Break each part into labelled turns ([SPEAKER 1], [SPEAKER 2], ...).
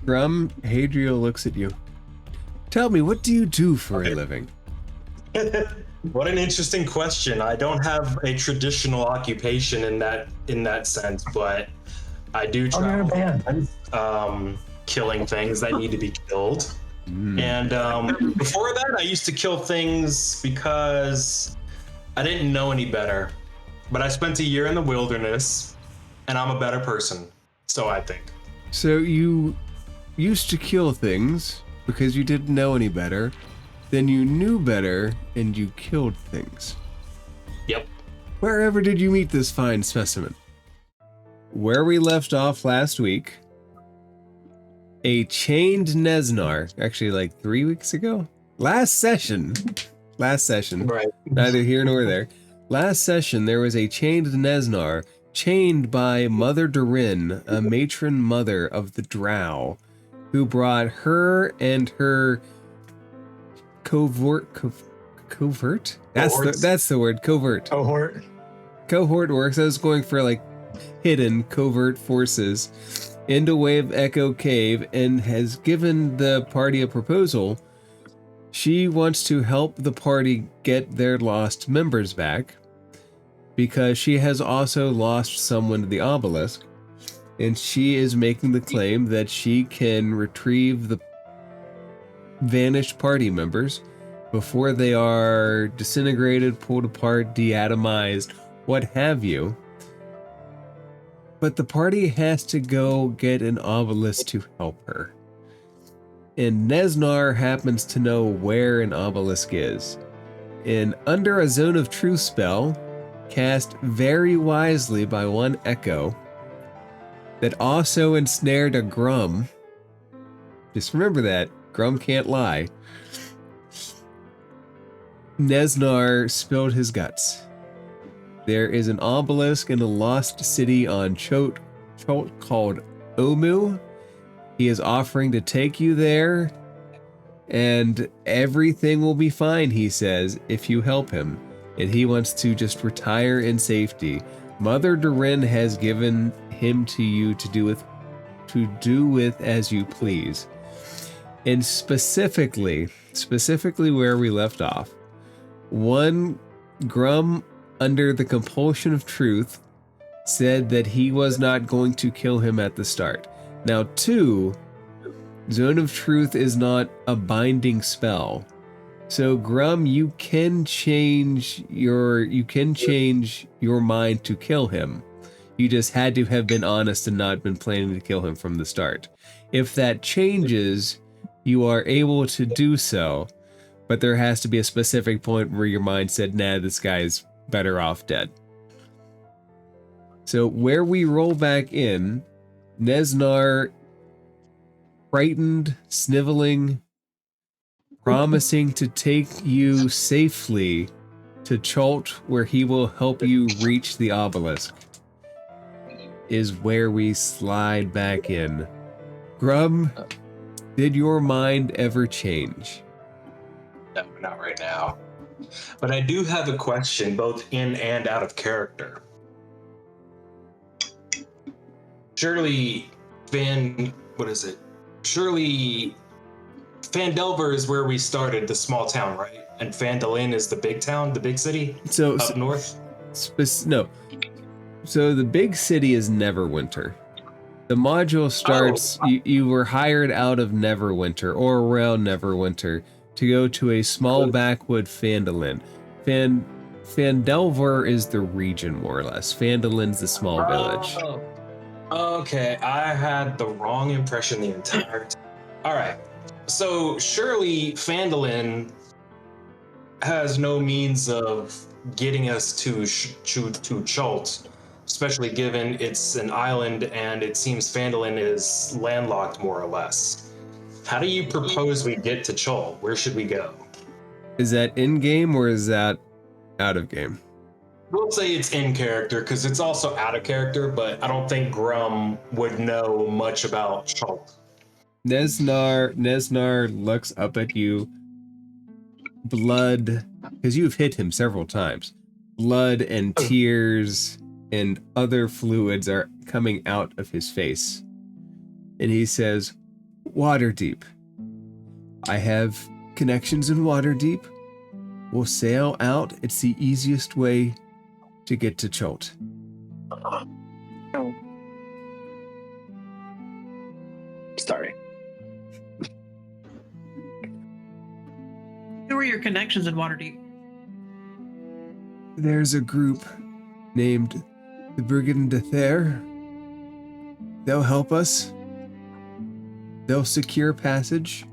[SPEAKER 1] Grum, Hadriel looks at you. Tell me, what do you do for a living?
[SPEAKER 2] What an interesting question. I don't have a traditional occupation in that sense, but I do travel, killing things that need to be killed. And before that, I used to kill things because I didn't know any better. But I spent a year in the wilderness, and I'm a better person. So I think.
[SPEAKER 1] So you used to kill things because you didn't know any better. Then you knew better, and you killed things.
[SPEAKER 2] Yep.
[SPEAKER 1] Wherever did you meet this fine specimen? Where we left off last week, a chained Nezznar, actually like 3 weeks ago? Last session,
[SPEAKER 2] Right.
[SPEAKER 1] neither here nor there. Last session, there was a chained Nezznar, chained by Mother Durin, a matron mother of the Drow, who brought her and her covert? That's the word, covert. Cohort works. I was going for like hidden covert forces into Wave Echo Cave and has given the party a proposal. She wants to help the party get their lost members back because she has also lost someone to the Obelisk, and she is making the claim that she can retrieve the vanished party members before they are disintegrated, pulled apart, deatomized, what have you. But the party has to go get an obelisk to help her. And Nezznar happens to know where an obelisk is. And under a Zone of Truth spell, cast very wisely by one Echo, that also ensnared a Grum. Just remember that. Grum can't lie. Nezznar spilled his guts. There is an obelisk in a lost city on Chult called Omu. He is offering to take you there, and everything will be fine, he says, if you help him. And he wants to just retire in safety. Mother Durin has given him to you to do with as you please. And specifically where we left off, one, Grum, under the compulsion of truth, said that he was not going to kill him at the start. Now, two, Zone of Truth is not a binding spell. So, Grum, you can change your mind to kill him. You just had to have been honest and not been planning to kill him from the start. If that changes, you are able to do so, but there has to be a specific point where your mind said, nah, this guy's better off dead. So where we roll back in, Nezznar, frightened, sniveling, promising to take you safely to Chult, where he will help you reach the obelisk, is where we slide back in. Grum, did your mind ever change?
[SPEAKER 2] No, not right now. But I do have a question, both in and out of character. Surely, Surely, Phandelver is where we started, the small town, right? And Phandalin is the big town, the big city up north?
[SPEAKER 1] No. So the big city is Neverwinter. The module starts, you were hired out of Neverwinter, or around Neverwinter, to go to a small backwood Phandalin. Phandelver is the region, more or less. Phandalin's the small village.
[SPEAKER 2] Okay, I had the wrong impression the entire time. All right, so surely Phandalin has no means of getting us to Chult, especially given it's an island and it seems Phandalin is landlocked more or less. How do you propose we get to Chult? Where should we go?
[SPEAKER 1] Is that in-game or is that out of game?
[SPEAKER 2] We'll say it's in character because it's also out of character, but I don't think Grum would know much about Chult.
[SPEAKER 1] Nezznar looks up at you. Blood, because you've hit him several times. Blood and tears and other fluids are coming out of his face. And he says, Waterdeep. I have connections in Waterdeep. We'll sail out. It's the easiest way to get to Chult.
[SPEAKER 3] Sorry.
[SPEAKER 4] Who are your connections in Waterdeep?
[SPEAKER 1] There's a group named the Brigand de Thair. They'll help us. They'll secure passage.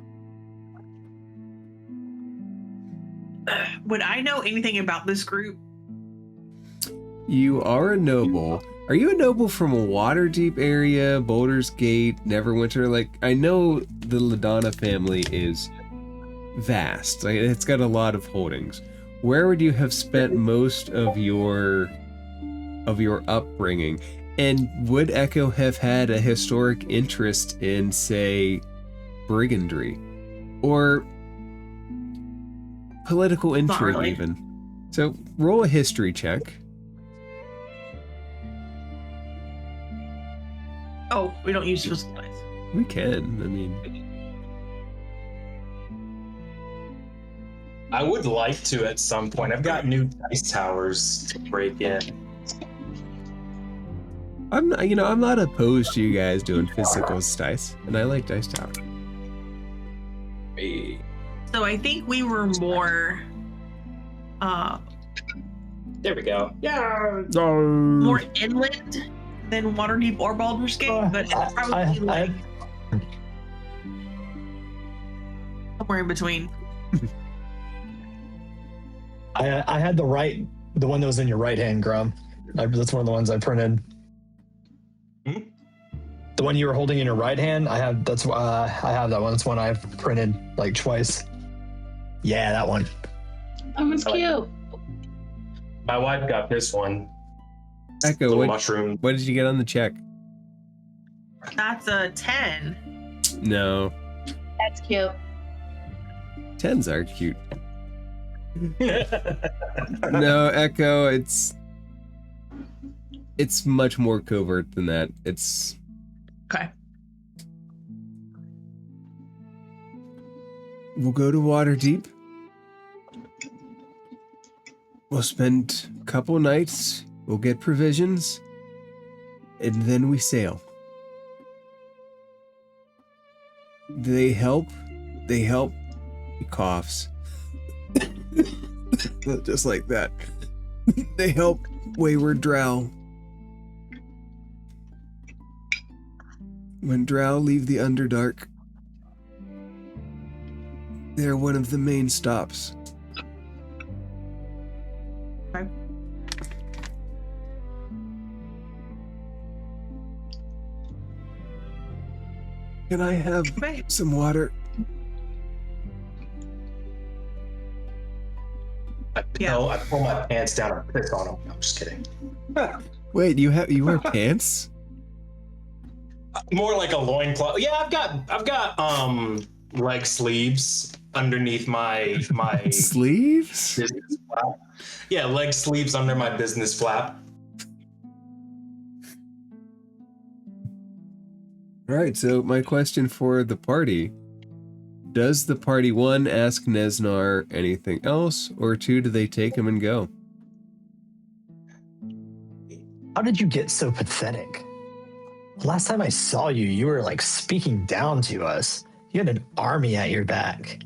[SPEAKER 4] Would I know anything about this group?
[SPEAKER 1] You are a noble. Are you a noble from a Waterdeep area, Baldur's Gate, Neverwinter? Like, I know the Ladonna family is vast. Like, it's got a lot of holdings. Where would you have spent most of your upbringing? And would Echo have had a historic interest in, say, brigandry? Or political intrigue,
[SPEAKER 4] really.
[SPEAKER 1] even? So, roll a history check.
[SPEAKER 4] Oh, we don't use physical dice.
[SPEAKER 1] We can, I mean...
[SPEAKER 2] I would like to at some point. I've got new dice towers to break in.
[SPEAKER 1] I'm not opposed to you guys doing physical dice, and I like Dice Tower.
[SPEAKER 4] So I think we were more
[SPEAKER 2] There we go. Yeah.
[SPEAKER 4] more inland than Waterdeep or Baldur's Gate, but it's probably like somewhere in between.
[SPEAKER 3] I had the one that was in your right hand, Grum. That's one of the ones I printed.
[SPEAKER 2] Hmm?
[SPEAKER 3] The one you were holding in your right hand, I have that one. That's one I've printed like twice. Yeah, that one.
[SPEAKER 5] Oh, it's cute.
[SPEAKER 2] My wife got this one.
[SPEAKER 1] Echo,
[SPEAKER 2] Little
[SPEAKER 1] what
[SPEAKER 2] mushroom.
[SPEAKER 1] did you get on the check?
[SPEAKER 4] That's a 10.
[SPEAKER 1] No.
[SPEAKER 5] That's cute.
[SPEAKER 1] 10s are cute. No, Echo, it's much more covert than that. It's...
[SPEAKER 4] Okay.
[SPEAKER 1] We'll go to Waterdeep. We'll spend a couple nights. We'll get provisions. And then we sail. They help. He coughs. Just like that. They help wayward Drow. When Drow leave the Underdark, they're one of the main stops.
[SPEAKER 4] Okay.
[SPEAKER 1] Can I have
[SPEAKER 4] Okay.
[SPEAKER 1] some water?
[SPEAKER 2] No, I pull my pants down and piss on them. No, I'm just kidding.
[SPEAKER 1] Wait, you wear pants?
[SPEAKER 2] More like a loincloth. Yeah, I've got leg sleeves underneath my
[SPEAKER 1] Sleeves?
[SPEAKER 2] business flap. Yeah, leg sleeves under my business flap.
[SPEAKER 1] All right, so my question for the party. Does the party, 1, ask Nezznar anything else, or 2, do they take him and go?
[SPEAKER 3] How did you get so pathetic? Last time I saw you, you were like speaking down to us. You had an army at your back.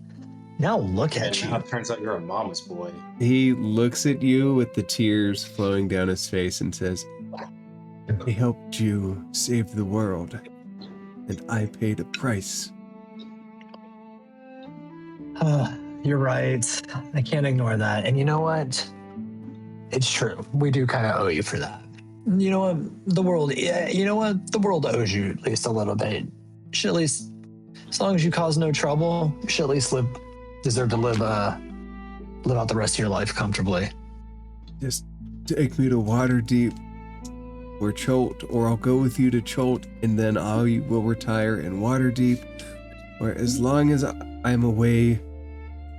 [SPEAKER 3] Now look
[SPEAKER 2] And
[SPEAKER 3] at
[SPEAKER 2] now
[SPEAKER 3] you.
[SPEAKER 2] it turns out you're a mama's boy.
[SPEAKER 1] He looks at you with the tears flowing down his face and says, "They helped you save the world, and I paid a price."
[SPEAKER 3] You're right. I can't ignore that. And you know what? It's true. We do kind of owe you for that. You know what? The world owes you at least a little bit. You should at least, as long as you cause no trouble, you should at least deserve to live out the rest of your life comfortably.
[SPEAKER 1] Just take me to Waterdeep or Chult, or I'll go with you to Chult, and then I will retire in Waterdeep. Or as long as I'm away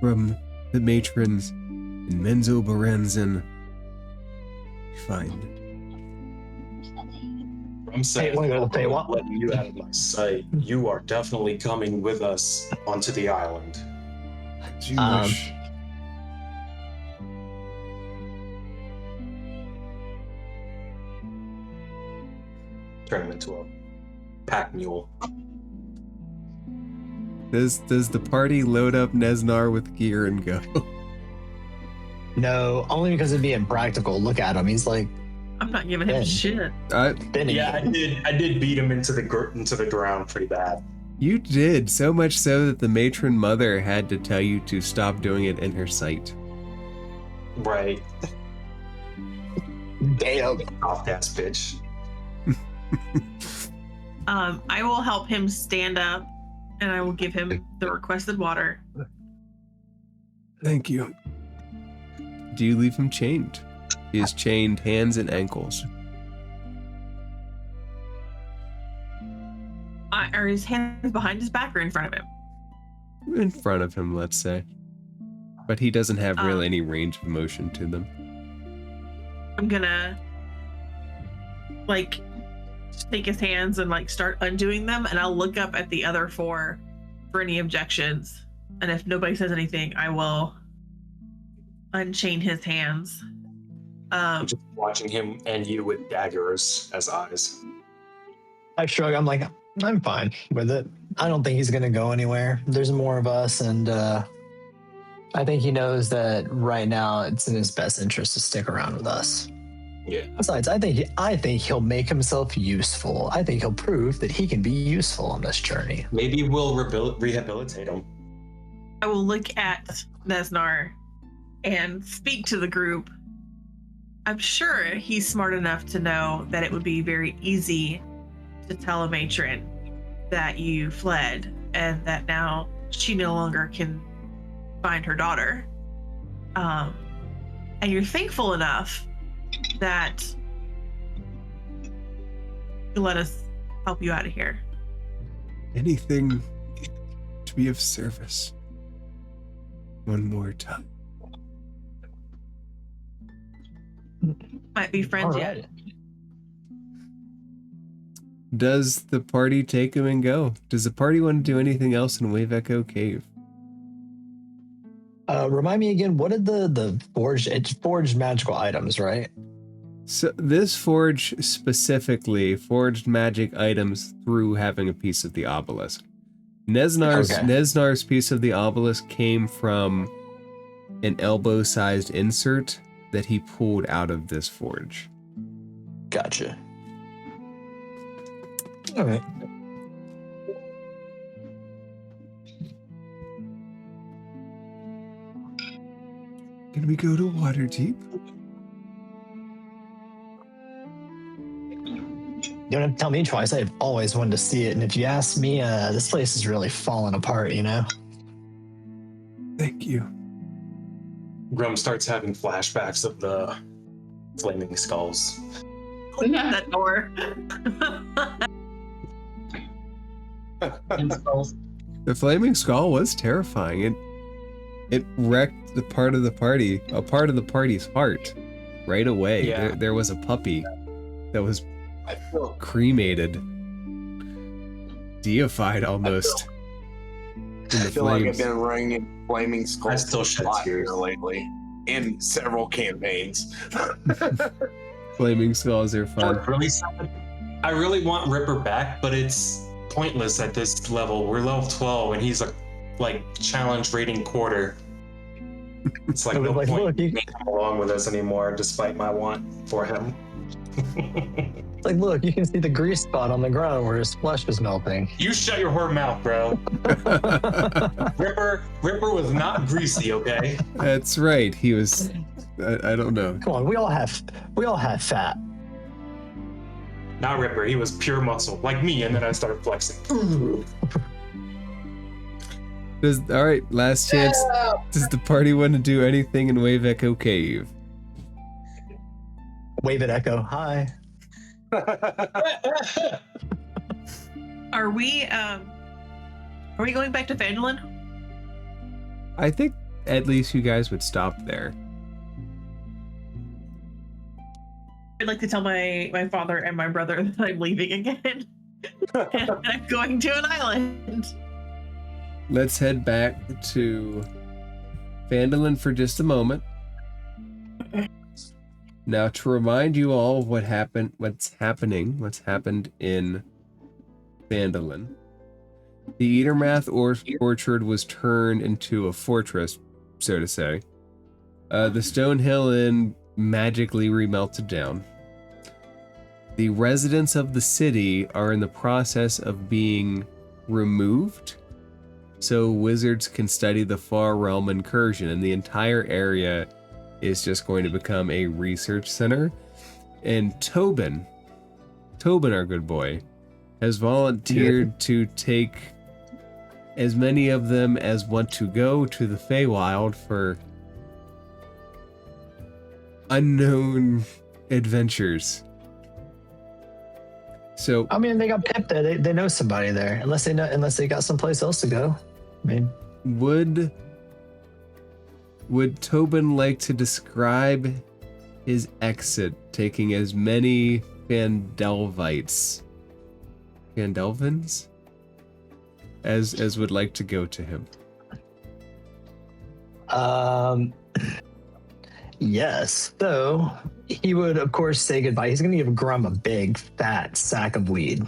[SPEAKER 1] from the matrons in Menzo Berenzin, fine.
[SPEAKER 2] I'm saying,
[SPEAKER 3] wanna go to the Feywild?
[SPEAKER 2] letting you out of my sight. You are definitely coming with us onto the island.
[SPEAKER 1] As you wish.
[SPEAKER 2] Turn him into a pack mule.
[SPEAKER 1] Does the party load up Nezznar with gear and go?
[SPEAKER 3] No, only because it'd be impractical. Look at him. He's like,
[SPEAKER 4] I'm not giving him
[SPEAKER 3] Ben.
[SPEAKER 4] shit.
[SPEAKER 3] spinning.
[SPEAKER 2] Yeah, I did beat him into the ground pretty bad.
[SPEAKER 1] You did, so much so that the Matron Mother had to tell you to stop doing it in her sight.
[SPEAKER 2] Right.
[SPEAKER 3] Damn.
[SPEAKER 2] Off ass bitch.
[SPEAKER 4] I will help him stand up, and I will give him the requested water.
[SPEAKER 1] Thank you. Do you leave him chained? He is chained hands and ankles.
[SPEAKER 4] Are his hands behind his back or in front of him?
[SPEAKER 1] In front of him, let's say. But he doesn't have really any range of motion to them.
[SPEAKER 4] I'm gonna take his hands and start undoing them, and I'll look up at the other four for any objections. And if nobody says anything, I will unchain his hands.
[SPEAKER 2] I'm just watching him and you with daggers as eyes.
[SPEAKER 3] I shrug. I'm like, I'm fine with it. I don't think he's going to go anywhere. There's more of us, and I think he knows that right now it's in his best interest to stick around with us.
[SPEAKER 2] Yeah.
[SPEAKER 3] Besides, I think he'll make himself useful. I think he'll prove that he can be useful on this journey.
[SPEAKER 2] Maybe we'll rehabilitate him.
[SPEAKER 4] I will look at Nezznar and speak to the group. I'm sure he's smart enough to know that it would be very easy to tell a matron that you fled and that now she no longer can find her daughter. And you're thankful enough that you let us help you out of here.
[SPEAKER 1] Anything to be of service. One more time.
[SPEAKER 4] Might be friends
[SPEAKER 3] All
[SPEAKER 4] yet.
[SPEAKER 3] right.
[SPEAKER 1] Does the party take him and go? Does the party want to do anything else in Wave Echo Cave?
[SPEAKER 3] Remind me again, what did the forged, it's forged magical items, right?
[SPEAKER 1] So this forge specifically forged magic items through having a piece of the obelisk. Neznar's piece of the obelisk came from an elbow-sized insert that he pulled out of this forge.
[SPEAKER 3] Gotcha. All right.
[SPEAKER 1] Can we go to Waterdeep?
[SPEAKER 3] You don't have to tell me twice. I've always wanted to see it. And if you ask me, this place is really falling apart, you know?
[SPEAKER 1] Thank you.
[SPEAKER 2] Grum starts having flashbacks of the flaming skulls.
[SPEAKER 4] That door.
[SPEAKER 1] The flaming skull was terrifying. It wrecked a part of the party's heart right away.
[SPEAKER 2] Yeah.
[SPEAKER 1] There was a puppy that was cremated, deified almost.
[SPEAKER 6] I feel like I've been running in flaming skulls
[SPEAKER 2] I still shed
[SPEAKER 6] a lot
[SPEAKER 2] tears
[SPEAKER 6] here lately in several campaigns.
[SPEAKER 1] Flaming skulls are fun.
[SPEAKER 2] Really sad. I really want Ripper back, but it's pointless at this level. We're level 12 and he's a challenge rating quarter. It's like no point
[SPEAKER 3] look,
[SPEAKER 2] in come along with us anymore, despite my want for him.
[SPEAKER 3] Like, look, you can see the grease spot on the ground where his flesh is melting.
[SPEAKER 2] You shut your whore mouth, bro. Ripper was not greasy, okay?
[SPEAKER 1] That's right. He was. I don't know.
[SPEAKER 3] Come on, we all have fat.
[SPEAKER 2] Not Ripper. He was pure muscle, like me, and then I started flexing.
[SPEAKER 1] All right, last chance. Does the party want to do anything in Wave Echo Cave?
[SPEAKER 3] Wave at Echo. Hi.
[SPEAKER 4] Are we going back to Phandalin?
[SPEAKER 1] I think at least you guys would stop there.
[SPEAKER 4] I'd like to tell my father and my brother that I'm leaving again. And I'm going to an island.
[SPEAKER 1] Let's head back to Phandalin for just a moment. Now, to remind you all of what's happened in Phandalin. The Eatermath Orchard was turned into a fortress, so to say. The Stone Hill Inn magically remelted down. The residents of the city are in the process of being removed, so wizards can study the Far Realm incursion, and the entire area is just going to become a research center. And Tobin, our good boy, has volunteered to take as many of them as want to go to the Feywild for unknown adventures. So
[SPEAKER 3] I mean, they got Pip there. They know somebody there, unless they got someplace else to go. I mean, would Tobin like to describe his exit, taking as many Phandelvins as would like to go to him? Yes. So he would, of course, say goodbye. He's going to give Grum a big, fat sack of weed.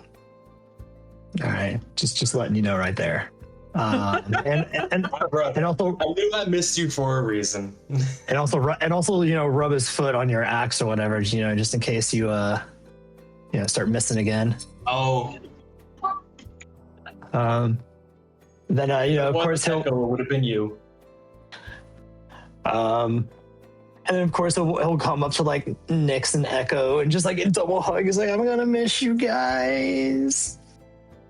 [SPEAKER 3] All right, just letting you know right there. And also,
[SPEAKER 2] I knew I missed you for a reason.
[SPEAKER 3] and also, rub his foot on your axe or whatever, just in case you start missing again.
[SPEAKER 2] Oh.
[SPEAKER 3] Then of course
[SPEAKER 2] it would have been you.
[SPEAKER 3] And then of course he'll come up to like Nyx and Echo and just like a double hug. He's like, I'm gonna miss you guys.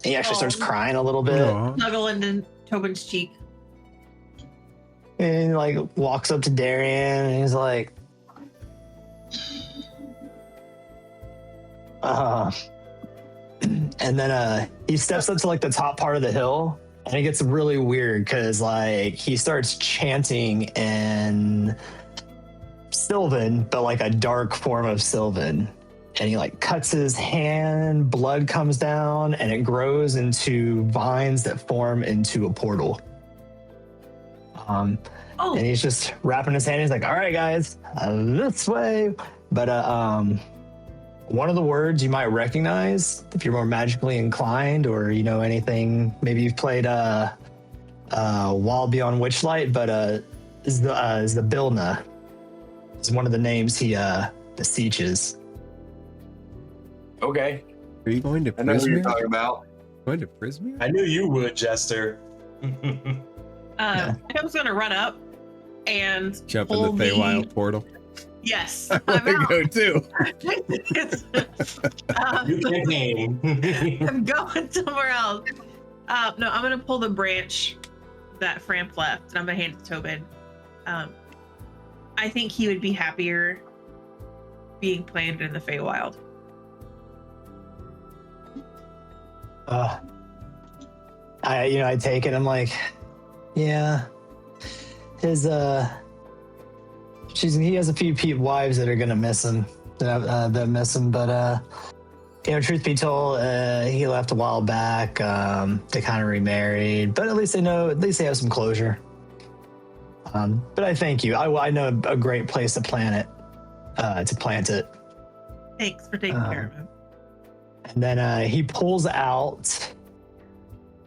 [SPEAKER 3] And he actually starts crying a little bit.
[SPEAKER 4] Snuggle into Tobin's cheek.
[SPEAKER 3] And he like walks up to Darian and he's like, and then he steps up to like the top part of the hill, and it gets really weird because like he starts chanting in Sylvan, but like a dark form of Sylvan. And he like cuts his hand, blood comes down, and it grows into vines that form into a portal. And he's just wrapping his hand. He's like, all right, guys, this way. But one of the words you might recognize if you're more magically inclined, or anything. Maybe you've played Wild Beyond Witchlight, but is the Bilna. It's one of the names he beseeches.
[SPEAKER 6] Okay.
[SPEAKER 1] Are you going to Prismere?
[SPEAKER 6] I know what you're talking about.
[SPEAKER 1] Going to Prismere?
[SPEAKER 2] I knew you would, Jester.
[SPEAKER 4] I was going to run up and
[SPEAKER 1] jump in the Feywild portal.
[SPEAKER 4] Yes,
[SPEAKER 1] I want to go too.
[SPEAKER 2] You can aim.
[SPEAKER 4] I'm going somewhere else. No, I'm going to pull the branch that Framp left, and I'm going to hand it to Tobin. I think he would be happier being planted in the Feywild.
[SPEAKER 3] I take it. I'm like, yeah, he has a few wives that are gonna miss him, that miss him. But truth be told, he left a while back. They kind of remarried, but at least they know. At least they have some closure. But I thank you. I know a great place to plant it.
[SPEAKER 4] Thanks for taking care of him.
[SPEAKER 3] And then he pulls out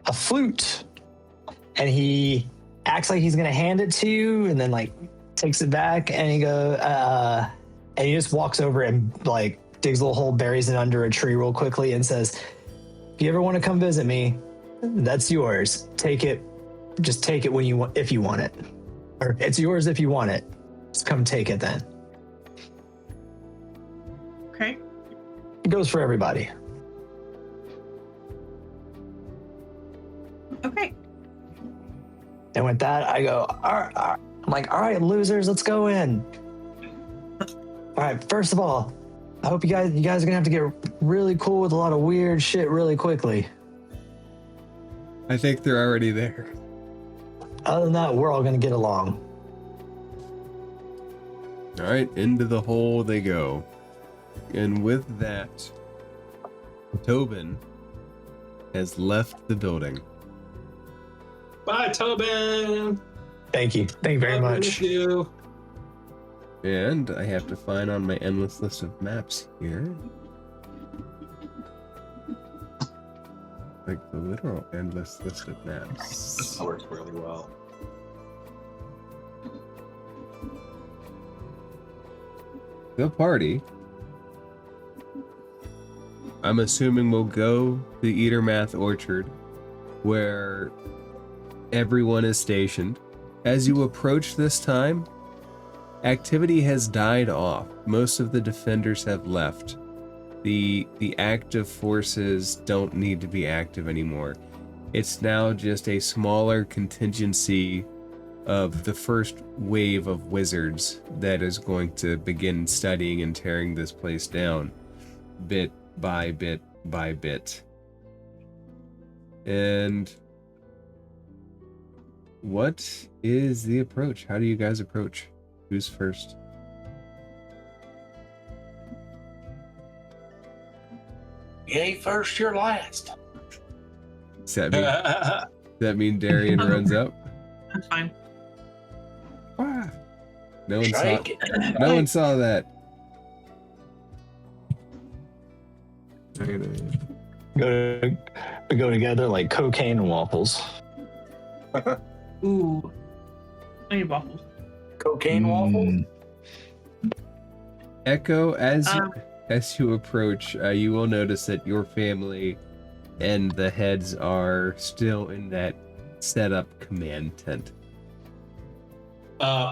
[SPEAKER 3] a flute, and he acts like he's gonna hand it to you, and then like takes it back, and he he just walks over and like digs a little hole, buries it under a tree real quickly, and says, "If you ever want to come visit me, that's yours. Take it. Just take it if you want it, or it's yours if you want it. Just come take it then."
[SPEAKER 4] Okay.
[SPEAKER 3] It goes for everybody.
[SPEAKER 4] Okay.
[SPEAKER 3] And with that, I go, I'm like, all right, losers, let's go in. All right, first of all, I hope you guys are gonna have to get really cool with a lot of weird shit really quickly.
[SPEAKER 1] I think they're already there.
[SPEAKER 3] Other than that, we're all gonna get along.
[SPEAKER 1] All right, into the hole they go. And with that, Tobin has left the building.
[SPEAKER 2] Bye, Tobin.
[SPEAKER 3] Thank you. Thank you very much.
[SPEAKER 2] Thank you.
[SPEAKER 1] And I have to find on my endless list of maps here. Like the literal endless list of maps.
[SPEAKER 6] That works really well.
[SPEAKER 1] The party, I'm assuming, will go to the Eatermath Orchard, where everyone is stationed. As you approach this time, activity has died off. Most of the defenders have left. The active forces don't need to be active anymore. It's now just a smaller contingency of the first wave of wizards that is going to begin studying and tearing this place down, bit by bit by bit. And what is the approach? How do you guys approach? Who's first?
[SPEAKER 6] You ain't first, you're last.
[SPEAKER 1] Does that mean Darian runs up?
[SPEAKER 4] That's fine.
[SPEAKER 1] Ah, no one saw.
[SPEAKER 6] Shake it.
[SPEAKER 1] No one saw that.
[SPEAKER 3] We go together like cocaine and waffles.
[SPEAKER 4] Ooh. I need waffles.
[SPEAKER 6] Cocaine waffle?
[SPEAKER 1] Echo, as you approach, you will notice that your family and the heads are still in that setup command tent.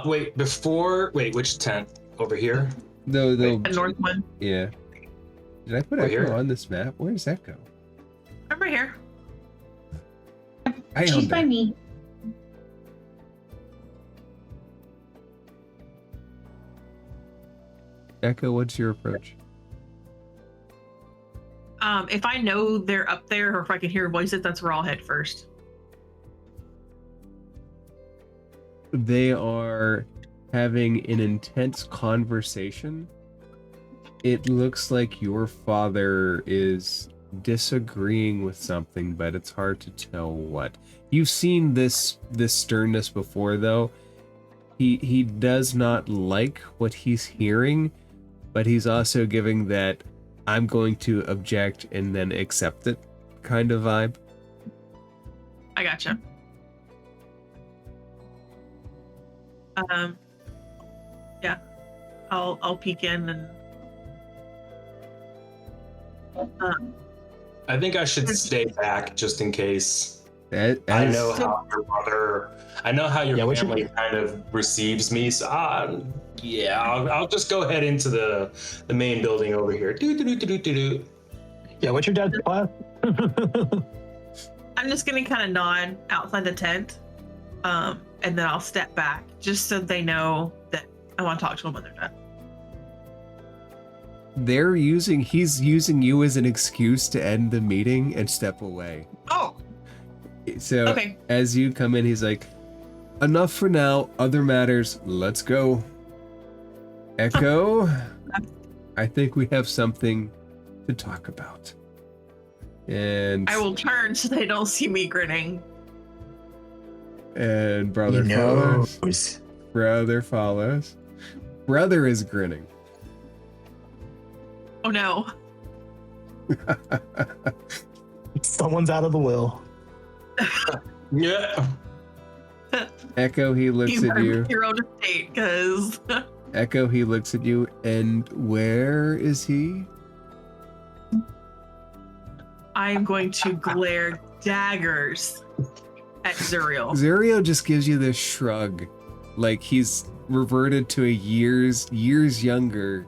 [SPEAKER 2] Wait, which tent? Over here?
[SPEAKER 1] The
[SPEAKER 4] north one.
[SPEAKER 1] Yeah. Did I put
[SPEAKER 2] Right
[SPEAKER 1] Echo
[SPEAKER 2] here?
[SPEAKER 1] on this map? Where's Echo?
[SPEAKER 4] I'm right here.
[SPEAKER 5] She's by me.
[SPEAKER 1] Echo, what's your approach?
[SPEAKER 4] If I know they're up there or if I can hear voices, that's where I'll head first.
[SPEAKER 1] They are having an intense conversation. It looks like your father is disagreeing with something, but it's hard to tell what. You've seen this sternness before, though. He does not like what he's hearing, but he's also giving that I'm going to object and then accept it kind of vibe.
[SPEAKER 4] I gotcha. Yeah, I'll peek in and.
[SPEAKER 2] I think I should stay back just in case.
[SPEAKER 1] As,
[SPEAKER 2] I know how your mother. I know how your
[SPEAKER 3] what's your-
[SPEAKER 2] family kind of receives me. So, I'll just go ahead into the main building over here. Do.
[SPEAKER 3] Yeah, what's your dad's class?
[SPEAKER 4] I'm just gonna kind of nod outside the tent, and then I'll step back just so they know that I want to talk to them when they're done.
[SPEAKER 1] he's using you as an excuse to end the meeting and step away.
[SPEAKER 4] Oh,
[SPEAKER 1] So
[SPEAKER 4] okay.
[SPEAKER 1] as you come in, he's like, enough for now, other matters, let's go. Echo, I think we have something to talk about. And
[SPEAKER 4] I will turn so they don't see me grinning.
[SPEAKER 1] and brother
[SPEAKER 3] He
[SPEAKER 1] follows.
[SPEAKER 3] knows.
[SPEAKER 1] Brother follows. Brother is grinning.
[SPEAKER 4] Oh no.
[SPEAKER 3] Someone's out of the will.
[SPEAKER 2] Yeah.
[SPEAKER 1] Echo, he looks
[SPEAKER 4] You
[SPEAKER 1] at
[SPEAKER 4] are
[SPEAKER 1] you.
[SPEAKER 4] your own estate, because
[SPEAKER 1] Echo, he looks at you. And where is he?
[SPEAKER 4] I'm going to glare daggers at Zuriel.
[SPEAKER 1] Zuriel just gives you this shrug, like he's reverted to a years younger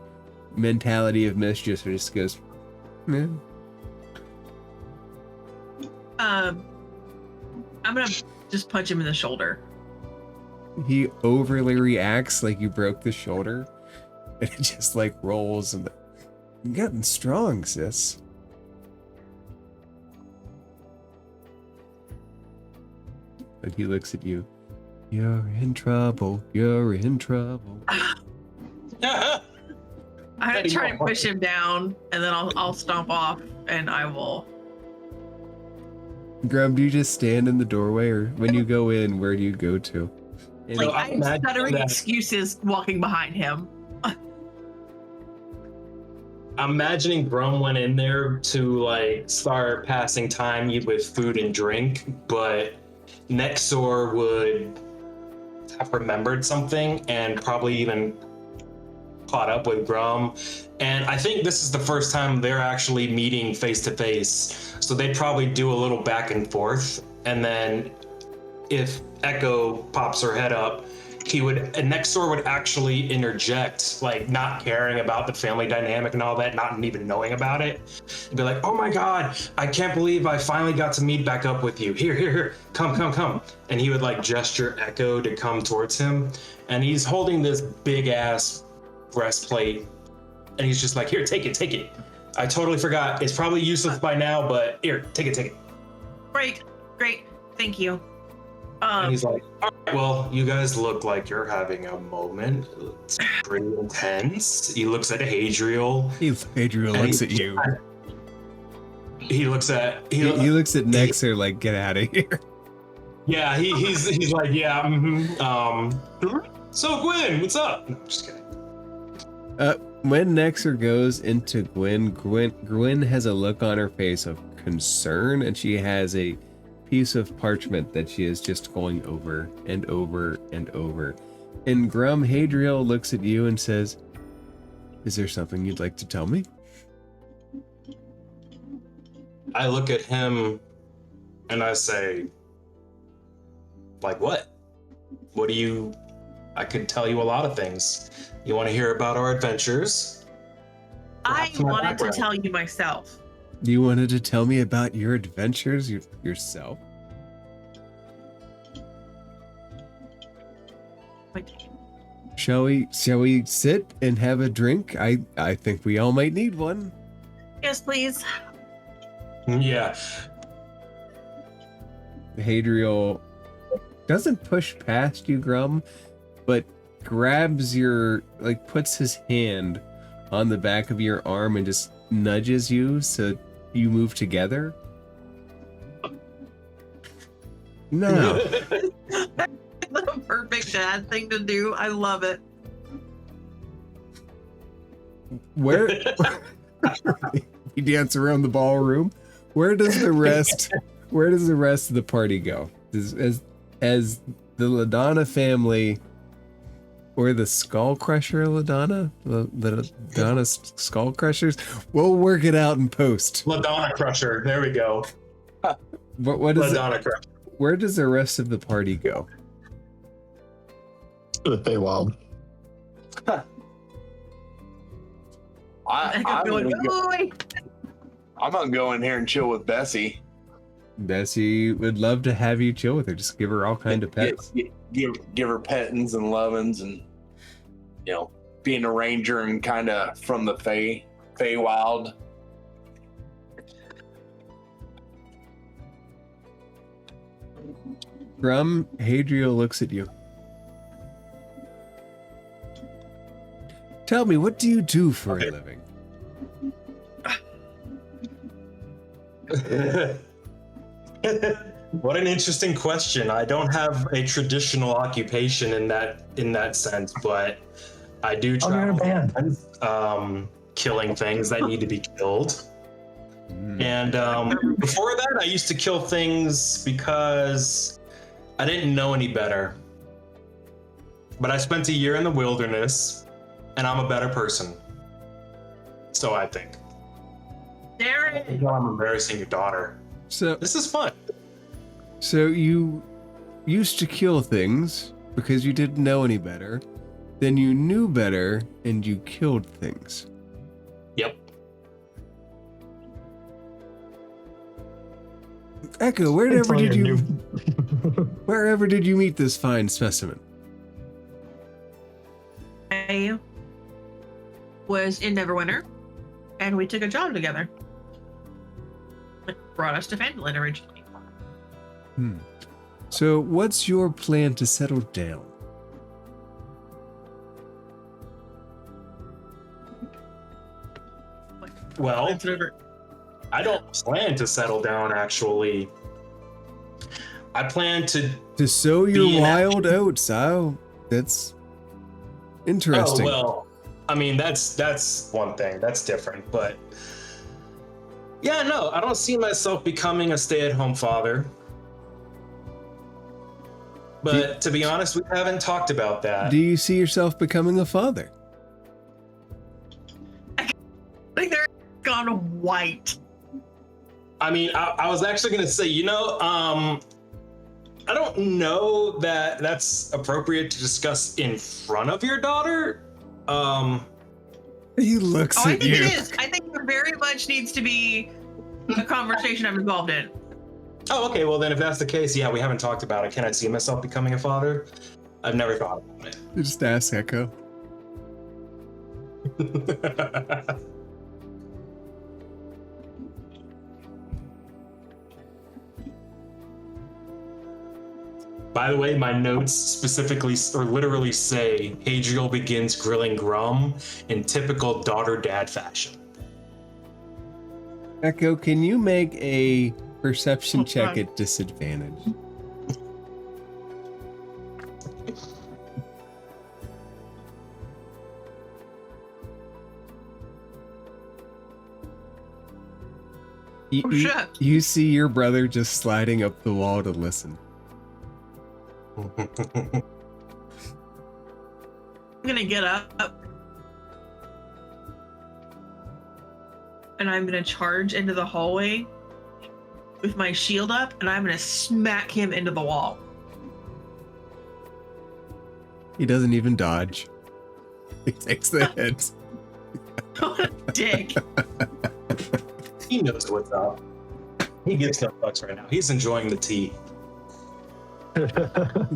[SPEAKER 1] mentality of mischief, and just goes, "Eh."
[SPEAKER 4] I'm gonna just punch him in the shoulder.
[SPEAKER 1] He overly reacts like you broke the shoulder, and it just like rolls and you're getting strong, sis. But he looks at you. You're in trouble. You're in trouble.
[SPEAKER 4] I I'm trying to push him down, and then I'll stomp off, and I will.
[SPEAKER 1] Grum, do you just stand in the doorway, or when you go in, where do you go to?
[SPEAKER 4] Like, I'm stuttering excuses walking behind him.
[SPEAKER 2] I'm imagining Grum went in there to like start passing time with food and drink, but Nezznar would have remembered something and probably even caught up with Grum. And I think this is the first time they're actually meeting face to face. So they'd probably do a little back and forth. And then if Echo pops her head up, Nezznar would actually interject, like not caring about the family dynamic and all that, not even knowing about it. And be like, oh my God, I can't believe I finally got to meet back up with you. Here, come. And he would like gesture Echo to come towards him. And he's holding this big ass breastplate. And he's just like, here, take it. I totally forgot. It's probably useless by now, but here, take it.
[SPEAKER 4] Great. Thank you.
[SPEAKER 2] And he's like, all right, well, you guys look like you're having a moment. It's pretty intense. He looks at Hadriel.
[SPEAKER 1] Hadriel looks at you.
[SPEAKER 2] He looks at
[SPEAKER 1] Nezznar like, get out of here.
[SPEAKER 2] Yeah, he's like, yeah. So Gwen, what's up? No, just kidding.
[SPEAKER 1] When Nezznar goes into Gwen has a look on her face of concern, and she has a piece of parchment that she is just going over and over and over. And Grum, Hadriel looks at you and says, is there something you'd like to tell me?
[SPEAKER 2] I look at him and I say, like what? I could tell you a lot of things. You want to hear about our adventures?
[SPEAKER 4] I wanted to tell you myself.
[SPEAKER 1] You wanted to tell me about your adventures yourself? Shall we sit and have a drink? I think we all might need one.
[SPEAKER 4] Yes, please.
[SPEAKER 2] Yeah.
[SPEAKER 1] Hadriel doesn't push past you, Grum, but grabs puts his hand on the back of your arm and just nudges you so you move together. No.
[SPEAKER 4] That's the perfect dad thing to do. I love it.
[SPEAKER 1] Where you dance around the ballroom? Where does the rest of the party go? As the LaDonna family, or the Skull Crusher LaDonna? The LaDonna Skull Crushers? We'll work it out in post.
[SPEAKER 2] LaDonna Crusher, there we go.
[SPEAKER 1] What is
[SPEAKER 2] LaDonna Crusher.
[SPEAKER 1] Where does the rest of the party go?
[SPEAKER 3] To the Feywild.
[SPEAKER 6] I'm gonna go in here and chill with Bessie.
[SPEAKER 1] Bessie would love to have you chill with her. Just give her all kind of pets.
[SPEAKER 6] Give her pettings and lovings, and being a ranger and kind of from the Feywild.
[SPEAKER 1] Grum, Hadriel looks at you. Tell me, what do you do for a living?
[SPEAKER 2] What an interesting question. I don't have a traditional occupation in that sense, but I do travel, killing things that need to be killed. And before that, I used to kill things because I didn't know any better. But I spent a year in the wilderness, and I'm a better person. So I think.
[SPEAKER 4] Darren!
[SPEAKER 2] I'm embarrassing your daughter.
[SPEAKER 1] So
[SPEAKER 2] this is fun.
[SPEAKER 1] So you used to kill things because you didn't know any better. Then you knew better and you killed things.
[SPEAKER 2] Yep.
[SPEAKER 1] Echo, wherever did you meet this fine specimen?
[SPEAKER 4] I was in Neverwinter, and we took a job together. It brought us to Phandalin originally.
[SPEAKER 1] So what's your plan to settle down?
[SPEAKER 2] Well,
[SPEAKER 4] It's over.
[SPEAKER 2] I don't plan to settle down, actually. I plan to.
[SPEAKER 1] To sow your
[SPEAKER 2] Be an
[SPEAKER 1] wild oats. Oh, that's interesting.
[SPEAKER 2] Oh, well, I mean, that's one thing. That's different. But yeah, no, I don't see myself becoming a stay-at-home father. But to be honest, we haven't talked about that.
[SPEAKER 1] Do you see yourself becoming a father?
[SPEAKER 4] I think they're gone white.
[SPEAKER 2] I mean, I was actually going to say, I don't know that that's appropriate to discuss in front of your daughter.
[SPEAKER 1] He looks
[SPEAKER 4] Oh, I
[SPEAKER 1] at
[SPEAKER 4] think
[SPEAKER 1] you.
[SPEAKER 4] it is. I think there very much needs to be a conversation I'm involved in.
[SPEAKER 2] Oh, okay. Well, then if that's the case, yeah, we haven't talked about it. Can I see myself becoming a father? I've never thought about it.
[SPEAKER 1] Just ask Echo.
[SPEAKER 2] By the way, my notes specifically or literally say Hadriel begins grilling Grum in typical daughter-dad fashion.
[SPEAKER 1] Echo, can you make a perception check at disadvantage? You see your brother just sliding up the wall to listen.
[SPEAKER 4] I'm gonna get up and I'm gonna charge into the hallway with my shield up and I'm gonna smack him into the wall.
[SPEAKER 1] He doesn't even dodge. He takes the hit.
[SPEAKER 4] What a dick.
[SPEAKER 2] He knows what's up. He gives no fucks right now. He's enjoying the tea.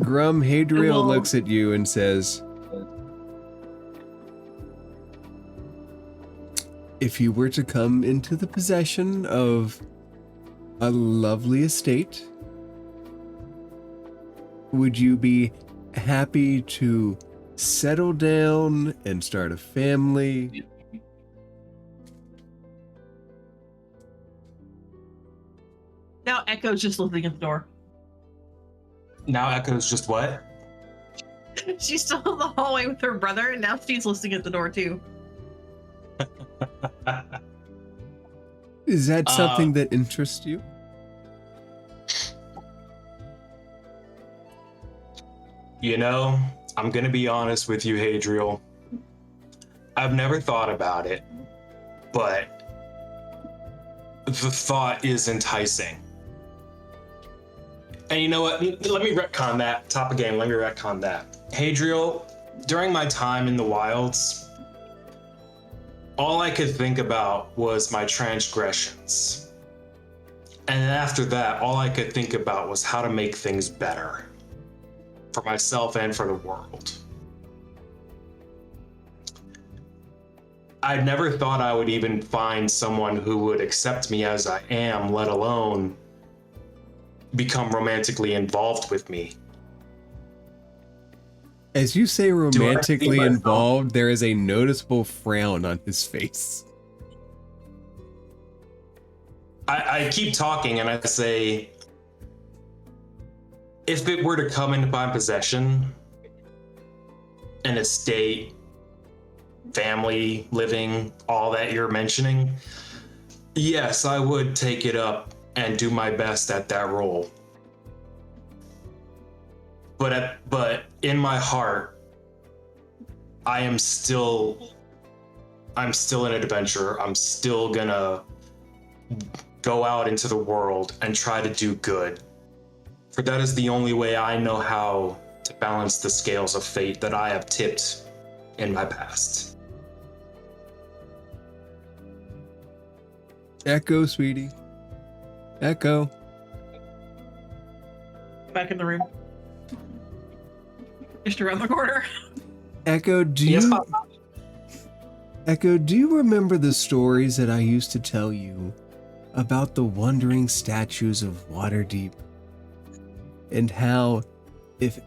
[SPEAKER 1] Grum, Hadriel
[SPEAKER 4] Well-
[SPEAKER 1] looks at you and says, if you were to come into the possession of a lovely estate, would you be happy to settle down and start a family?
[SPEAKER 4] Now Echo's just looking at the door.
[SPEAKER 2] Now Echo's just what?
[SPEAKER 4] She's still in the hallway with her brother and now she's listening at the door too.
[SPEAKER 1] Is that something that interests you?
[SPEAKER 2] I'm gonna be honest with you, Hadriel. I've never thought about it, but the thought is enticing. And you know what? Let me retcon that. Top of game, let me retcon that. Hadriel, during my time in the wilds, all I could think about was my transgressions. And after that, all I could think about was how to make things better for myself and for the world. I never thought I would even find someone who would accept me as I am, let alone become romantically involved with me.
[SPEAKER 1] As you say romantically
[SPEAKER 2] myself-
[SPEAKER 1] involved, there is a noticeable frown on his face.
[SPEAKER 2] I keep talking and I say, if it were to come into my possession, an estate, family, living, all that you're mentioning, yes, I would take it up and do my best at that role. But in my heart, I'm still an adventurer. I'm still gonna go out into the world and try to do good. For that is the only way I know how to balance the scales of fate that I have tipped in my past.
[SPEAKER 1] Echo, sweetie. Echo.
[SPEAKER 4] Back in the room. Just around the corner.
[SPEAKER 1] Echo, do
[SPEAKER 2] Yes,
[SPEAKER 1] you
[SPEAKER 2] Papa.
[SPEAKER 1] Echo, do you remember the stories that I used to tell you about the wandering statues of Waterdeep? And how, if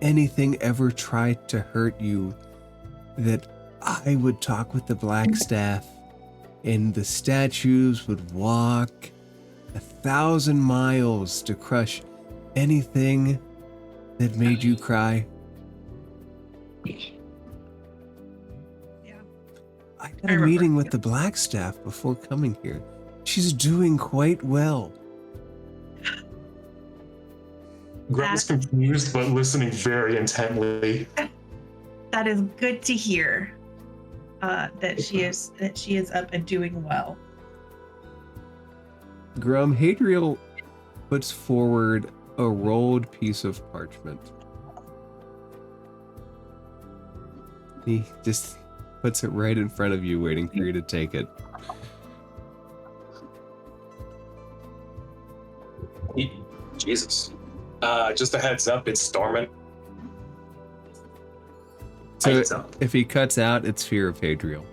[SPEAKER 1] anything ever tried to hurt you, that I would talk with the Blackstaff and the statues would walk 1,000 miles to crush anything that made you cry. I had a
[SPEAKER 4] remember,
[SPEAKER 1] meeting with the Blackstaff before coming here. She's doing quite well.
[SPEAKER 2] Grum is confused, but listening very intently.
[SPEAKER 4] That is good to hear. That she is up and doing well.
[SPEAKER 1] Grum, Hadriel puts forward a rolled piece of parchment. He just puts it right in front of you, waiting for you to take it.
[SPEAKER 2] Jesus. Just a heads up, it's storming.
[SPEAKER 1] So
[SPEAKER 2] Heads up.
[SPEAKER 1] if he cuts out, it's fear of Hadriel.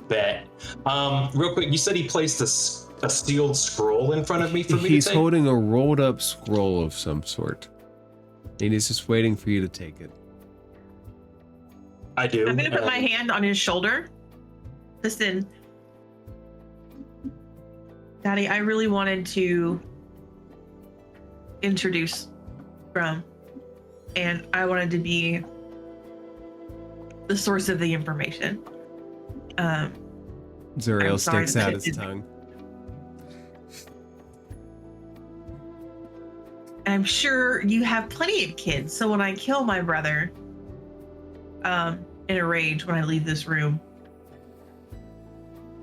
[SPEAKER 2] Bet. Real quick, you said he placed a sealed scroll in front of me for me
[SPEAKER 1] He's
[SPEAKER 2] to take?
[SPEAKER 1] holding a rolled up scroll of some sort. And he's just waiting for you to take it.
[SPEAKER 2] I do.
[SPEAKER 4] I'm gonna put my hand on his shoulder. Listen, Daddy, I really wanted to introduce Grum, and I wanted to be the source of the information.
[SPEAKER 1] Zuriel
[SPEAKER 4] I'm sorry
[SPEAKER 1] sticks
[SPEAKER 4] that
[SPEAKER 1] out
[SPEAKER 4] it
[SPEAKER 1] his
[SPEAKER 4] didn't-
[SPEAKER 1] tongue.
[SPEAKER 4] I'm sure you have plenty of kids, so when I kill my brother, in a rage when I leave this room,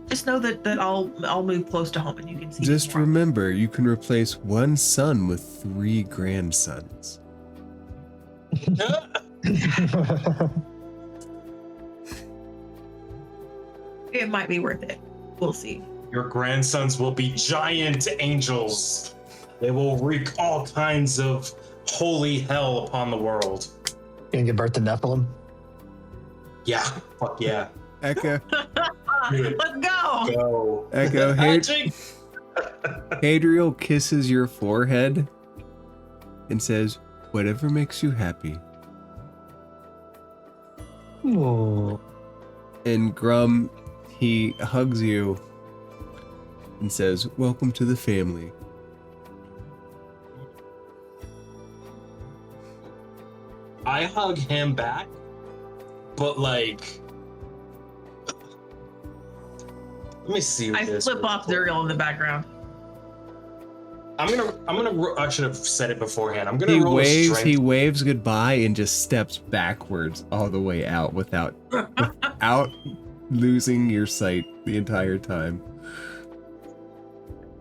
[SPEAKER 4] just know that I'll move close to home and you can see. me
[SPEAKER 1] Just
[SPEAKER 4] more.
[SPEAKER 1] remember, you can replace one son with 3 grandsons.
[SPEAKER 4] It might be worth it. We'll see.
[SPEAKER 2] Your grandsons will be giant angels. They will wreak all kinds of holy hell upon the world.
[SPEAKER 3] Gonna give birth to Nephilim?
[SPEAKER 2] Yeah, fuck yeah.
[SPEAKER 1] Echo,
[SPEAKER 4] Let's go.
[SPEAKER 2] Go.
[SPEAKER 1] Echo,
[SPEAKER 2] Magic.
[SPEAKER 1] Hadriel kisses your forehead and says, "Whatever makes you happy."
[SPEAKER 3] Oh.
[SPEAKER 1] And Grum, he hugs you and says, "Welcome to the family."
[SPEAKER 2] I hug him back, but like, let me see.
[SPEAKER 4] I
[SPEAKER 2] this
[SPEAKER 4] flip
[SPEAKER 2] real
[SPEAKER 4] off
[SPEAKER 2] quick.
[SPEAKER 4] Zuriel in the background.
[SPEAKER 2] I should have said it beforehand. I'm gonna
[SPEAKER 1] He
[SPEAKER 2] roll a
[SPEAKER 1] waves,
[SPEAKER 2] strength.
[SPEAKER 1] he waves goodbye and just steps backwards all the way out without losing your sight the entire time.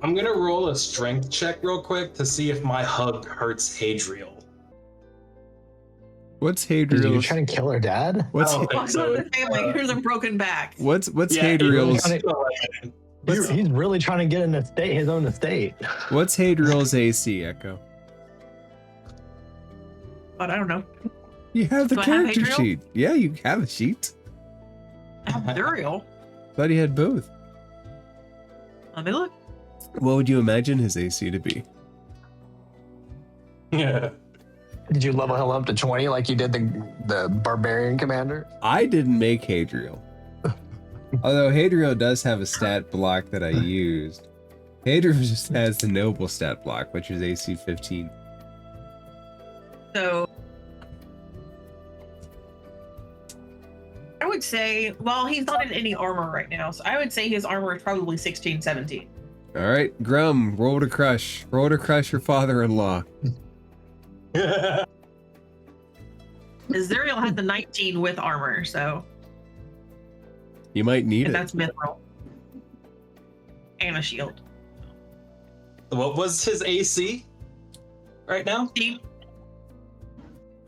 [SPEAKER 2] I'm gonna roll a strength check real quick to see if my hug hurts Hadriel.
[SPEAKER 1] What's
[SPEAKER 3] Dude, you're
[SPEAKER 1] Hadriel's?
[SPEAKER 3] trying to kill her dad?
[SPEAKER 1] What's
[SPEAKER 2] I don't think
[SPEAKER 4] Welcome
[SPEAKER 2] so.
[SPEAKER 4] to the family. Here's a broken back.
[SPEAKER 1] what's
[SPEAKER 2] Yeah,
[SPEAKER 1] Hadriel's?
[SPEAKER 3] He's really trying to get an estate, his own estate.
[SPEAKER 1] What's Hadriel's AC, Echo?
[SPEAKER 4] But I don't know.
[SPEAKER 1] You have the
[SPEAKER 4] Do I have
[SPEAKER 1] character
[SPEAKER 4] Hadriel?
[SPEAKER 1] sheet. Yeah, you have a sheet.
[SPEAKER 4] I have Zuriel.
[SPEAKER 1] Thought he had both.
[SPEAKER 4] Let me look.
[SPEAKER 1] What would you imagine his AC to be?
[SPEAKER 2] Yeah.
[SPEAKER 3] Did you level him up to 20 like you did the barbarian commander?
[SPEAKER 1] I didn't make Hadriel. Although Hadriel does have a stat block that I used. Hadriel just has the noble stat block, which is AC 15.
[SPEAKER 4] So I would say, well, he's not in any armor right now, so I would say his armor is probably 16, 17.
[SPEAKER 1] All right, Grum, roll to crush. Roll to crush your father-in-law.
[SPEAKER 4] Zuriel had the 19 with armor, so
[SPEAKER 1] You might need
[SPEAKER 4] and
[SPEAKER 1] it.
[SPEAKER 4] that's mithril. And a shield.
[SPEAKER 2] What was his AC right now?
[SPEAKER 4] See?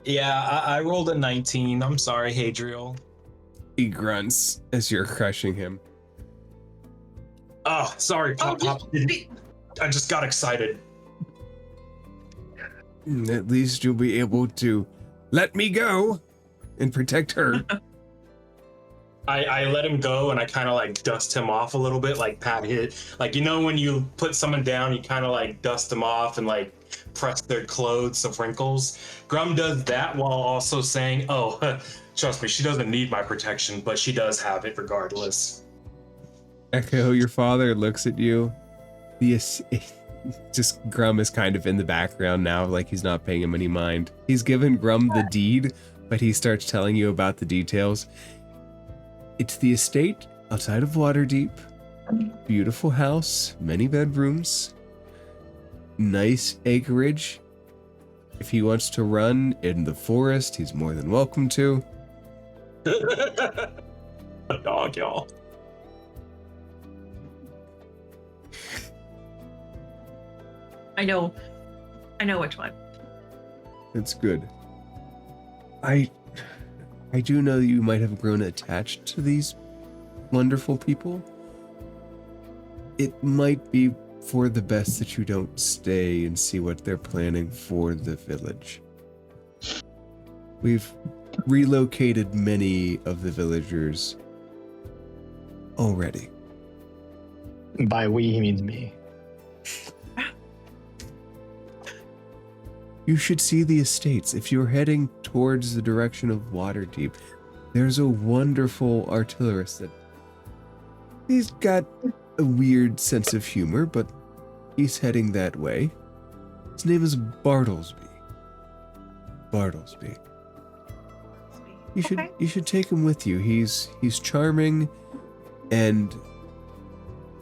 [SPEAKER 2] Yeah, I rolled a 19. I'm sorry, Hadriel.
[SPEAKER 1] He grunts as you're crushing him.
[SPEAKER 2] Oh, sorry, Pop. I just got excited.
[SPEAKER 1] At least you'll be able to let me go and protect her.
[SPEAKER 2] I let him go and I kind of like dust him off a little bit, like pat hit. Like, you know, when you put someone down, you kind of like dust them off and like press their clothes of wrinkles. Grum does that while also saying, oh, Trust me, she doesn't need my protection, but she does have it regardless.
[SPEAKER 1] Echo, your father looks at you. Just Grum is kind of in the background now, like he's not paying him any mind. He's given Grum the deed, but he starts telling you about the details. It's the estate outside of Waterdeep. Beautiful house, many bedrooms, nice acreage. If he wants to run in the forest, he's more than welcome to.
[SPEAKER 2] A dog, y'all.
[SPEAKER 4] I know which one.
[SPEAKER 1] It's good. I do know that you might have grown attached to these wonderful people. It might be for the best that you don't stay and see what they're planning for the village. We've relocated many of the villagers already.
[SPEAKER 3] By we, he means me.
[SPEAKER 1] You should see the estates. If you're heading towards the direction of Waterdeep, there's a wonderful artillerist that he's got a weird sense of humor, but he's heading that way. His name is Bartlesby. You should take him with you. He's charming, and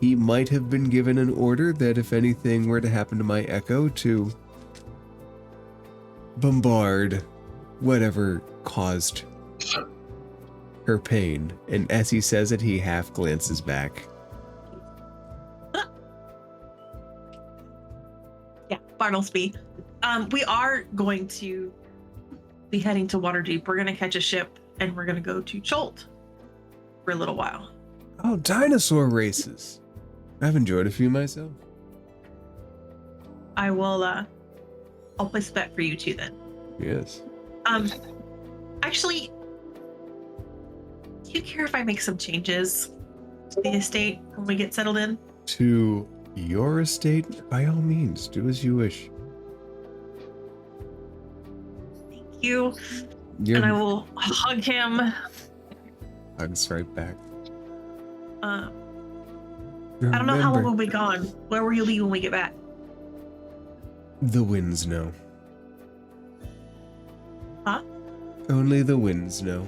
[SPEAKER 1] he might have been given an order that if anything were to happen to my Echo, to bombard whatever caused her pain. And as he says it, he half glances back.
[SPEAKER 4] Yeah, Bartlesby. We are going to be heading to Waterdeep. We're going to catch a ship and we're going to go to Chult for a little while.
[SPEAKER 1] Oh, dinosaur races. I've enjoyed a few myself.
[SPEAKER 4] I will, I'll place a bet for you two then.
[SPEAKER 1] Yes.
[SPEAKER 4] Actually, do you care if I make some changes to the estate when we get settled in?
[SPEAKER 1] To your estate, by all means, do as you wish.
[SPEAKER 4] Thank you. And I will hug him.
[SPEAKER 1] Hugs right back.
[SPEAKER 4] I don't know how long we'll be gone. Where will you be when we get back?
[SPEAKER 1] The winds know.
[SPEAKER 4] Huh?
[SPEAKER 1] Only the winds know.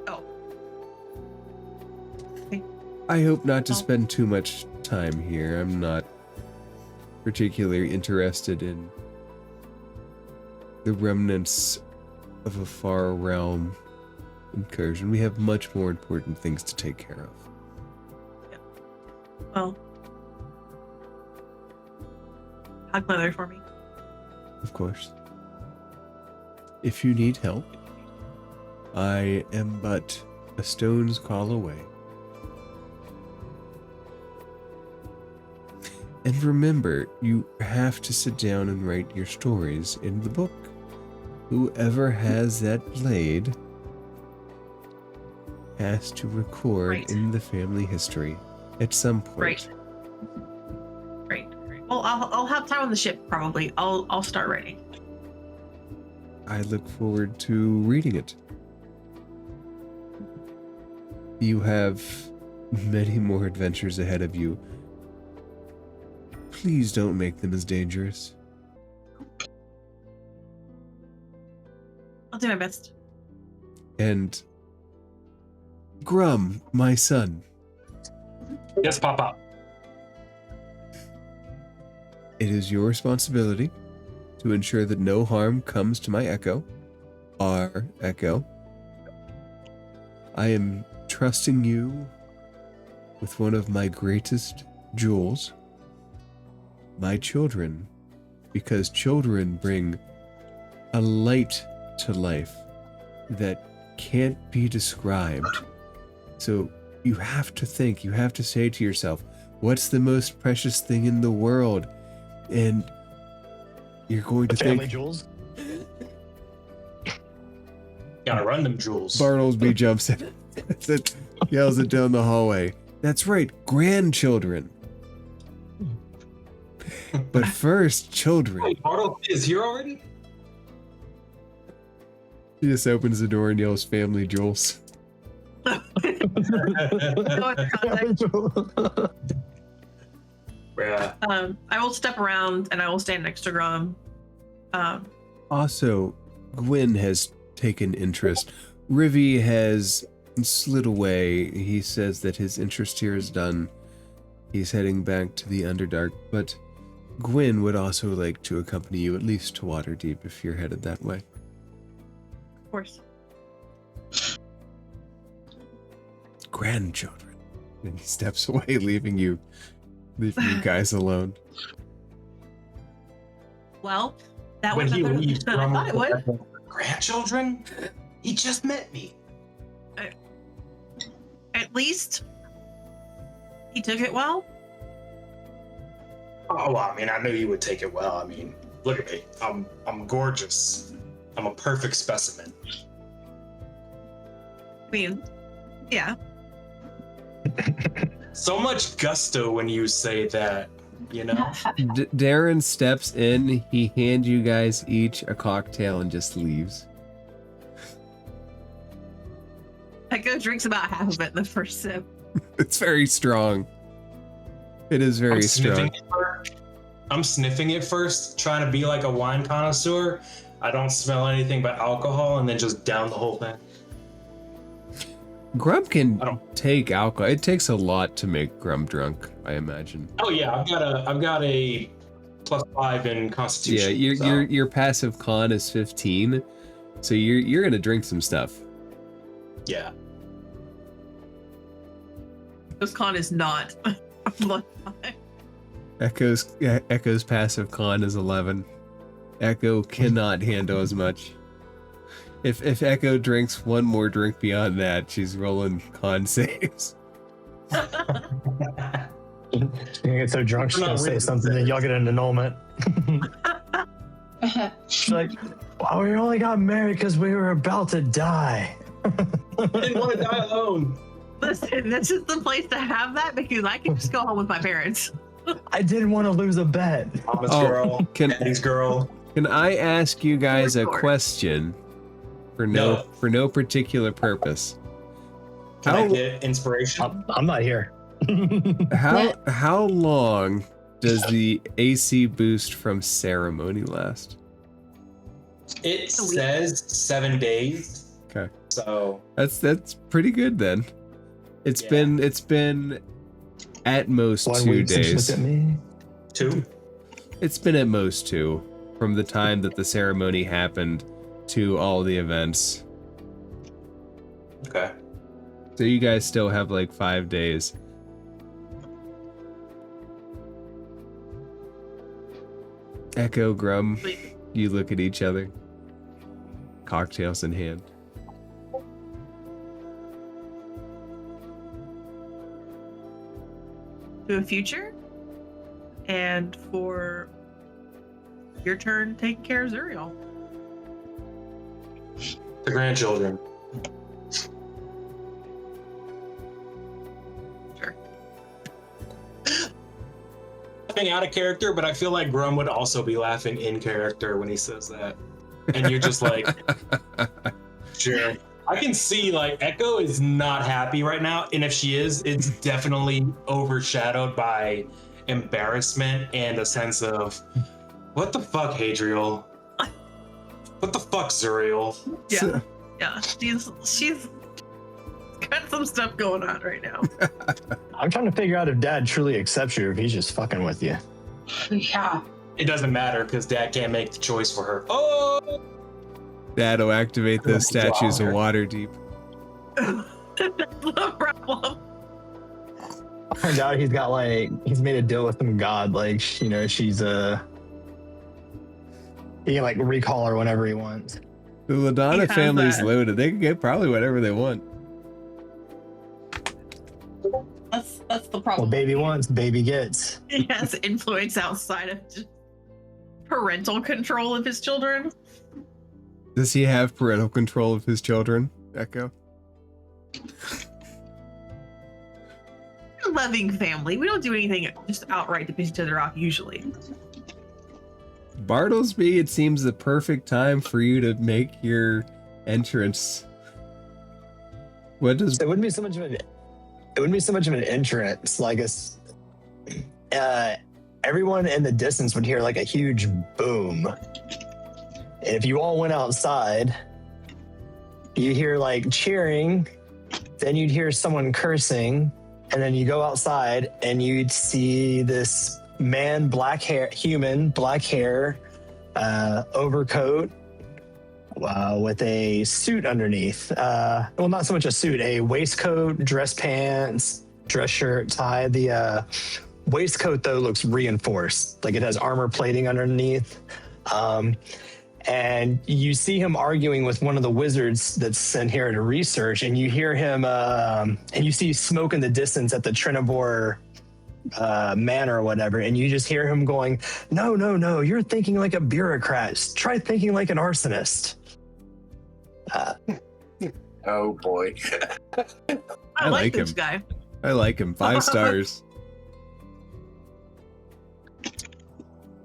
[SPEAKER 4] Oh. Okay.
[SPEAKER 1] I hope not to spend too much time here. I'm not particularly interested in the remnants of a far realm incursion. We have much more important things to take care of.
[SPEAKER 4] Yeah. Well, hug Mother for me.
[SPEAKER 1] Of course. If you need help, I am but a stone's call away. And remember, you have to sit down and write your stories in the book. Whoever has that blade has to record in the family history at some point.
[SPEAKER 4] Right. Well, I'll have time on the ship probably. I'll start writing.
[SPEAKER 1] I look forward to reading it. You have many more adventures ahead of you. Please don't make them as dangerous.
[SPEAKER 4] I'll do my best.
[SPEAKER 1] And Grum, my son.
[SPEAKER 2] Yes, Papa.
[SPEAKER 1] It is your responsibility to ensure that no harm comes to my Echo, our Echo. I am trusting you with one of my greatest jewels, my children, because children bring a light to life that can't be described. So you have to think, you have to say to yourself, what's the most precious thing in the world? And you're going to
[SPEAKER 3] Family
[SPEAKER 1] think
[SPEAKER 3] jewels.
[SPEAKER 2] Gotta run them jewels.
[SPEAKER 1] Bartlesby jumps in, yells it down the hallway. That's right, grandchildren. But first, children.
[SPEAKER 2] Wait, Bartlesby is here already?
[SPEAKER 1] He just opens the door and yells, "Family jewels."
[SPEAKER 4] No other context.
[SPEAKER 2] Yeah.
[SPEAKER 4] I will step around and I will stand next to Grum.
[SPEAKER 1] Also, Gwyn has taken interest. Rivi has slid away. He says that his interest here is done. He's heading back to the Underdark, but Gwyn would also like to accompany you at least to Waterdeep if you're headed that way.
[SPEAKER 4] Of course.
[SPEAKER 1] Grandchildren. And he steps away, leaving you guys alone.
[SPEAKER 4] Well, that
[SPEAKER 2] When
[SPEAKER 4] was
[SPEAKER 2] he
[SPEAKER 4] better
[SPEAKER 2] leaves,
[SPEAKER 4] than I thought it would.
[SPEAKER 2] grandchildren? He just met me.
[SPEAKER 4] At least he took it well.
[SPEAKER 2] Oh, I mean, I knew you would take it well. I mean, look at me. I'm gorgeous. I'm a perfect specimen.
[SPEAKER 4] I mean, yeah.
[SPEAKER 2] So much gusto when you say that, you know?
[SPEAKER 1] Darren steps in, he hands you guys each a cocktail and just leaves.
[SPEAKER 4] Echo drinks about half of it in the first sip.
[SPEAKER 1] It's very strong. It is very strong.
[SPEAKER 2] I'm sniffing it first, trying to be like a wine connoisseur. I don't smell anything but alcohol and then just down the whole thing.
[SPEAKER 1] Grum can take alcohol. It takes a lot to make Grum drunk, I imagine.
[SPEAKER 2] Oh yeah, I've got a +5 in Constitution.
[SPEAKER 1] Yeah, your passive con is 15, so you're gonna drink some stuff.
[SPEAKER 2] Yeah.
[SPEAKER 4] This con is not.
[SPEAKER 1] Echo's passive con is 11. Echo cannot handle as much. If Echo drinks one more drink beyond that, she's rolling con saves.
[SPEAKER 3] She's gonna get so drunk she's gonna say something and y'all get an annulment. She's like, well, we only got married because we were about to die.
[SPEAKER 2] I didn't want to die alone.
[SPEAKER 4] Listen, this is the place to have that because I can just go home with my parents.
[SPEAKER 3] I didn't want to lose a bet.
[SPEAKER 2] Mama's girl, daddy's girl.
[SPEAKER 1] Can I ask you guys a question for no particular purpose?
[SPEAKER 2] Can I get inspiration?
[SPEAKER 3] I'm not here.
[SPEAKER 1] How long does the AC boost from ceremony last?
[SPEAKER 2] It says 7 days.
[SPEAKER 1] Okay.
[SPEAKER 2] So
[SPEAKER 1] that's pretty good then. It's been at most
[SPEAKER 3] 1
[SPEAKER 1] 2
[SPEAKER 3] week since you
[SPEAKER 1] days.
[SPEAKER 3] looked at me.
[SPEAKER 2] 2.
[SPEAKER 1] It's been at most 2 from the time that the ceremony happened to all the events.
[SPEAKER 2] Okay.
[SPEAKER 1] So you guys still have like 5 days. Echo, Grum, you look at each other. Cocktails in hand.
[SPEAKER 4] To a future, and for your turn, taking care of Zuriel.
[SPEAKER 2] The grandchildren.
[SPEAKER 4] Sure.
[SPEAKER 2] Laughing out of character, but I feel like Grum would also be laughing in character when he says that. And you're just like, sure. I can see like Echo is not happy right now, and if she is, it's definitely overshadowed by embarrassment and a sense of, what the fuck, Hadriel? What the fuck, Zuriel?
[SPEAKER 4] Yeah, yeah. She's got some stuff going on right now.
[SPEAKER 3] I'm trying to figure out if Dad truly accepts you or if he's just fucking with you.
[SPEAKER 5] Yeah.
[SPEAKER 2] It doesn't matter because Dad can't make the choice for her. Oh!
[SPEAKER 1] That'll activate those statues of Waterdeep.
[SPEAKER 4] That's the problem.
[SPEAKER 3] Turns out he's made a deal with some god, like, she's he can like recall her whenever he wants.
[SPEAKER 1] The Ladonna family's
[SPEAKER 4] that.
[SPEAKER 1] loaded. They can get probably whatever they want.
[SPEAKER 4] That's the
[SPEAKER 3] Well,
[SPEAKER 4] problem.
[SPEAKER 3] baby wants, baby gets.
[SPEAKER 4] He has influence outside of just parental control of his children.
[SPEAKER 1] Does he have parental control of his children, Echo?
[SPEAKER 4] We're a loving family. We don't do anything just outright to piss each other off usually.
[SPEAKER 1] Bartlesby, it seems the perfect time for you to make your entrance. What does?
[SPEAKER 3] It wouldn't be so much of an. It wouldn't be so much of an entrance. Like everyone in the distance would hear like a huge boom. And if you all went outside, you hear like cheering, then you'd hear someone cursing, and then you go outside and you'd see this man, black hair, overcoat with a suit underneath. Well, not so much a suit, a waistcoat, dress pants, dress shirt, tie. The waistcoat, though, looks reinforced. Like it has armor plating underneath. And you see him arguing with one of the wizards that's sent here to research, and you hear him, and you see smoke in the distance at the Trinivore manor or whatever, and you just hear him going, no, you're thinking like a bureaucrat. Try thinking like an arsonist.
[SPEAKER 6] Oh boy.
[SPEAKER 4] I like
[SPEAKER 1] him.
[SPEAKER 4] this guy.
[SPEAKER 1] I like him. 5 stars.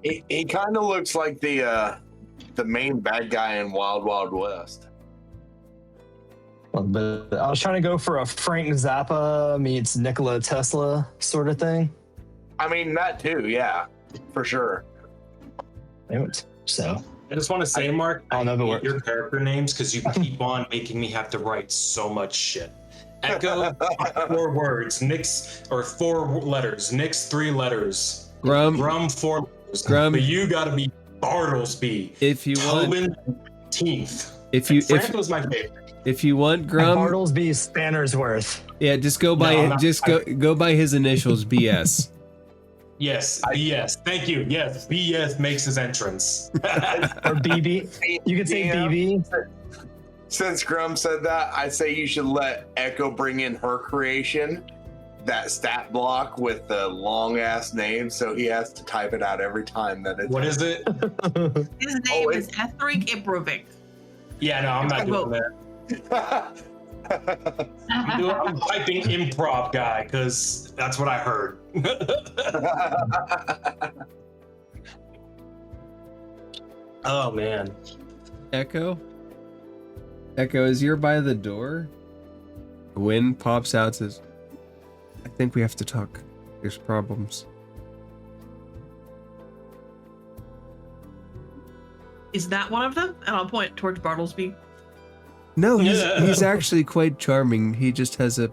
[SPEAKER 6] He kind of looks like the main bad guy in Wild Wild West.
[SPEAKER 3] But I was trying to go for a Frank Zappa meets Nikola Tesla sort of thing.
[SPEAKER 6] I mean, that too, yeah, for sure.
[SPEAKER 3] So
[SPEAKER 2] I just want to say, Mark,
[SPEAKER 3] I don't know if it
[SPEAKER 2] hate
[SPEAKER 3] works.
[SPEAKER 2] your character names because you keep on making me have to write so much shit. Echo, 4 words. Nyx, or 4 letters. Nyx, 3 letters.
[SPEAKER 1] Grum,
[SPEAKER 2] 4 letters.
[SPEAKER 1] Grum.
[SPEAKER 2] But you gotta be Bartlesby.
[SPEAKER 1] if you want,
[SPEAKER 2] Tobin, 18th.
[SPEAKER 1] if
[SPEAKER 2] was my favorite.
[SPEAKER 1] If you want Grum,
[SPEAKER 3] Bartlesby Spannersworth.
[SPEAKER 1] yeah, just go by
[SPEAKER 2] No, I'm not-
[SPEAKER 1] go by his initials, BS.
[SPEAKER 2] Yes, BS. Thank you. Yes, BS makes his entrance.
[SPEAKER 3] Or BB. You could say
[SPEAKER 6] Yeah.
[SPEAKER 3] BB.
[SPEAKER 6] Since Grum said that, I say you should let Echo bring in her creation, that stat block with the long ass name, so he has to type it out every time that it's.
[SPEAKER 2] What is it?
[SPEAKER 4] His name is Ethric Ibrovic.
[SPEAKER 2] Yeah, no, I'm not doing that. I'm typing improv guy because that's what I heard. Oh man.
[SPEAKER 1] Echo, as you're by the door, Gwen pops out and says, "I think we have to talk. There's problems."
[SPEAKER 4] Is that one of them? And I'll point towards Bartlesby.
[SPEAKER 1] No, he's actually quite charming. He just has a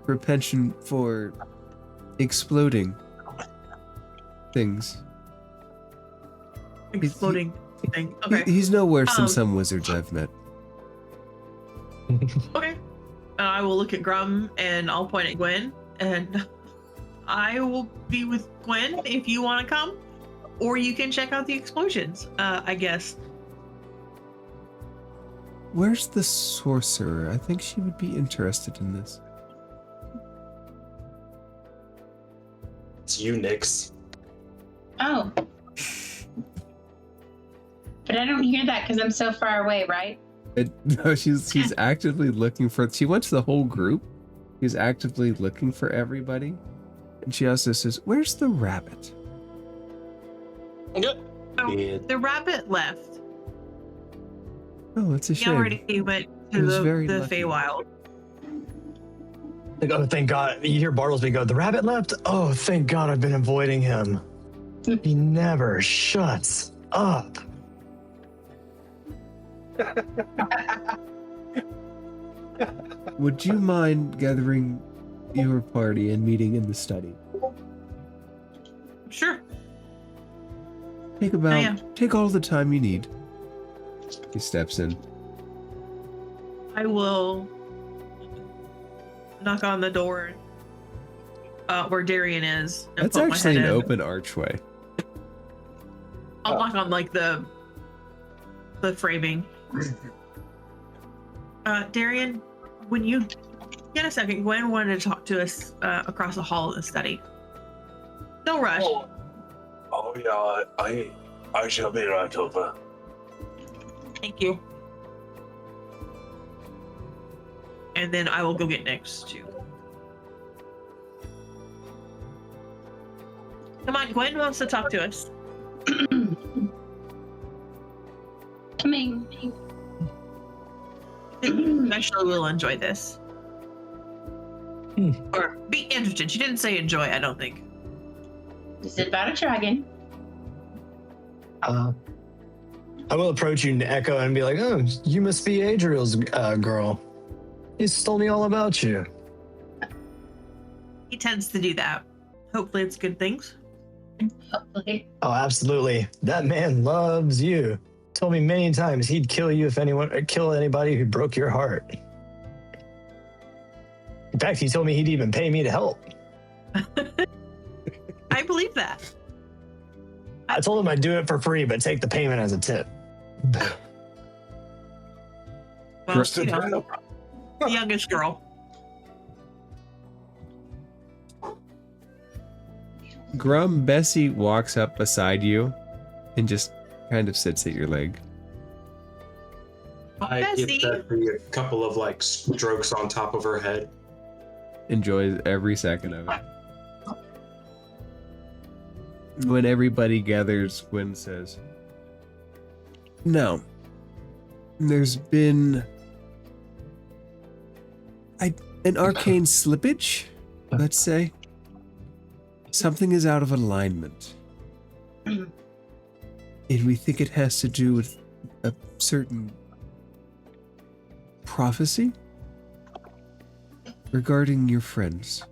[SPEAKER 1] propension for exploding things.
[SPEAKER 4] Exploding thing. Okay.
[SPEAKER 1] He's no worse than some wizards I've met.
[SPEAKER 4] Okay. I will look at Grum and I'll point at Gwen, and I will be with Gwen if you want to come, or you can check out the explosions. I guess.
[SPEAKER 1] Where's the sorcerer? I think she would be interested in this.
[SPEAKER 2] It's you, Nyx.
[SPEAKER 5] Oh. But I don't hear that because I'm so far away, right?
[SPEAKER 1] No, she's actively looking for. She wants the whole group. She's actively looking for everybody, and she also says, "Where's the rabbit?"
[SPEAKER 4] Oh,
[SPEAKER 2] Yeah.
[SPEAKER 4] the rabbit left.
[SPEAKER 1] Oh, it's a
[SPEAKER 4] He
[SPEAKER 1] shame.
[SPEAKER 4] already went
[SPEAKER 1] He
[SPEAKER 4] to
[SPEAKER 1] was
[SPEAKER 4] the
[SPEAKER 1] very lucky.
[SPEAKER 4] Feywild.
[SPEAKER 3] Like, oh, thank God. You hear Bartlesby go, the rabbit left? Oh, thank God I've been avoiding him. He never shuts up.
[SPEAKER 1] Would you mind gathering your party and meeting in the study?
[SPEAKER 4] Sure.
[SPEAKER 1] Take all the time you need. He steps in.
[SPEAKER 4] I will knock on the door where Darian is. And
[SPEAKER 1] That's
[SPEAKER 4] put my
[SPEAKER 1] actually
[SPEAKER 4] head
[SPEAKER 1] an
[SPEAKER 4] in.
[SPEAKER 1] open archway.
[SPEAKER 4] I'll knock on like the framing. Darian, when you get a second, Gwen wanted to talk to us across the hall of the study. No rush.
[SPEAKER 6] Oh yeah, I shall be right over.
[SPEAKER 4] Thank you. And then I will go get Nyx too. Come on, Gwen wants to talk to us.
[SPEAKER 5] Coming.
[SPEAKER 4] Especially will enjoy this.
[SPEAKER 3] Hmm.
[SPEAKER 4] Or be interested. She didn't say enjoy, I don't think.
[SPEAKER 5] This is about a dragon.
[SPEAKER 3] I will approach you, Echo, and be like, "Oh, you must be Adriel's girl. He's told me all about you."
[SPEAKER 4] He tends to do that. Hopefully it's good things.
[SPEAKER 5] Hopefully.
[SPEAKER 3] Oh, absolutely. That man loves you. Told me many times he'd kill you if kill anybody who broke your heart. In fact, he told me he'd even pay me to help.
[SPEAKER 4] I believe that.
[SPEAKER 3] I told him I'd do it for free, but take the payment as a tip.
[SPEAKER 4] Well, you know, the youngest girl.
[SPEAKER 1] Grum, Bessie walks up beside you and just kind of sits at your leg.
[SPEAKER 2] I
[SPEAKER 4] Bessie.
[SPEAKER 2] give Bessie a couple of like strokes on top of her head.
[SPEAKER 1] Enjoys every second of it. When everybody gathers, Gwen says, "Now, there's been an arcane slippage, let's say. Something is out of alignment. And we think it has to do with a certain prophecy regarding your friends."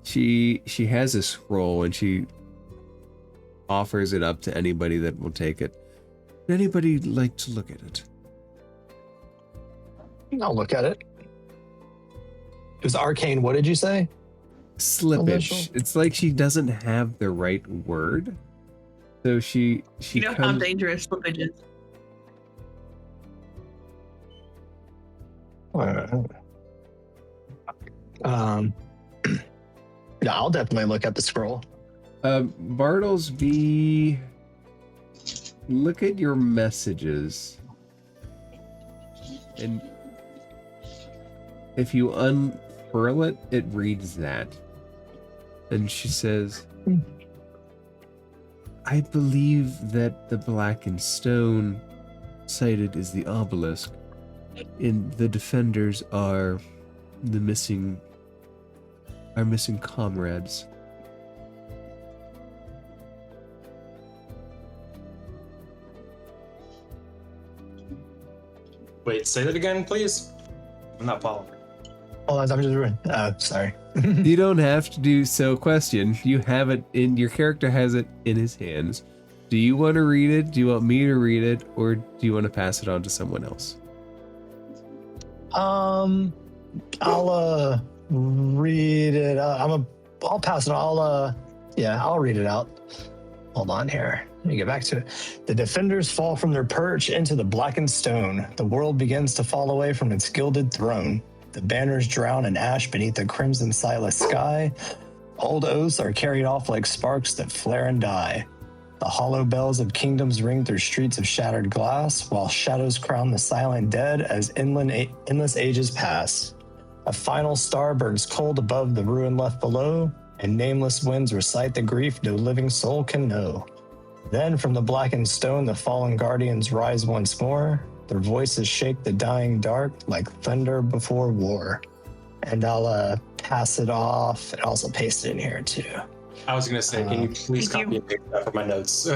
[SPEAKER 1] She has a scroll and she offers it up to anybody that will take it. Would anybody like to look at it?
[SPEAKER 3] I'll look at it. It was arcane. What did you say?
[SPEAKER 1] Slippage. It's like she doesn't have the right word. So she
[SPEAKER 4] You know how dangerous slippage is.
[SPEAKER 3] Yeah, I'll definitely look at the scroll.
[SPEAKER 1] Bartlesby, look at your messages. And if you unfurl it, it reads that. And she says, "I believe that the blackened stone cited is the obelisk, and the defenders are the missing comrades."
[SPEAKER 2] Wait, say that again, please. I'm not following.
[SPEAKER 3] Oh, I'm just sorry.
[SPEAKER 1] You don't have to do so. Question: you have it in your character has it in his hands. Do you want to read it? Do you want me to read it, or do you want to pass it on to someone else?
[SPEAKER 3] I'll read it. I'll pass it on. I'll read it out. Hold on here. Let me get back to it. The defenders fall from their perch into the blackened stone. The world begins to fall away from its gilded throne. The banners drown in ash beneath the crimson sightless sky. Old oaths are carried off like sparks that flare and die. The hollow bells of kingdoms ring through streets of shattered glass, while shadows crown the silent dead as endless ages pass. A final star burns cold above the ruin left below, and nameless winds recite the grief no living soul can know. Then from the blackened stone the fallen guardians rise once more. Their voices shake the dying dark like thunder before war. And I'll pass it off and also paste it in here too.
[SPEAKER 2] I was gonna say, can you please copy and paste that for my notes?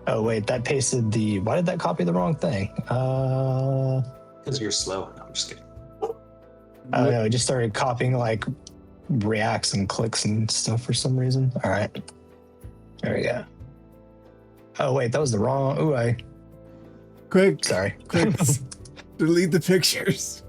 [SPEAKER 3] Oh wait, that pasted the. Why did that copy the wrong thing?
[SPEAKER 2] Because you're slow. No, I'm just kidding.
[SPEAKER 3] Oh no, it just started copying like reacts and clicks and stuff for some reason. All right, there we go. Oh wait, that was the wrong. Ooh,
[SPEAKER 1] Quick,
[SPEAKER 3] sorry.
[SPEAKER 1] quick, delete the pictures.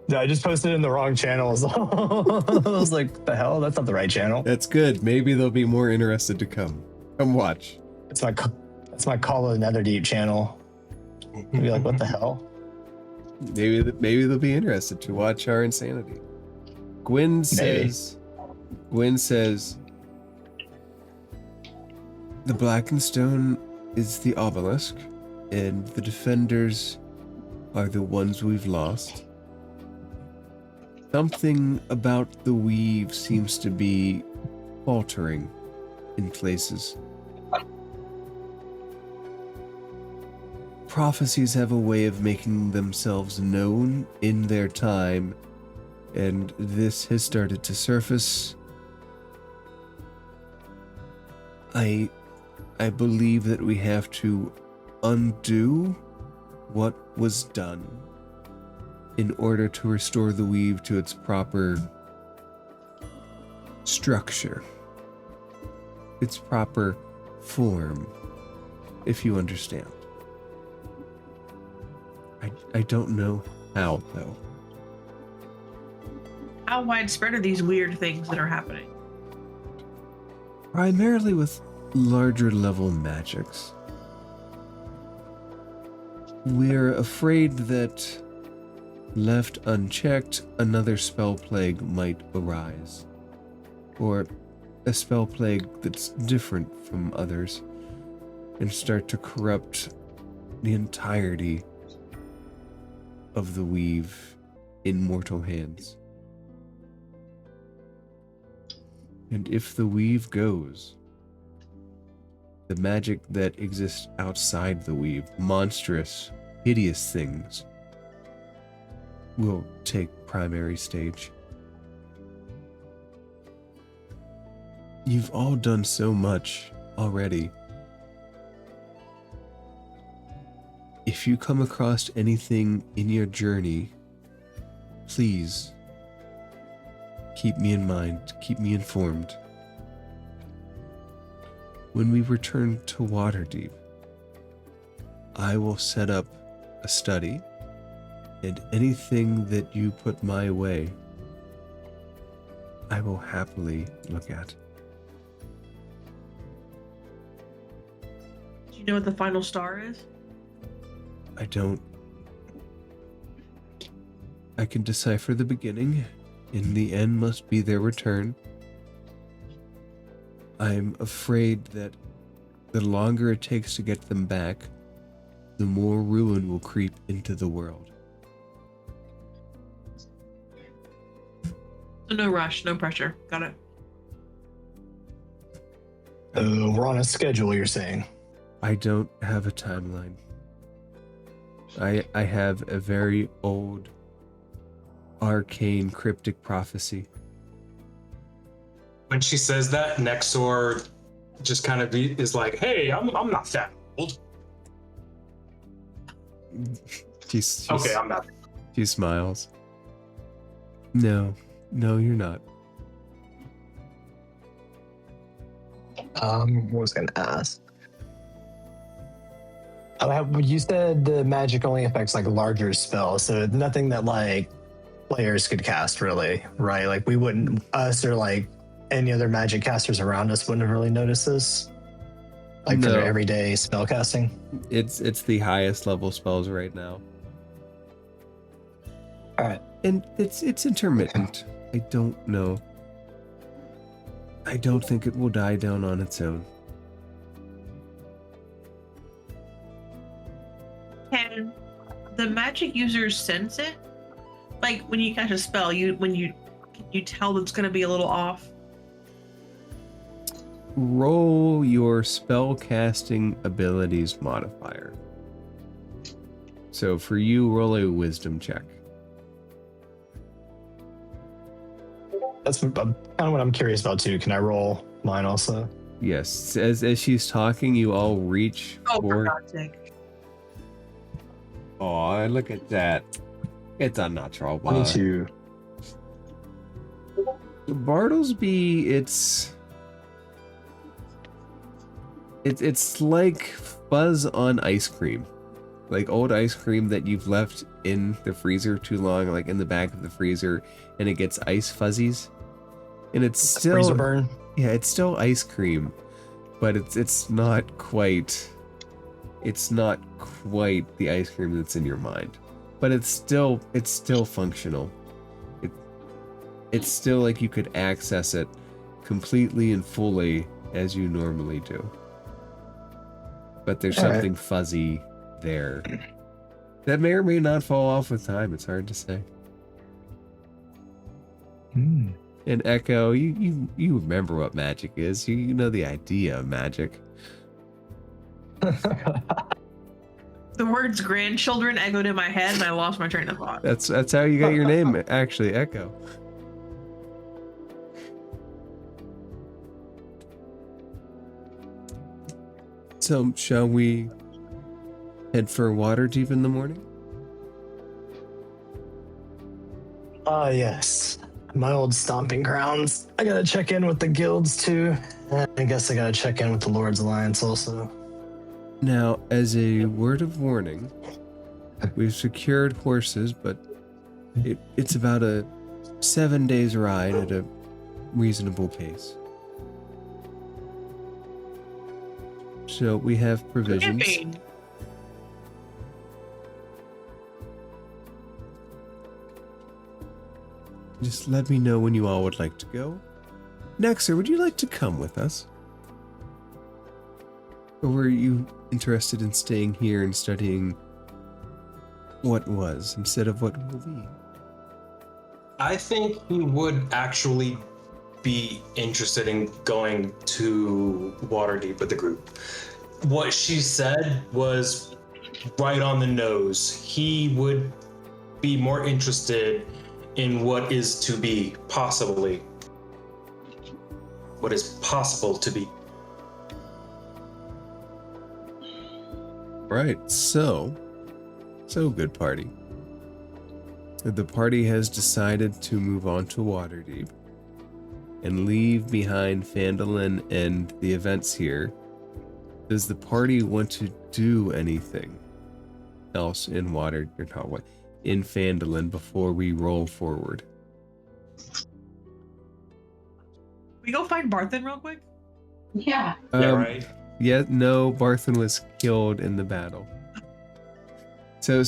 [SPEAKER 3] No, I just posted it in the wrong channels. I was like, what the hell? That's not the right channel.
[SPEAKER 1] That's good. Maybe they'll be more interested to come. Come watch.
[SPEAKER 3] It's my Call of the Netherdeep channel. You'll be like, what the hell?
[SPEAKER 1] Maybe they'll be interested to watch our insanity. Gwen says, the blackened stone is the obelisk, and the defenders are the ones we've lost. Something about the weave seems to be faltering in places. prophecies have a way of making themselves known in their time, and this has started to surface. I believe that we have to undo what was done in order to restore the weave to its proper structure, its proper form, if you understand. I don't know how, though.
[SPEAKER 4] How widespread are these weird things that are happening?
[SPEAKER 1] Primarily with larger level magics. We're afraid that, left unchecked, another spell plague might arise. Or a spell plague that's different from others and start to corrupt the entirety of the weave in mortal hands. And if the weave goes, the magic that exists outside the weave, monstrous, hideous things, will take primary stage. You've all done so much already. If you come across anything in your journey, please keep me in mind, keep me informed. When we return to Waterdeep, I will set up a study, and anything that you put my way, I will happily look at.
[SPEAKER 4] Do you know what the final star is?
[SPEAKER 1] I don't. I can decipher the beginning. In the end must be their return. I'm afraid that the longer it takes to get them back, the more ruin will creep into the world.
[SPEAKER 4] So no rush, no pressure. Got it.
[SPEAKER 3] We're on a schedule, you're saying?
[SPEAKER 1] I don't have a timeline. I have a very old, arcane, cryptic prophecy.
[SPEAKER 2] When she says that, Nexor just kind of is like, "Hey, I'm not that old." Okay, I'm not.
[SPEAKER 1] She smiles. No, you're not.
[SPEAKER 3] What was I gonna ask? You said the magic only affects like larger spells, so nothing that like players could cast, really, right? Like we wouldn't, us or like any other magic casters around us wouldn't have really noticed this, like for their everyday spell casting.
[SPEAKER 1] It's the highest level spells right now.
[SPEAKER 3] All right,
[SPEAKER 1] and it's intermittent. I don't know. I don't think it will die down on its own.
[SPEAKER 4] Can the magic users sense it? Like when you cast a spell, can you tell it's going to be a little off?
[SPEAKER 1] Roll your spell casting abilities modifier. So for you, roll a wisdom check.
[SPEAKER 3] that's kind of what I'm curious about too. Can I roll mine also?
[SPEAKER 1] Yes, as she's talking, you all reach
[SPEAKER 4] Oh, for
[SPEAKER 1] for.
[SPEAKER 4] God's sake.
[SPEAKER 1] Oh, look at that! It's a natural one.
[SPEAKER 3] 22.
[SPEAKER 1] Bartlesby, it's like fuzz on ice cream, like old ice cream that you've left in the freezer too long, like in the back of the freezer, and it gets ice fuzzies, and it's still
[SPEAKER 3] freezer burn.
[SPEAKER 1] Yeah, it's still ice cream, but it's not quite the ice cream that's in your mind, but it's still functional. It's still like you could access it completely and fully as you normally do. But there's something fuzzy there that may or may not fall off with time. It's hard to say. And Echo, you remember what magic is. You know the idea of magic.
[SPEAKER 4] The words grandchildren echoed in my head and I lost my train of thought.
[SPEAKER 1] That's how you got your name, actually, Echo. So, shall we head for Waterdeep in the morning?
[SPEAKER 3] Yes. My old stomping grounds. I gotta check in with the guilds too. And I guess I gotta check in with the Lord's Alliance also.
[SPEAKER 1] Now, as a word of warning, we've secured horses, but it's about a 7 days ride at a reasonable pace. So we have provisions.
[SPEAKER 4] Camping.
[SPEAKER 1] Just let me know when you all would like to go. Nexer, would you like to come with us? Or were you interested in staying here and studying what was instead of what will be?
[SPEAKER 2] I think he would actually be interested in going to Waterdeep with the group. What she said was right on the nose. He would be more interested in what is to be, possibly. What is possible to be.
[SPEAKER 1] Right, so good party. The party has decided to move on to Waterdeep and leave behind Phandalin and the events here. Does the party want to do anything else in in Phandalin before we roll forward?
[SPEAKER 4] We go find Barthen real quick?
[SPEAKER 5] Yeah.
[SPEAKER 2] Yeah, right?
[SPEAKER 1] Yeah, no, Barthen was killed in the battle. So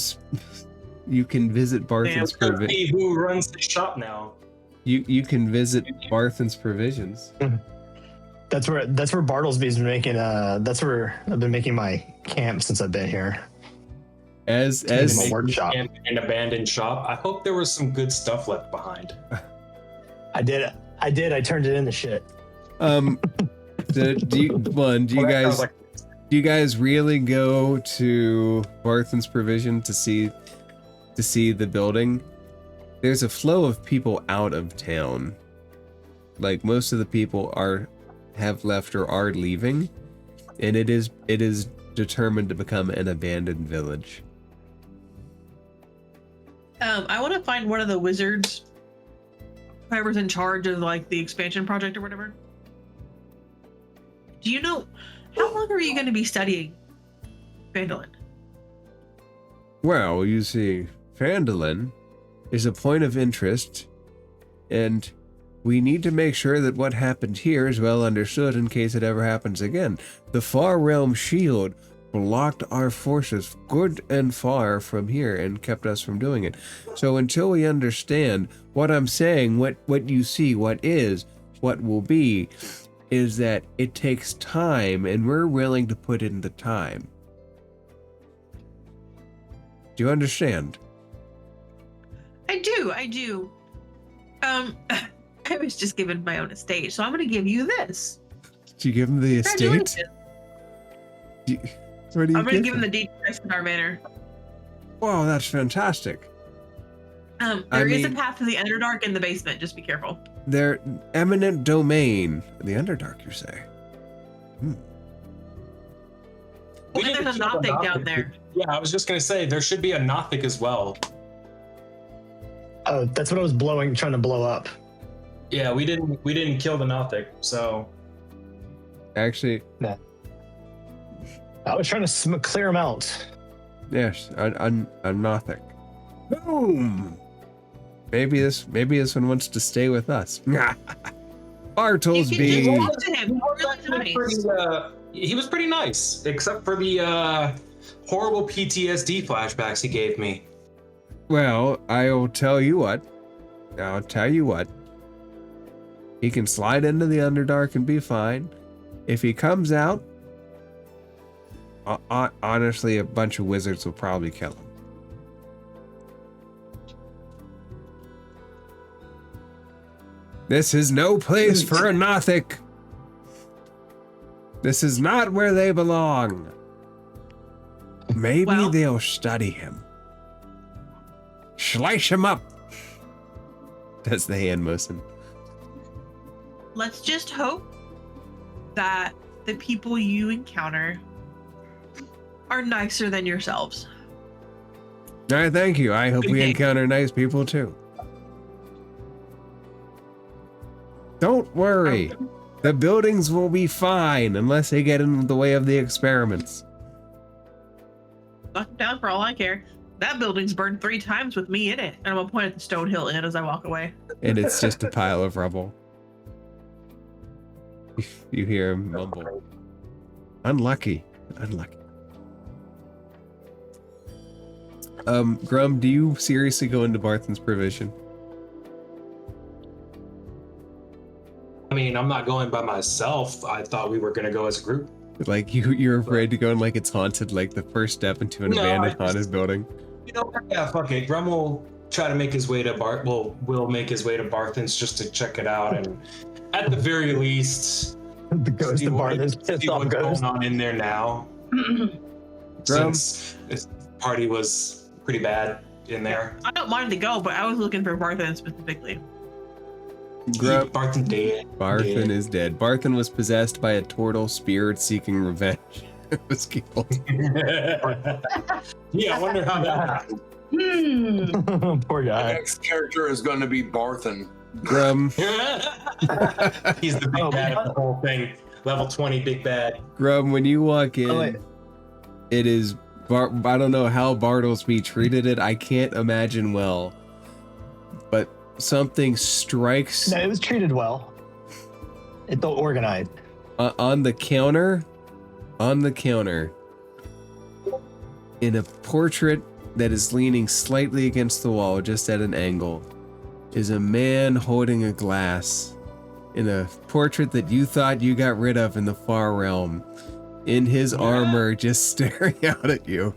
[SPEAKER 1] you can visit Barthen's provisions.
[SPEAKER 2] Who runs the shop now?
[SPEAKER 1] You can visit Barthen's provisions.
[SPEAKER 3] That's where Bartlesby's been making. That's where I've been making my camp since I've been here.
[SPEAKER 1] As
[SPEAKER 3] a workshop.
[SPEAKER 2] An abandoned shop. I hope there was some good stuff left behind.
[SPEAKER 3] I did. I turned it into shit.
[SPEAKER 1] Do you guys really go to Barthen's provision to see the building? There's a flow of people out of town. Like most of the people have left or are leaving, and it is determined to become an abandoned village.
[SPEAKER 4] I want to find one of the wizards, whoever's in charge of like the expansion project or whatever. Do you know how long are you going to be studying Phandalin?
[SPEAKER 1] Well, you see, Phandalin is a point of interest, and we need to make sure that what happened here is well understood in case it ever happens again. The Far Realm Shield blocked our forces good and far from here and kept us from doing it. So until we understand what I'm saying, what you see, what will be, is that it takes time, and we're willing to put in the time. Do you understand?
[SPEAKER 4] I do. I was just given my own estate, so I'm going to give you this.
[SPEAKER 1] Did you give him the estate? What do you
[SPEAKER 4] I'm going to give him the deed to Nezznar Manor.
[SPEAKER 1] Wow, that's fantastic.
[SPEAKER 4] There is a path to the Underdark in the basement. Just be careful.
[SPEAKER 1] Their eminent domain. The Underdark, you say?
[SPEAKER 4] Well, and there's a Nothic down there.
[SPEAKER 2] Yeah, I was just going to say, there should be a Nothic as well.
[SPEAKER 3] Oh, that's what I was trying to blow up.
[SPEAKER 2] Yeah, we didn't kill the Nothic, so...
[SPEAKER 1] Actually...
[SPEAKER 3] Nah. I was trying to clear them out.
[SPEAKER 1] Yes, a Nothic. Boom! Maybe this one wants to stay with us. Bartlesby.
[SPEAKER 4] You can just talk to him. Really nice.
[SPEAKER 2] He was pretty nice, except for the horrible PTSD flashbacks he gave me.
[SPEAKER 1] Well, I'll tell you what. He can slide into the Underdark and be fine. If he comes out, honestly, a bunch of wizards will probably kill him. This is no place for a Nothic. This is not where they belong. maybe
[SPEAKER 4] Well-
[SPEAKER 1] they'll study him. Slice him up. That's the hand motion.
[SPEAKER 4] Let's just hope that the people you encounter are nicer than yourselves.
[SPEAKER 1] All right, thank you. I hope we
[SPEAKER 4] Okay.
[SPEAKER 1] encounter nice people too. Don't worry. The buildings will be fine unless they get in the way of the experiments.
[SPEAKER 4] Knock them down for all I care. That building's burned 3 times with me in it. And I'm gonna point at the stone hill inn as I walk away.
[SPEAKER 1] And it's just a pile of rubble. You hear him mumble. Unlucky. Unlucky. Grum, do you seriously go into Barthen's provision?
[SPEAKER 2] I mean, I'm not going by myself. I thought we were gonna go as a group.
[SPEAKER 1] Like you're afraid to go and like it's haunted, like the first step into an
[SPEAKER 2] No,
[SPEAKER 1] abandoned
[SPEAKER 2] I just-
[SPEAKER 1] haunted building.
[SPEAKER 2] You know, yeah, fuck it. Grum will try to make his way to will make his way to Barthen's just to check it out, and at the very least,
[SPEAKER 3] The ghost of Barthen's pissed
[SPEAKER 2] see
[SPEAKER 3] off
[SPEAKER 2] what's
[SPEAKER 3] ghost.
[SPEAKER 2] going on in there now.
[SPEAKER 1] Grum?
[SPEAKER 2] Since this party was pretty bad in there.
[SPEAKER 4] I don't mind to go, but I was looking for Barthen specifically.
[SPEAKER 1] Grum,
[SPEAKER 2] Barthen dead.
[SPEAKER 1] Barthen is dead. Barthen was possessed by a turtle spirit seeking revenge. It was killed.
[SPEAKER 2] Yeah, I wonder how that happened.
[SPEAKER 3] Poor
[SPEAKER 6] The
[SPEAKER 3] guy.
[SPEAKER 6] next character is going to be Barthen.
[SPEAKER 1] Grum,
[SPEAKER 2] He's the big
[SPEAKER 3] Oh,
[SPEAKER 2] bad of the whole thing. Level 20 big bad.
[SPEAKER 1] Grum, when you walk in,
[SPEAKER 3] Oh, wait.
[SPEAKER 1] it is I don't know how Bartlesby treated it. I can't imagine well. But something strikes
[SPEAKER 3] No, it was treated well. It felt organized.
[SPEAKER 1] on the counter. On the counter, in a portrait that is leaning slightly against the wall, just at an angle, is a man holding a glass. In a portrait that you thought you got rid of in the far realm, in his armor, just staring out at you.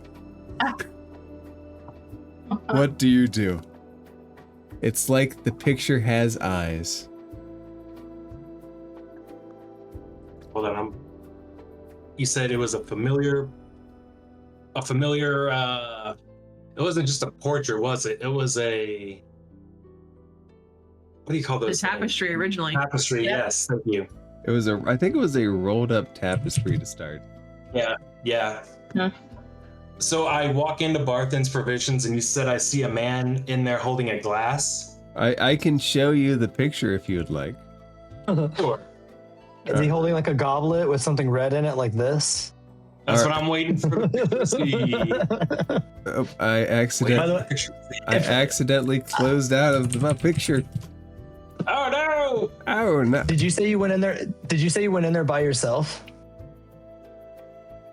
[SPEAKER 1] What do you do? It's like the picture has eyes.
[SPEAKER 2] Hold on, you said it was a familiar it wasn't just a portrait, was it? It was a, what do you call
[SPEAKER 4] The
[SPEAKER 2] those
[SPEAKER 4] tapestry
[SPEAKER 2] things?
[SPEAKER 4] originally.
[SPEAKER 2] Tapestry,
[SPEAKER 5] Yeah.
[SPEAKER 2] yes, thank you.
[SPEAKER 1] I think it was a rolled up tapestry to start.
[SPEAKER 2] Yeah.
[SPEAKER 5] Huh.
[SPEAKER 2] So I walk into Barthen's Provisions and you said I see a man in there holding a glass.
[SPEAKER 1] I can show you the picture if you'd like.
[SPEAKER 2] Sure.
[SPEAKER 3] Is he holding like a goblet with something red in it like this?
[SPEAKER 2] That's
[SPEAKER 1] All
[SPEAKER 2] what I'm waiting for. Let's see.
[SPEAKER 1] Oh, I accidentally closed out of my picture.
[SPEAKER 2] Oh no!
[SPEAKER 1] Oh no!
[SPEAKER 3] Did you say you went in there? Did you say you went in there by yourself?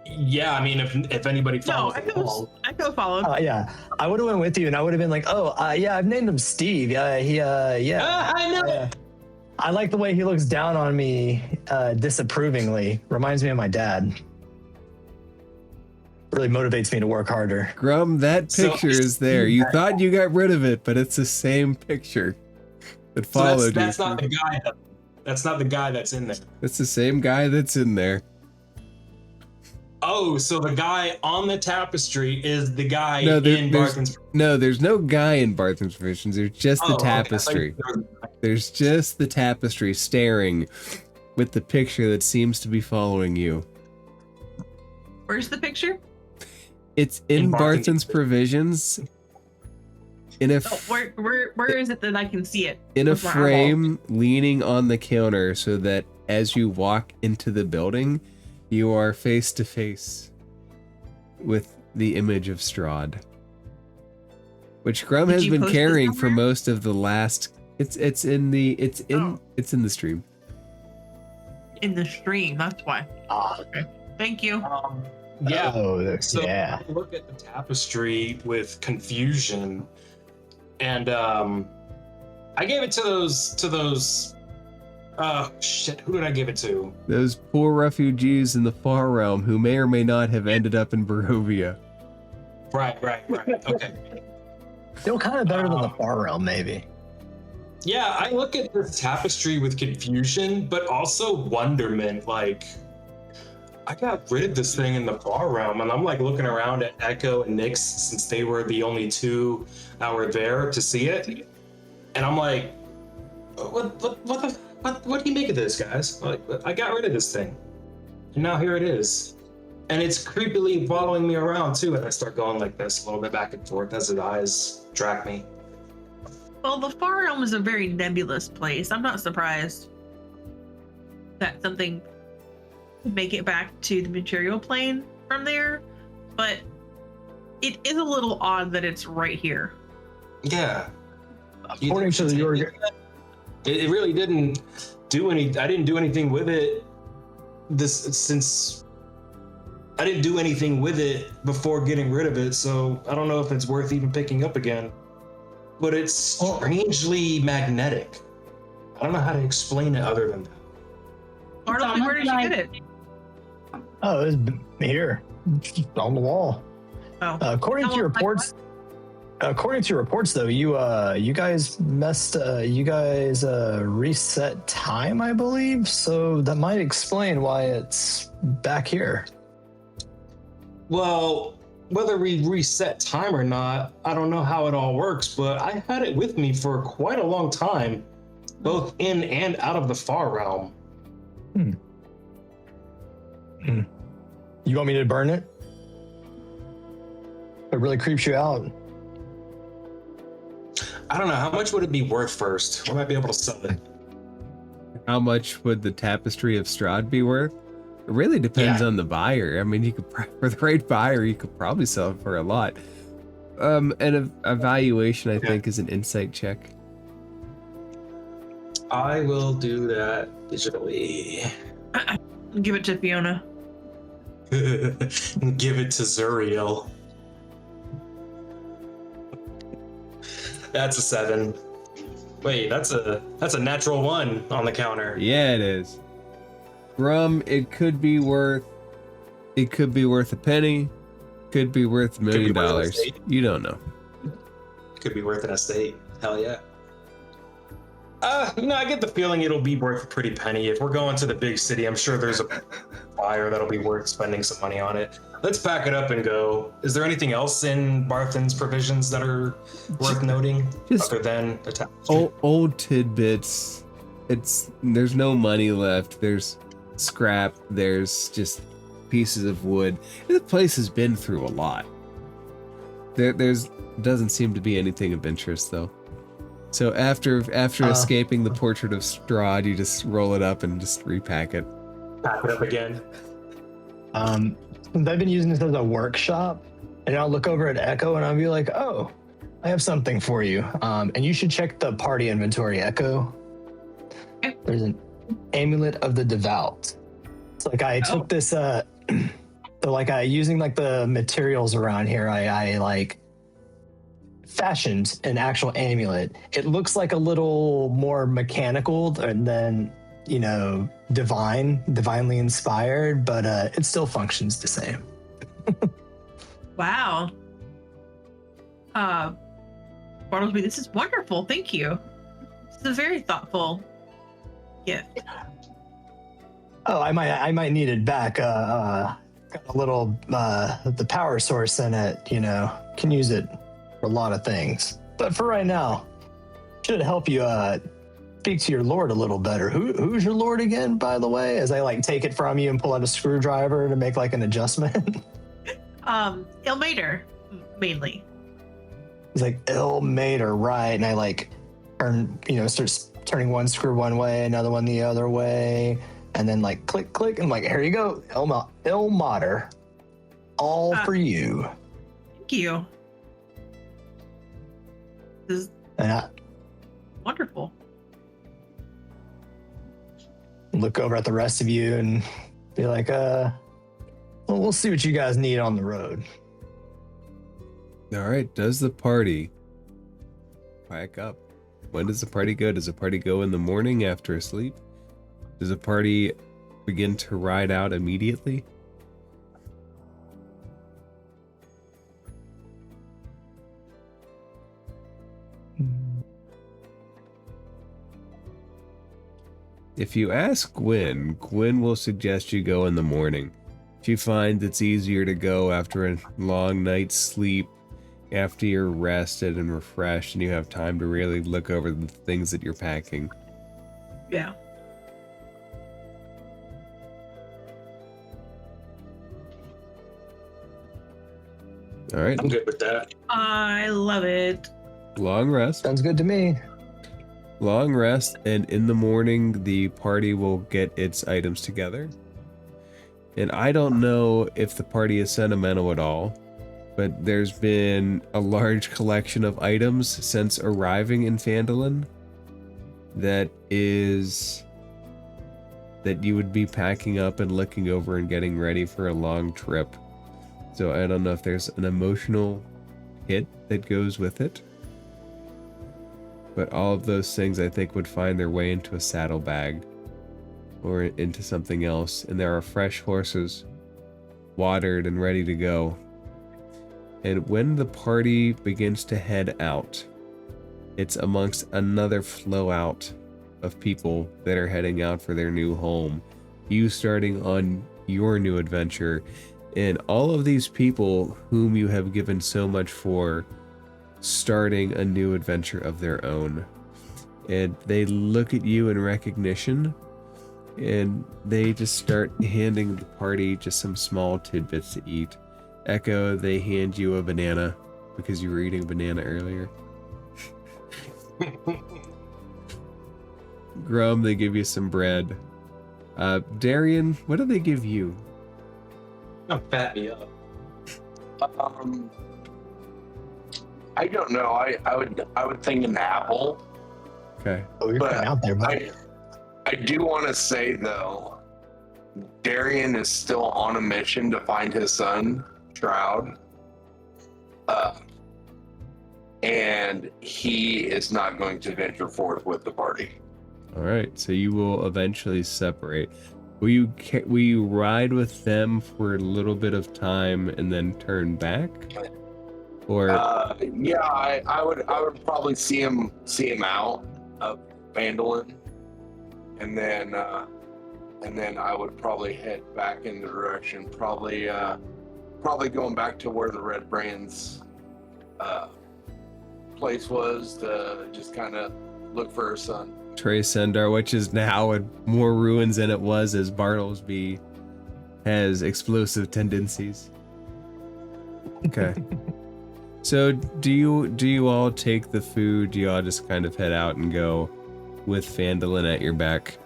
[SPEAKER 2] Yeah, I mean, if anybody
[SPEAKER 4] No,
[SPEAKER 2] follows along.
[SPEAKER 4] I feel followed.
[SPEAKER 3] Yeah, I would have went with you, and I would have been like, "Oh, yeah, I've named him Steve. Yeah.
[SPEAKER 2] I know it.
[SPEAKER 3] I like the way he looks down on me, disapprovingly. Reminds me of my dad. Really motivates me to work harder.
[SPEAKER 1] Grum, that
[SPEAKER 2] So-
[SPEAKER 1] picture is there. You thought you got rid of it, but it's the same picture that
[SPEAKER 2] So
[SPEAKER 1] followed
[SPEAKER 2] that's
[SPEAKER 1] you.
[SPEAKER 2] not the guy. That's not the guy that's in there.
[SPEAKER 1] It's the same guy that's in there.
[SPEAKER 2] Oh, so the guy on the tapestry is the guy
[SPEAKER 1] No,
[SPEAKER 2] in Barthen's.
[SPEAKER 1] No, there's no guy in Barthen's Provisions. There's just the
[SPEAKER 2] Oh, okay. I thought
[SPEAKER 1] tapestry.
[SPEAKER 2] there was-
[SPEAKER 1] There's just the tapestry staring with the picture that seems to be following you.
[SPEAKER 4] Where's the picture?
[SPEAKER 1] It's in
[SPEAKER 2] In Barthen's
[SPEAKER 1] Barthen's Provisions. In a
[SPEAKER 4] Oh, where is it that I can see it?
[SPEAKER 1] in a
[SPEAKER 4] With my eyeball.
[SPEAKER 1] frame leaning on the counter so that as you walk into the building, you are face to face with the image of Strahd, which Grum
[SPEAKER 4] Did
[SPEAKER 1] has
[SPEAKER 4] you
[SPEAKER 1] been
[SPEAKER 4] post this
[SPEAKER 1] carrying for
[SPEAKER 4] somewhere?
[SPEAKER 1] most of the last. It's in the stream.
[SPEAKER 4] In the stream, that's why. Okay. Thank you.
[SPEAKER 2] Yeah.
[SPEAKER 3] Oh,
[SPEAKER 2] So
[SPEAKER 3] yeah.
[SPEAKER 2] I look at the tapestry with confusion, and I gave it to those. Shit. Who did I give it to?
[SPEAKER 1] Those poor refugees in the far realm who may or may not have ended up in Barovia.
[SPEAKER 2] Right. Okay.
[SPEAKER 3] Still kind of better than the Far Realm, maybe.
[SPEAKER 2] Yeah, I look at this tapestry with confusion, but also wonderment. Like, I got rid of this thing in the bar realm, and I'm like looking around at Echo and Nyx since they were the only two that were there to see it, and I'm like, what do you make of this, guys? Like, I got rid of this thing, and now here it is, and it's creepily following me around too. And I start going like this a little bit back and forth as its eyes track me.
[SPEAKER 4] Well, the Far Realm is a very nebulous place. I'm not surprised that something could make it back to the material plane from there, but it is a little odd that it's right here.
[SPEAKER 2] Yeah.
[SPEAKER 3] According to your,
[SPEAKER 2] it really didn't do any. I didn't do anything with it. Since I didn't do anything with it before getting rid of it, so I don't know if it's worth even picking up again. But it's strangely magnetic. I don't know how to explain it other than that.
[SPEAKER 4] Arnold, where did you get it?
[SPEAKER 3] oh, it was here on the wall.
[SPEAKER 4] Oh,
[SPEAKER 3] According to your reports, though, you guys reset time, I believe. So that might explain why it's back here.
[SPEAKER 2] Well, whether we reset time or not, I don't know how it all works, but I had it with me for quite a long time, both in and out of the Far Realm.
[SPEAKER 3] You want me to burn it? It really creeps you out.
[SPEAKER 2] I don't know, how much would it be worth first? We might be able to sell it.
[SPEAKER 1] How much would the tapestry of Strahd be worth? It really depends on the buyer. I mean, you could, for the right buyer, you could probably sell it for a lot. And a valuation, I think, is an insight check.
[SPEAKER 2] I will do that digitally.
[SPEAKER 4] give it to Fiona.
[SPEAKER 2] Give it to Zuriel. That's a 7. Wait, that's a natural 1 on the counter.
[SPEAKER 1] Yeah, it is. Grum, it could be worth a penny, could be worth $1 million. You don't know.
[SPEAKER 2] Could be worth an estate. Hell yeah. I get the feeling it'll be worth a pretty penny. If we're going to the big city, I'm sure there's a buyer that'll be worth spending some money on it. Let's pack it up and go. Is there anything else in Barthen's provisions that are worth noting,
[SPEAKER 1] just
[SPEAKER 2] other than the tapestry?
[SPEAKER 1] Old tidbits. There's no money left. There's scrap. There's just pieces of wood. The place has been through a lot. There's doesn't seem to be anything of interest though. So after escaping the portrait of Strahd, you just roll it up and just repack it.
[SPEAKER 2] Pack it up again.
[SPEAKER 3] Since I've been using this as a workshop, and I'll look over at Echo and I'll be like, "Oh, I have something for you." And you should check the party inventory, Echo. There's an amulet of the devout. So like I took this so like using like the materials around here, I like fashioned an actual amulet. It looks like a little more mechanical than divinely inspired, but it still functions the same.
[SPEAKER 4] Wow. Bartleby, this is wonderful. Thank you. This is a very thoughtful gift.
[SPEAKER 3] Oh, I might need it back. Got a little the power source in it. Can use it for a lot of things. But for right now, should help you speak to your lord a little better. Who's your lord again, by the way? As I like take it from you and pull out a screwdriver to make like an adjustment.
[SPEAKER 4] Ilmater, mainly.
[SPEAKER 3] It's like Ilmater, right? And I like starts turning one screw one way, another one the other way, and then like click, click, and I'm like, here you go, Ilmater, all for you.
[SPEAKER 4] Thank you. This is wonderful.
[SPEAKER 3] Look over at the rest of you and be like, well, we'll see what you guys need on the road.
[SPEAKER 1] All right. Does the party pack up? When does the party go? Does the party go in the morning after a sleep? Does the party begin to ride out immediately? If you ask Gwyn, Gwyn will suggest you go in the morning. If you find it's easier to go after a long night's sleep, after you're rested and refreshed and you have time to really look over the things that you're packing.
[SPEAKER 4] Yeah.
[SPEAKER 1] All right.
[SPEAKER 2] I'm good with that.
[SPEAKER 4] I love it.
[SPEAKER 1] Long rest.
[SPEAKER 3] Sounds good to me.
[SPEAKER 1] Long rest, and in the morning, the party will get its items together. And I don't know if the party is sentimental at all, but there's been a large collection of items since arriving in Phandalin that you would be packing up and looking over and getting ready for a long trip. So I don't know if there's an emotional hit that goes with it. But all of those things I think would find their way into a saddlebag or into something else. And there are fresh horses, watered and ready to go. And when the party begins to head out, it's amongst another flow out of people that are heading out for their new home. You starting on your new adventure, and all of these people whom you have given so much for starting a new adventure of their own. And they look at you in recognition, and they just start handing the party just some small tidbits to eat. Echo, they hand you a banana because you were eating a banana earlier. Grum, they give you some bread. Darian, what do they give you?
[SPEAKER 2] Don't fat me up.
[SPEAKER 6] I don't know. I would think an apple.
[SPEAKER 1] Okay.
[SPEAKER 3] Oh, you're
[SPEAKER 6] But
[SPEAKER 3] getting out there, buddy.
[SPEAKER 6] I do want to say though, Darian is still on a mission to find his son, Shroud. And he is not going to venture forth with the party.
[SPEAKER 1] All right. So you will eventually separate. Will you ride with them for a little bit of time and then turn back? Or
[SPEAKER 6] Yeah, I would probably see him out of Phandalin, and then I would probably head back in the direction, probably going back to where the Red Brands place was to just kind of look for her son.
[SPEAKER 1] Trey Sendar, which is now more ruins than it was, as Bartlesby has explosive tendencies. Okay. So do you all take the food? Do you all just kind of head out and go with Phandalin at your back?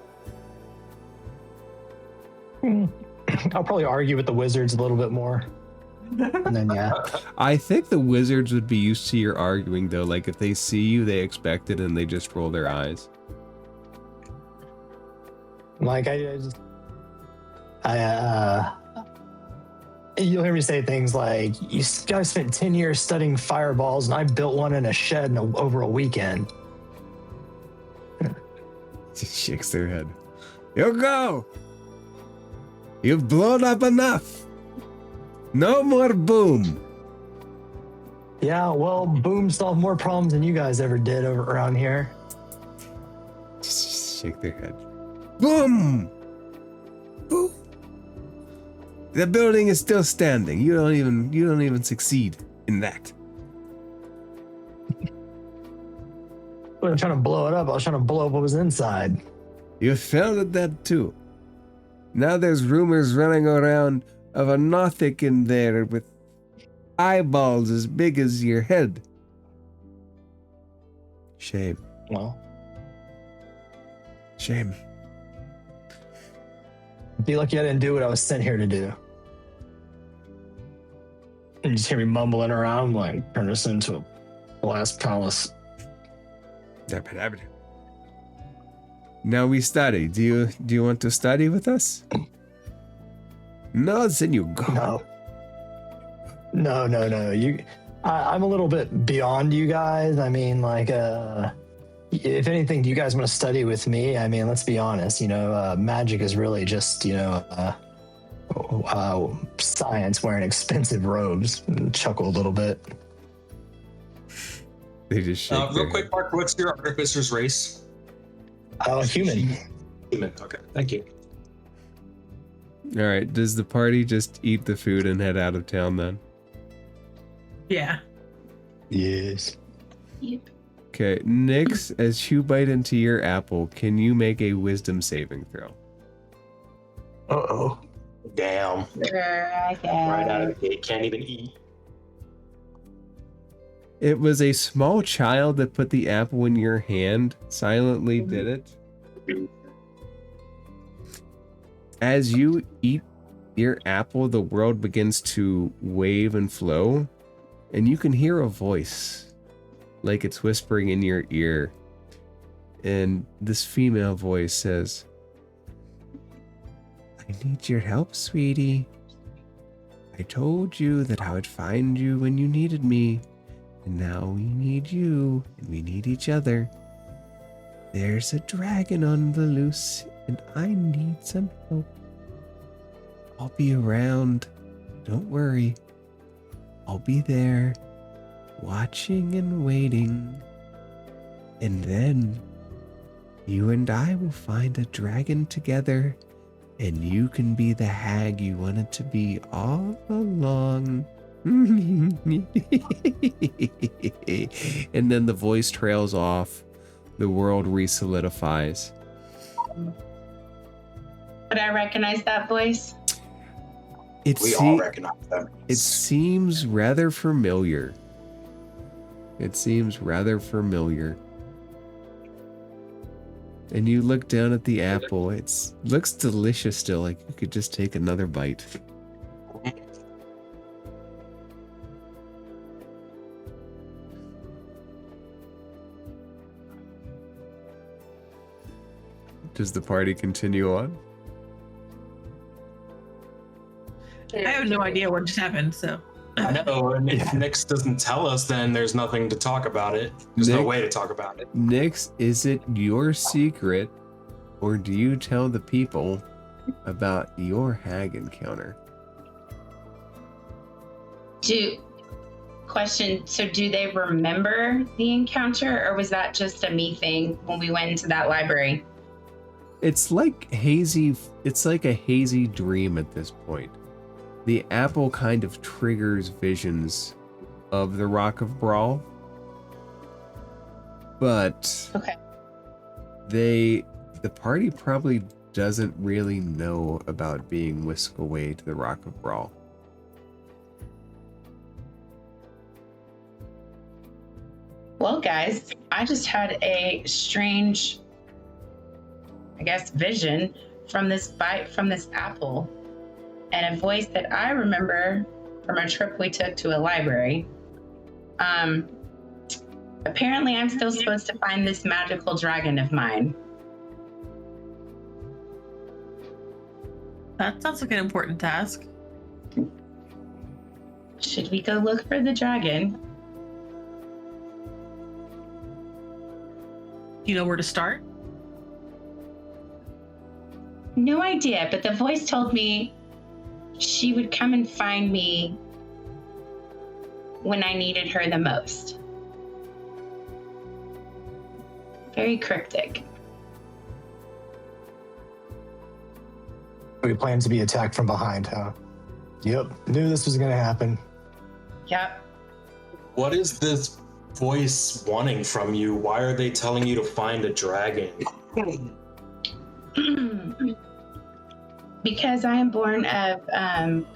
[SPEAKER 3] I'll probably argue with the wizards a little bit more. And then, yeah.
[SPEAKER 1] I think the wizards would be used to your arguing, though. Like, if they see you, they expect it and they just roll their eyes.
[SPEAKER 3] Like, you'll hear me say things like, you guys spent 10 years studying fireballs and I built one in a shed over a weekend.
[SPEAKER 1] She shakes their head. You go! You've blown up enough! No more boom!
[SPEAKER 3] Yeah, well, boom solved more problems than you guys ever did over around here.
[SPEAKER 1] Just shake their head. Boom! Boom! The building is still standing. You don't even succeed in that.
[SPEAKER 3] I wasn't trying to blow it up. I was trying to blow up what was inside.
[SPEAKER 1] You failed at that too. Now there's rumors running around of a Nothic in there with eyeballs as big as your head. Shame.
[SPEAKER 3] Well,
[SPEAKER 1] Shame.
[SPEAKER 3] be lucky I didn't do what I was sent here to do. And you just hear me mumbling around, like, turn us into a blast palace.
[SPEAKER 1] Now we study. Do you want to study with us? No, then you go.
[SPEAKER 3] No. I'm a little bit beyond you guys. I mean, like, if anything, do you guys want to study with me? I mean, let's be honest. Magic is really just, science wearing expensive robes. Chuckle a little bit.
[SPEAKER 1] They just shake their
[SPEAKER 2] Real quick, Mark, what's your artificer's race?
[SPEAKER 3] Human.
[SPEAKER 2] Human. Okay, thank you.
[SPEAKER 1] All right. Does the party just eat the food and head out of town then?
[SPEAKER 4] Yeah.
[SPEAKER 3] Yes.
[SPEAKER 5] Yep.
[SPEAKER 1] Okay. Nyx, as you bite into your apple, can you make a wisdom saving throw?
[SPEAKER 3] Uh-oh.
[SPEAKER 2] Damn. Right out of the gate. Can't even eat.
[SPEAKER 1] It was a small child that put the apple in your hand, silently did it. As you eat your apple, the world begins to wave and flow, and you can hear a voice, like it's whispering in your ear. And this female voice says, "I need your help, sweetie. I told you that I would find you when you needed me. And now we need you, and we need each other. There's a dragon on the loose, and I need some help. I'll be around. Don't worry. I'll be there, watching and waiting. And then, you and I will find a dragon together, and you can be the hag you wanted to be all along." And then the voice trails off. The world resolidifies.
[SPEAKER 5] Would I recognize that voice?
[SPEAKER 2] We all recognize them.
[SPEAKER 1] It seems rather familiar. It seems rather familiar. And you look down at the apple. It looks delicious still, like you could just take another bite. Does the party continue on?
[SPEAKER 4] I have no idea what just happened, so.
[SPEAKER 2] I know, and if Nyx doesn't tell us, then there's nothing to talk about it. There's no way to talk about it.
[SPEAKER 1] Nyx, is it your secret, or do you tell the people about your hag encounter?
[SPEAKER 5] Question, so do they remember the encounter, or was that just a me thing when we went into that library?
[SPEAKER 1] It's like a hazy dream at this point. The apple kind of triggers visions of the Rock of Brawl. But
[SPEAKER 5] Okay.
[SPEAKER 1] the party probably doesn't really know about being whisked away to the Rock of Brawl.
[SPEAKER 5] Well, guys, I just had a strange, I guess, vision from this bite from this apple, and a voice that I remember from a trip we took to a library. Apparently, I'm still supposed to find this magical dragon of mine.
[SPEAKER 4] That sounds like an important task.
[SPEAKER 5] Should we go look for the dragon?
[SPEAKER 4] Do you know where to start?
[SPEAKER 5] No idea, but the voice told me she would come and find me when I needed her the most. Very cryptic.
[SPEAKER 3] We plan to be attacked from behind, huh? Yep, knew this was gonna happen.
[SPEAKER 5] Yep.
[SPEAKER 2] What is this voice wanting from you? Why are they telling you to find a dragon?
[SPEAKER 5] Because I am born of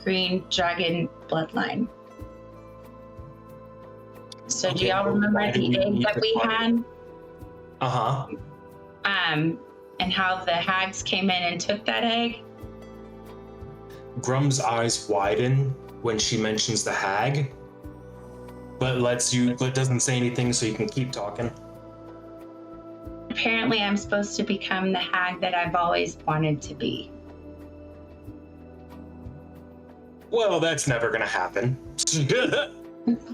[SPEAKER 5] green dragon bloodline. So do y'all remember the egg that we had?
[SPEAKER 2] Uh-huh.
[SPEAKER 5] And how the hags came in and took that egg?
[SPEAKER 2] Grum's eyes widen when she mentions the hag, but doesn't say anything, so you can keep talking.
[SPEAKER 5] Apparently, I'm supposed to become the hag that I've always wanted to be.
[SPEAKER 2] Well, that's never gonna happen.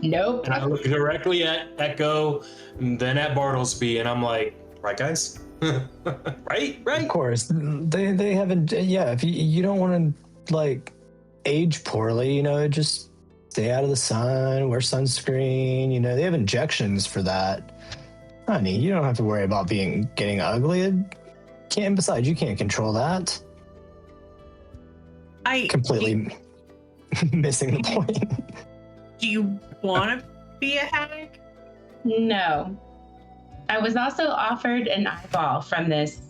[SPEAKER 5] Nope.
[SPEAKER 2] And I look directly at Echo, and then at Bartlesby, and I'm like, right, guys? Right?
[SPEAKER 3] Of course, they haven't. Yeah, if you don't want to like age poorly, just stay out of the sun, wear sunscreen. They have injections for that, honey. You don't have to worry about getting ugly. Besides, you can't control that. completely missing the point.
[SPEAKER 4] Do you want to be a hag?
[SPEAKER 5] No. I was also offered an eyeball from this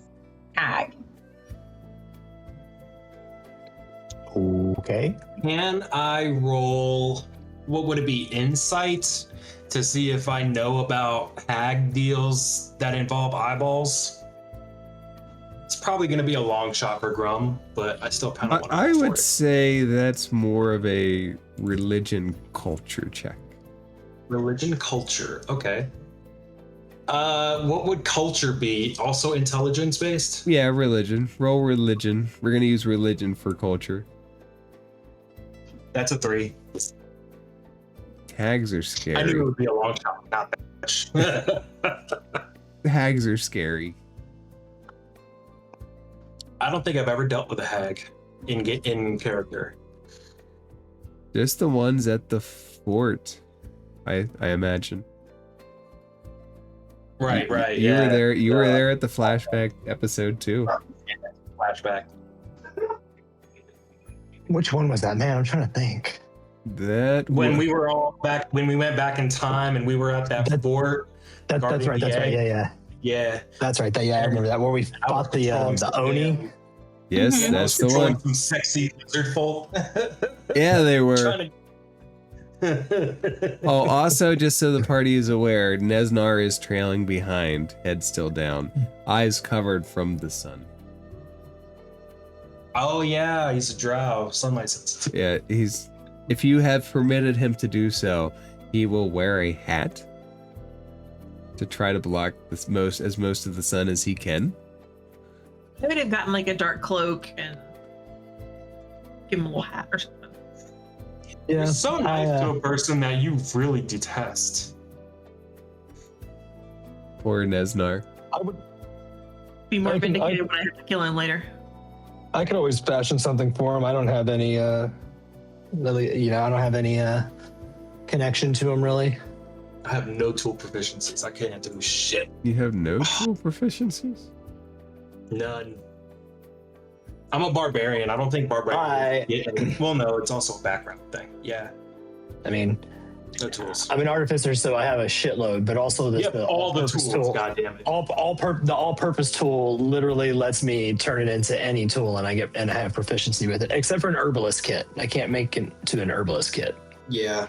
[SPEAKER 5] hag.
[SPEAKER 3] Okay.
[SPEAKER 2] Can I roll, what would it be, insight, to see if I know about hag deals that involve eyeballs? It's probably going to be a long shot for Grum, but I still kind of want to
[SPEAKER 1] I
[SPEAKER 2] go for
[SPEAKER 1] would
[SPEAKER 2] it.
[SPEAKER 1] say that's more of a religion culture check.
[SPEAKER 2] Religion culture, okay. What would culture be? Also intelligence based?
[SPEAKER 1] Yeah, religion. Roll religion. We're gonna use religion for culture.
[SPEAKER 2] That's a 3.
[SPEAKER 1] Hags are scary.
[SPEAKER 2] I knew it would be a long shot, not that much.
[SPEAKER 1] Hags are scary.
[SPEAKER 2] I don't think I've ever dealt with a hag in character.
[SPEAKER 1] Just the ones at the fort, I imagine.
[SPEAKER 2] Right, right.
[SPEAKER 1] You
[SPEAKER 2] yeah.
[SPEAKER 1] were there. You were there at the flashback episode too.
[SPEAKER 2] Flashback.
[SPEAKER 3] Which one was that, man? I'm trying to think.
[SPEAKER 1] That
[SPEAKER 2] When we were all back, when we went back in time and we were at that fort.
[SPEAKER 3] That's right. That's right. Yeah.
[SPEAKER 2] Yeah.
[SPEAKER 3] That's right. I remember that. Where we fought the Oni.
[SPEAKER 1] Yes,
[SPEAKER 5] Mhm.
[SPEAKER 1] that's the
[SPEAKER 2] Controlling
[SPEAKER 1] one.
[SPEAKER 2] some sexy lizard folk.
[SPEAKER 1] Yeah, they were.
[SPEAKER 2] Trying
[SPEAKER 1] Oh, also, just so the party is aware, Nezznar is trailing behind, head still down, eyes covered from the sun.
[SPEAKER 2] Oh yeah, he's a drow, sunlight sensitive.
[SPEAKER 1] Yeah, he's. If you have permitted him to do so, he will wear a hat to try to block most of the sun as he can.
[SPEAKER 4] I would have gotten like a dark cloak and give him a little hat or something.
[SPEAKER 3] Yeah.
[SPEAKER 2] You're so nice to a person that you really detest.
[SPEAKER 1] Poor Nezznar.
[SPEAKER 3] I would.
[SPEAKER 4] Be more
[SPEAKER 3] I can-
[SPEAKER 4] vindicated when I have to kill him later.
[SPEAKER 3] I could always fashion something for him. I don't have any. Really, I don't have any connection to him really.
[SPEAKER 2] I have no tool proficiencies. I can't do shit.
[SPEAKER 1] You have no tool proficiencies?
[SPEAKER 2] None. I'm a barbarian. I don't think barbarian. Well, no, it's also a background thing. Yeah,
[SPEAKER 3] I mean,
[SPEAKER 2] no tools.
[SPEAKER 3] I'm an artificer, so I have a shitload. But also the
[SPEAKER 2] All the
[SPEAKER 3] all-purpose
[SPEAKER 2] tools.
[SPEAKER 3] tool.
[SPEAKER 2] God damn it.
[SPEAKER 3] The all-purpose tool literally lets me turn it into any tool, and I have proficiency with it, except for an herbalist kit. I can't make it to an herbalist kit.
[SPEAKER 2] Yeah.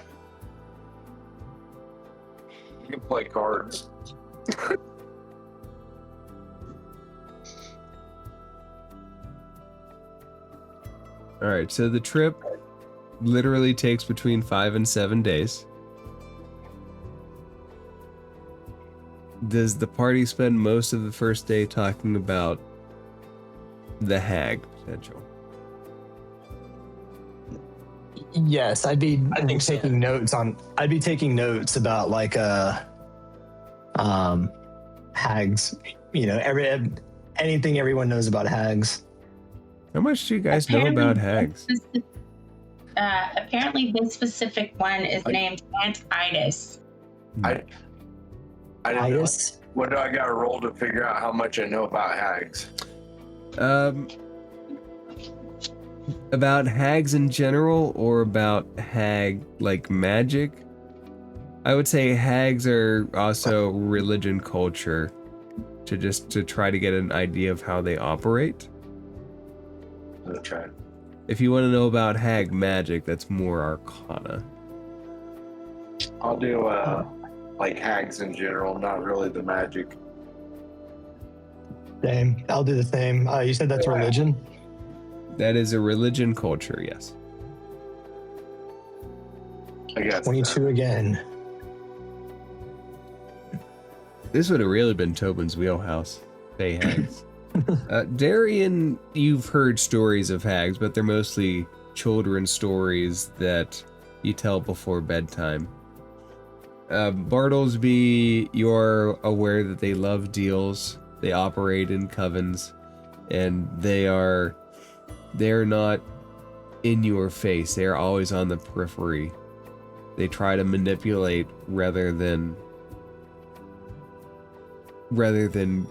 [SPEAKER 6] You can play cards.
[SPEAKER 1] All right, so the trip literally takes between 5 and 7 days. Does the party spend most of the first day talking about the hag potential?
[SPEAKER 3] Yes, I'd be
[SPEAKER 2] I think so.
[SPEAKER 3] taking notes on. I'd be taking notes about like hags. Anything everyone knows about hags.
[SPEAKER 1] How much do you guys know about hags?
[SPEAKER 5] Apparently, this specific one is named Antitis.
[SPEAKER 6] I didn't know.
[SPEAKER 3] Itis?
[SPEAKER 6] What do I got to roll to figure out how much I know about hags?
[SPEAKER 1] About hags in general, or about hag like magic? I would say hags are also religion culture, to try to get an idea of how they operate.
[SPEAKER 6] Okay.
[SPEAKER 1] If you want to know about hag magic, that's more arcana.
[SPEAKER 6] I'll do like hags in general, not really the magic.
[SPEAKER 3] Same. I'll do the same. You said that's religion.
[SPEAKER 1] That is a religion culture, yes.
[SPEAKER 6] I guess
[SPEAKER 3] 22 again.
[SPEAKER 1] This would have really been Tobin's wheelhouse. Fey hags. Darian, you've heard stories of hags, but they're mostly children's stories that you tell before bedtime. Bartlesby, you're aware that they love deals. They operate in covens, and they're not in your face. They are always on the periphery. They try to manipulate rather than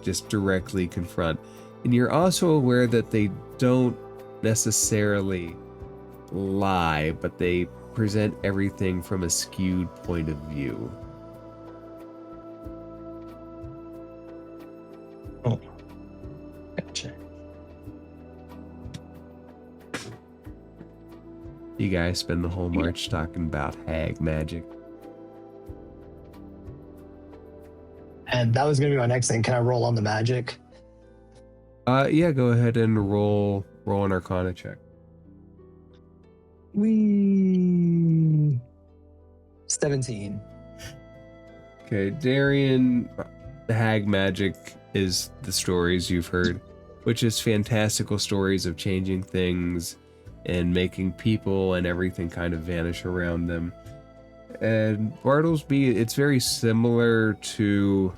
[SPEAKER 1] just directly confront. And you're also aware that they don't necessarily lie, but they present everything from a skewed point of view.
[SPEAKER 3] Oh, gotcha.
[SPEAKER 1] You guys spend the whole march talking about hag magic.
[SPEAKER 3] And that was gonna be my next thing. Can I roll on the magic?
[SPEAKER 1] Yeah, go ahead and roll an Arcana check.
[SPEAKER 3] 17.
[SPEAKER 1] Okay, Darian, hag magic is the stories you've heard, which is fantastical stories of changing things and making people and everything kind of vanish around them. And Bartlesby, it's very similar to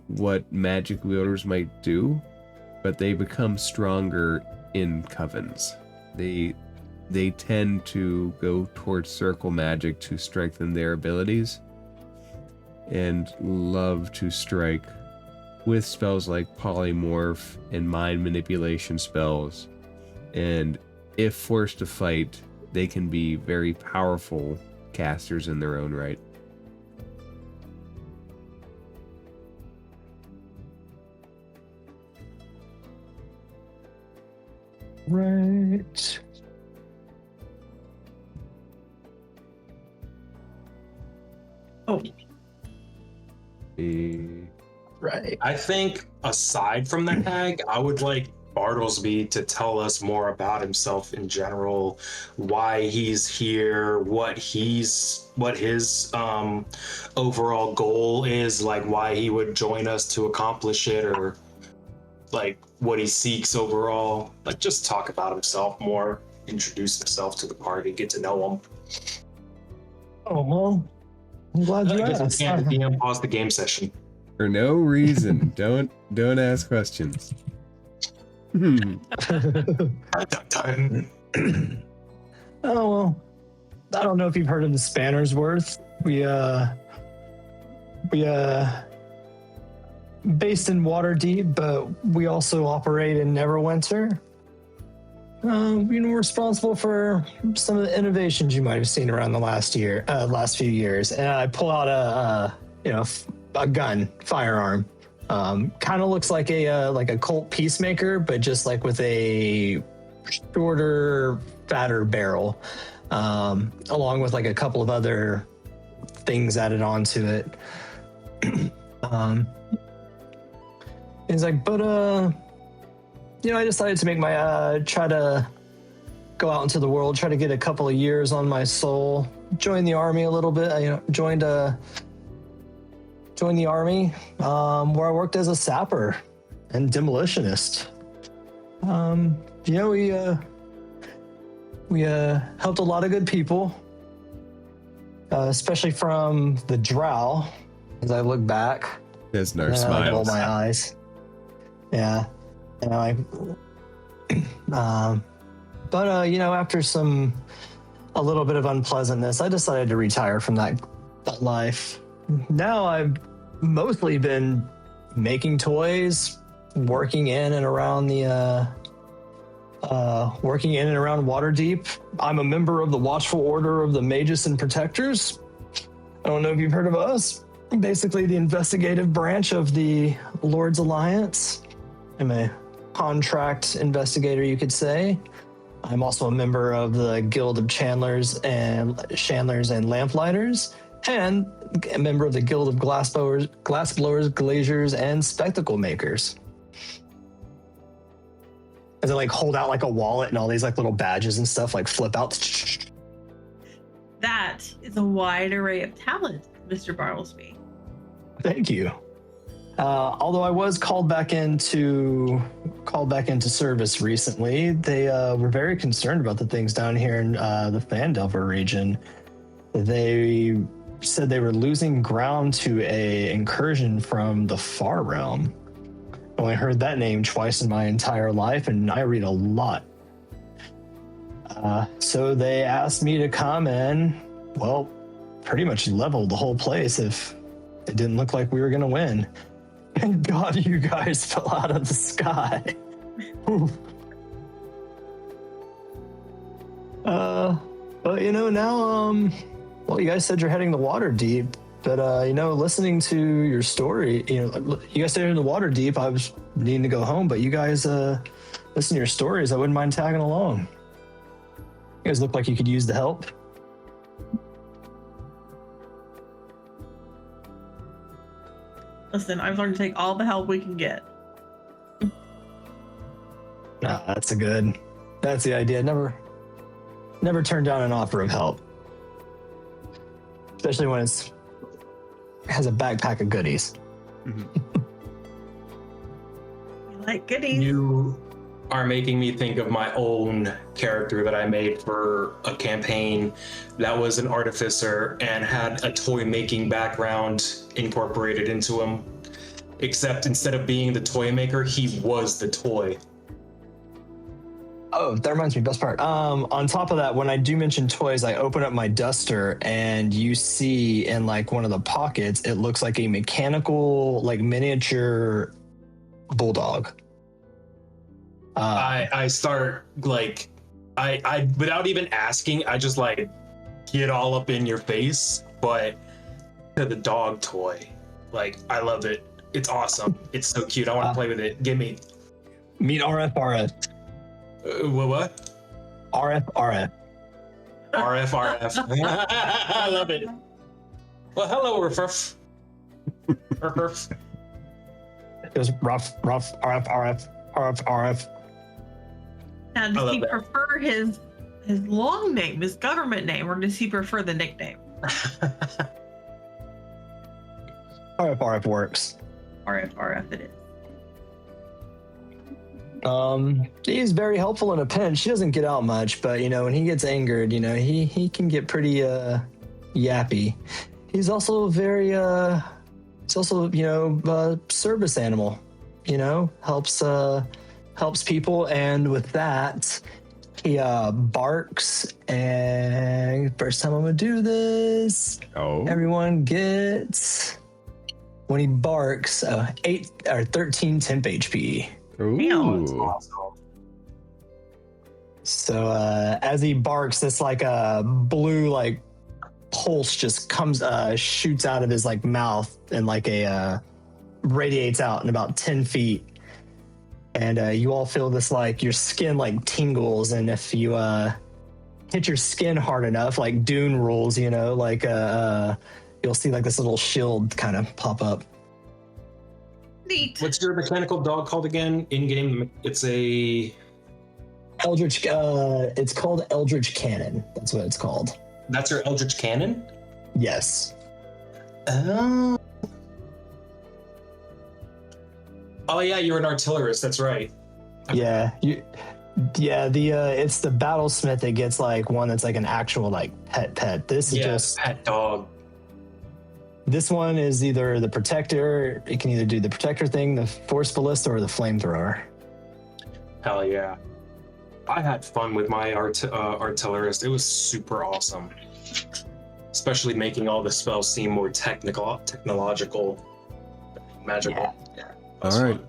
[SPEAKER 1] what magic wielders might do, but they become stronger in covens. They tend to go towards circle magic to strengthen their abilities and love to strike with spells like polymorph and mind manipulation spells. And if forced to fight, they can be very powerful casters in their own right.
[SPEAKER 3] Right.
[SPEAKER 4] Oh,
[SPEAKER 3] Right.
[SPEAKER 2] I think aside from the hag, I would like Bartlesby to tell us more about himself in general, why he's here, what his overall goal is, like why he would join us to accomplish it, or like what he seeks overall. Like just talk about himself more, introduce himself to the party, get to know him.
[SPEAKER 3] Oh, well, I'm glad you
[SPEAKER 2] I guess
[SPEAKER 3] asked.
[SPEAKER 2] we can't DM pause the game session.
[SPEAKER 1] For no reason. don't ask questions.
[SPEAKER 2] Dun.
[SPEAKER 3] Oh, well, I don't know if you've heard of the Spanner's Worth. We based in Waterdeep, but we also operate in Neverwinter. We're responsible for some of the innovations you might have seen around the last few years. And I pull out a gun, firearm. Kind of looks like a Colt Peacemaker, but just like with a shorter, fatter barrel, along with like a couple of other things added onto it. He's like, but I decided to make my try to go out into the world, try to get a couple of years on my soul, join the army a little bit. Joined the army, where I worked as a sapper and demolitionist. We helped a lot of good people, especially from the Drow. As I look back,
[SPEAKER 1] Nezznar
[SPEAKER 3] I
[SPEAKER 1] smiles.
[SPEAKER 3] roll my eyes. Yeah, but after a little bit of unpleasantness, I decided to retire from that life. Now I've mostly been making toys, working in and around Waterdeep. I'm a member of the Watchful Order of the Magus and Protectors. I don't know if you've heard of us. Basically the investigative branch of the Lord's Alliance. I'm a contract investigator, you could say. I'm also a member of the Guild of Chandlers and Lamplighters, and a member of the Guild of Glassblowers, Glaziers, and Spectacle Makers. As I like hold out like a wallet and all these like little badges and stuff like flip out.
[SPEAKER 4] that is a wide array of talent, Mr. Bartlesby.
[SPEAKER 3] Thank you. Although I was called back into service recently, they were very concerned about the things down here in the Phandelver region. They said they were losing ground to a incursion from the Far Realm. I only heard that name twice in my entire life, and I read a lot. So they asked me to come and, well, pretty much level the whole place if it didn't look like we were going to win. And God, you guys fell out of the sky. But now, well, you guys said you're heading to Waterdeep, but listening to your story, you guys said you're in the Waterdeep. I was needing to go home, but you guys listen to your stories. I wouldn't mind tagging along. You guys look like you could use the help.
[SPEAKER 4] Listen, I've learned to take all the help we can get.
[SPEAKER 3] That's the idea. Never turn down an offer of help. Especially when it has a backpack of goodies.
[SPEAKER 4] You like goodies?
[SPEAKER 2] You are making me think of my own character that I made for a campaign that was an artificer and had a toy making background incorporated into him. Except instead of being the toy maker, he was the toy.
[SPEAKER 3] Oh, that reminds me, best part. On top of that, when I do mention toys, I open up my duster and you see in like one of the pockets, it looks like a mechanical, like miniature bulldog.
[SPEAKER 2] I start like, I without even asking, I just like get all up in your face, but to the dog toy. Like, I love it. It's awesome. It's so cute. I want to play with it. Give me.
[SPEAKER 3] Meet RF.
[SPEAKER 2] What?
[SPEAKER 3] RF.
[SPEAKER 2] RF. I love it. Well, hello, Ruff. Ruff.
[SPEAKER 3] It was rough, RF.
[SPEAKER 4] Now, does he prefer his long name, his government name, or does he prefer the nickname?
[SPEAKER 3] RF works.
[SPEAKER 4] RF it is.
[SPEAKER 3] He's very helpful in a pinch. He doesn't get out much, but when he gets angered, he can get pretty yappy. He's also very service animal. Helps people, and with that, he barks. And first time I'm gonna do this.
[SPEAKER 1] Oh.
[SPEAKER 3] Everyone gets, when he barks, 8 or 13 temp HP.
[SPEAKER 1] Ooh.
[SPEAKER 3] So as he barks, this like a blue like pulse just comes shoots out of his like mouth and like a radiates out in about 10 feet. And you all feel this like your skin like tingles, and if you hit your skin hard enough, like Dune rules, like you'll see like this little shield kind of pop up.
[SPEAKER 4] Neat.
[SPEAKER 2] What's your mechanical dog called again? In game, it's a
[SPEAKER 3] Eldritch. It's called Eldritch Cannon. That's what it's called.
[SPEAKER 2] That's your Eldritch Cannon?
[SPEAKER 3] Yes.
[SPEAKER 2] Oh. Oh yeah, you're an artillerist. That's right.
[SPEAKER 3] Yeah. It's the battlesmith that gets like one that's like an actual like pet. This is just
[SPEAKER 2] pet dog.
[SPEAKER 3] This one is either the protector. It can either do the protector thing, the force ballista, or the flamethrower.
[SPEAKER 2] Hell yeah. I had fun with my artillerist. It was super awesome. Especially making all the spells seem more technological, magical. Yeah.
[SPEAKER 1] All right. Fun.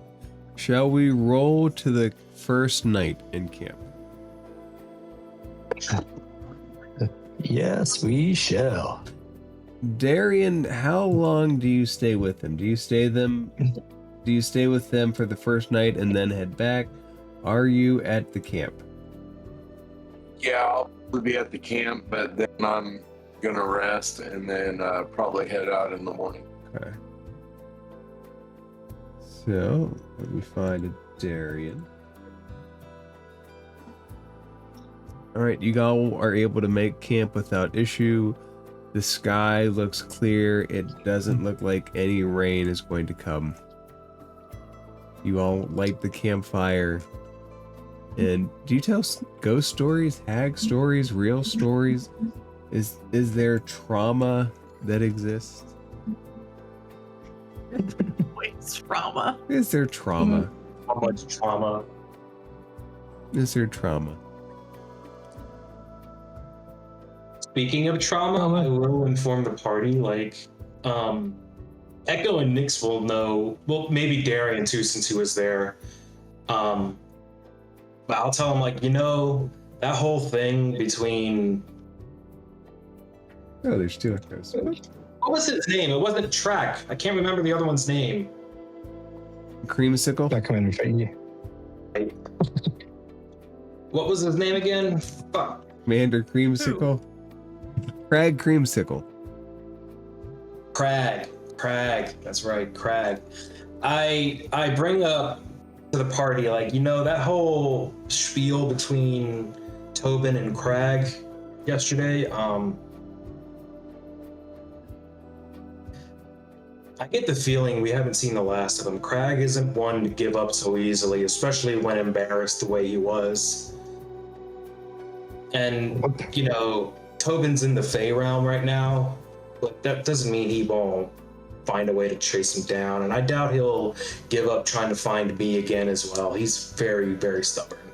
[SPEAKER 1] Shall we roll to the first night in camp?
[SPEAKER 3] Yes, we shall.
[SPEAKER 1] Darian, how long do you stay with them? Do you stay with them for the first night and then head back? Are you at the camp?
[SPEAKER 6] Yeah, I'll be at the camp, but then I'm gonna rest and then probably head out in the morning.
[SPEAKER 1] Okay. So let me find a Darian. All right, you all are able to make camp without issue. The sky looks clear. It doesn't look like any rain is going to come. You all light the campfire. And do you tell ghost stories, hag stories, real stories? Is there trauma that exists?
[SPEAKER 4] Wait, trauma?
[SPEAKER 1] Is there trauma?
[SPEAKER 2] How much trauma?
[SPEAKER 1] Is there trauma?
[SPEAKER 2] Speaking of trauma, I will inform the party, like, Echo and Nyx will know, well, maybe Darian too, since he was there. But I'll tell him, like, that whole thing between
[SPEAKER 1] Oh, there's two echoes.
[SPEAKER 2] what was his name? It wasn't Track. I can't remember the other one's name.
[SPEAKER 1] Creamsicle.
[SPEAKER 3] Not coming in for you.
[SPEAKER 2] What was his name again? Fuck.
[SPEAKER 1] Commander Creamsicle. Crag Creamsicle.
[SPEAKER 2] Crag. That's right, Crag. I bring up to the party, like, you know, that whole spiel between Tobin and Crag yesterday. I get the feeling we haven't seen the last of him. Crag isn't one to give up so easily, especially when embarrassed the way he was. And, you know, Tobin's in the Fey realm right now, but that doesn't mean he won't find a way to chase him down. And I doubt he'll give up trying to find me again as well. He's very, very stubborn.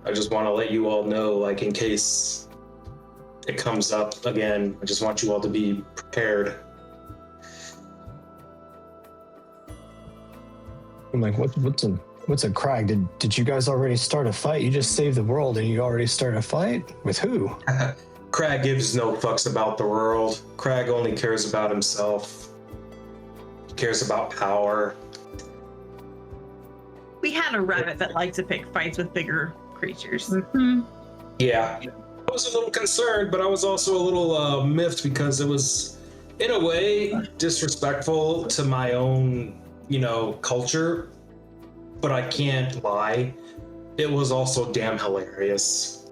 [SPEAKER 2] I just want to let you all know, like, in case it comes up again, I just want you all to be prepared.
[SPEAKER 3] I'm like, what's a Crag? Did you guys already start a fight? You just saved the world and you already started a fight? With who?
[SPEAKER 2] Crag gives no fucks about the world. Crag only cares about himself. He cares about power.
[SPEAKER 4] We had a rabbit that liked to pick fights with bigger creatures.
[SPEAKER 2] Yeah. I was a little concerned, but I was also a little miffed because it was, in a way, disrespectful to my own, you know, culture. But I can't lie. It was also damn hilarious.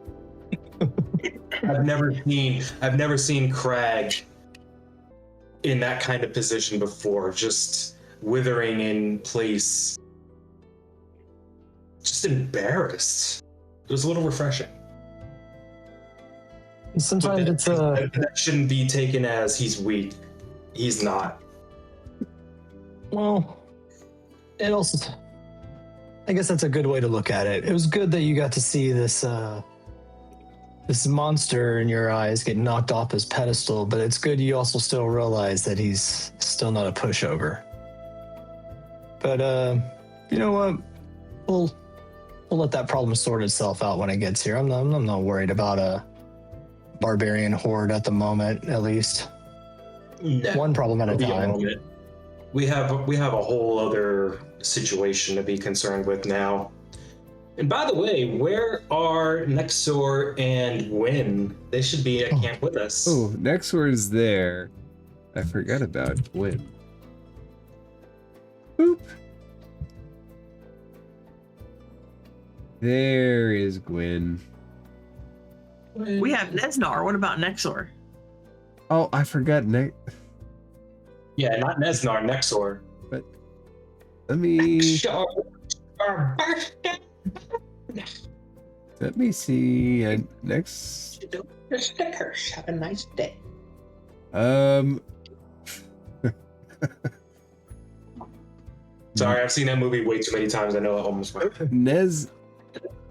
[SPEAKER 2] I've never seen Crag in that kind of position before, just withering in place. Just embarrassed. It was a little refreshing.
[SPEAKER 3] Sometimes it's
[SPEAKER 2] that shouldn't be taken as he's weak. He's not.
[SPEAKER 3] well, it also, I guess that's a good way to look at it. It was good that you got to see this this monster in your eyes get knocked off his pedestal, but it's good you also still realize that he's still not a pushover. But you know what? We'll let that problem sort itself out when it gets here. I'm not worried about a barbarian horde at the moment, at least.
[SPEAKER 2] No.
[SPEAKER 3] One problem at a time.
[SPEAKER 2] We have a whole other situation to be concerned with now. And by the way, where are Nezznar and Gwyn? They should be at camp with us.
[SPEAKER 1] Oh, Nezznar is there. I forgot about Gwyn. Boop. There is Gwyn.
[SPEAKER 4] We have Nezznar. What about Nezznar?
[SPEAKER 1] Oh, I forgot
[SPEAKER 2] Yeah, not Nezznar, Nezznar.
[SPEAKER 1] But let me see. Next.
[SPEAKER 5] Your stickers. Have a nice day.
[SPEAKER 2] Sorry, I've seen that movie way too many times. I know it almost went.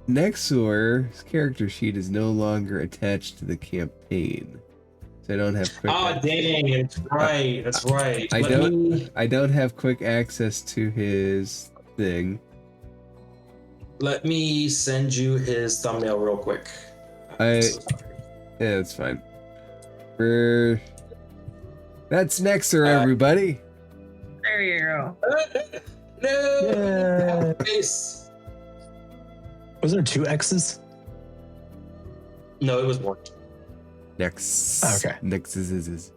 [SPEAKER 1] Nezzar's character sheet is no longer attached to the campaign, so I don't have quick.
[SPEAKER 2] Oh dang! It's right. That's right.
[SPEAKER 1] I don't have quick access to his thing.
[SPEAKER 2] Let me send you his thumbnail real quick.
[SPEAKER 1] Yeah, that's fine. That's Nezzar, everybody.
[SPEAKER 4] There you go.
[SPEAKER 2] No. Face.
[SPEAKER 3] Was there 2 X's?
[SPEAKER 2] No, it was 1.
[SPEAKER 3] Okay.
[SPEAKER 1] Nexus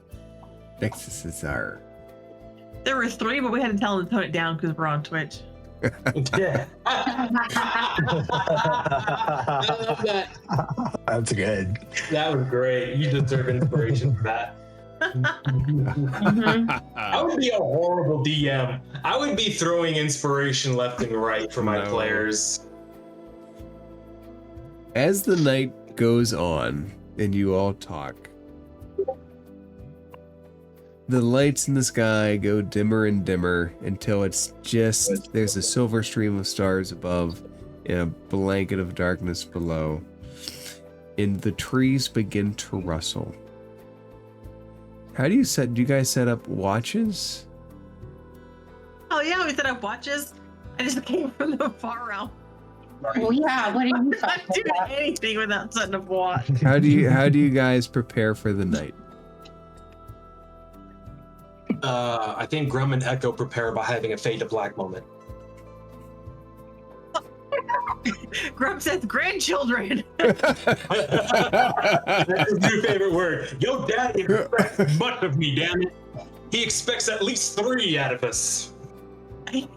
[SPEAKER 1] are.
[SPEAKER 4] There were 3, but we had to tell them to tone it down because we're on Twitch.
[SPEAKER 2] Yeah. I love that.
[SPEAKER 3] That's good.
[SPEAKER 2] That was great. You deserve inspiration for that. I would be a horrible DM. I would be throwing inspiration left and right for my players.
[SPEAKER 1] As the night goes on and you all talk, the lights in the sky go dimmer and dimmer until it's just there's a silver stream of stars above and a blanket of darkness below, and the trees begin to rustle. Do you guys set up watches?
[SPEAKER 4] Oh yeah, we set up watches. I just came from the far realm.
[SPEAKER 5] Well, yeah, what are you
[SPEAKER 4] I'm not
[SPEAKER 5] talking
[SPEAKER 4] doing
[SPEAKER 5] about?
[SPEAKER 4] anything without setting up a watch.
[SPEAKER 1] How do you guys prepare for the night?
[SPEAKER 2] I think Grum and Echo prepare by having a fade to black moment.
[SPEAKER 4] Grum says grandchildren.
[SPEAKER 2] That's his new favorite word. Yo, daddy expects much of me, damn it. He expects at least 3 out of us.
[SPEAKER 4] I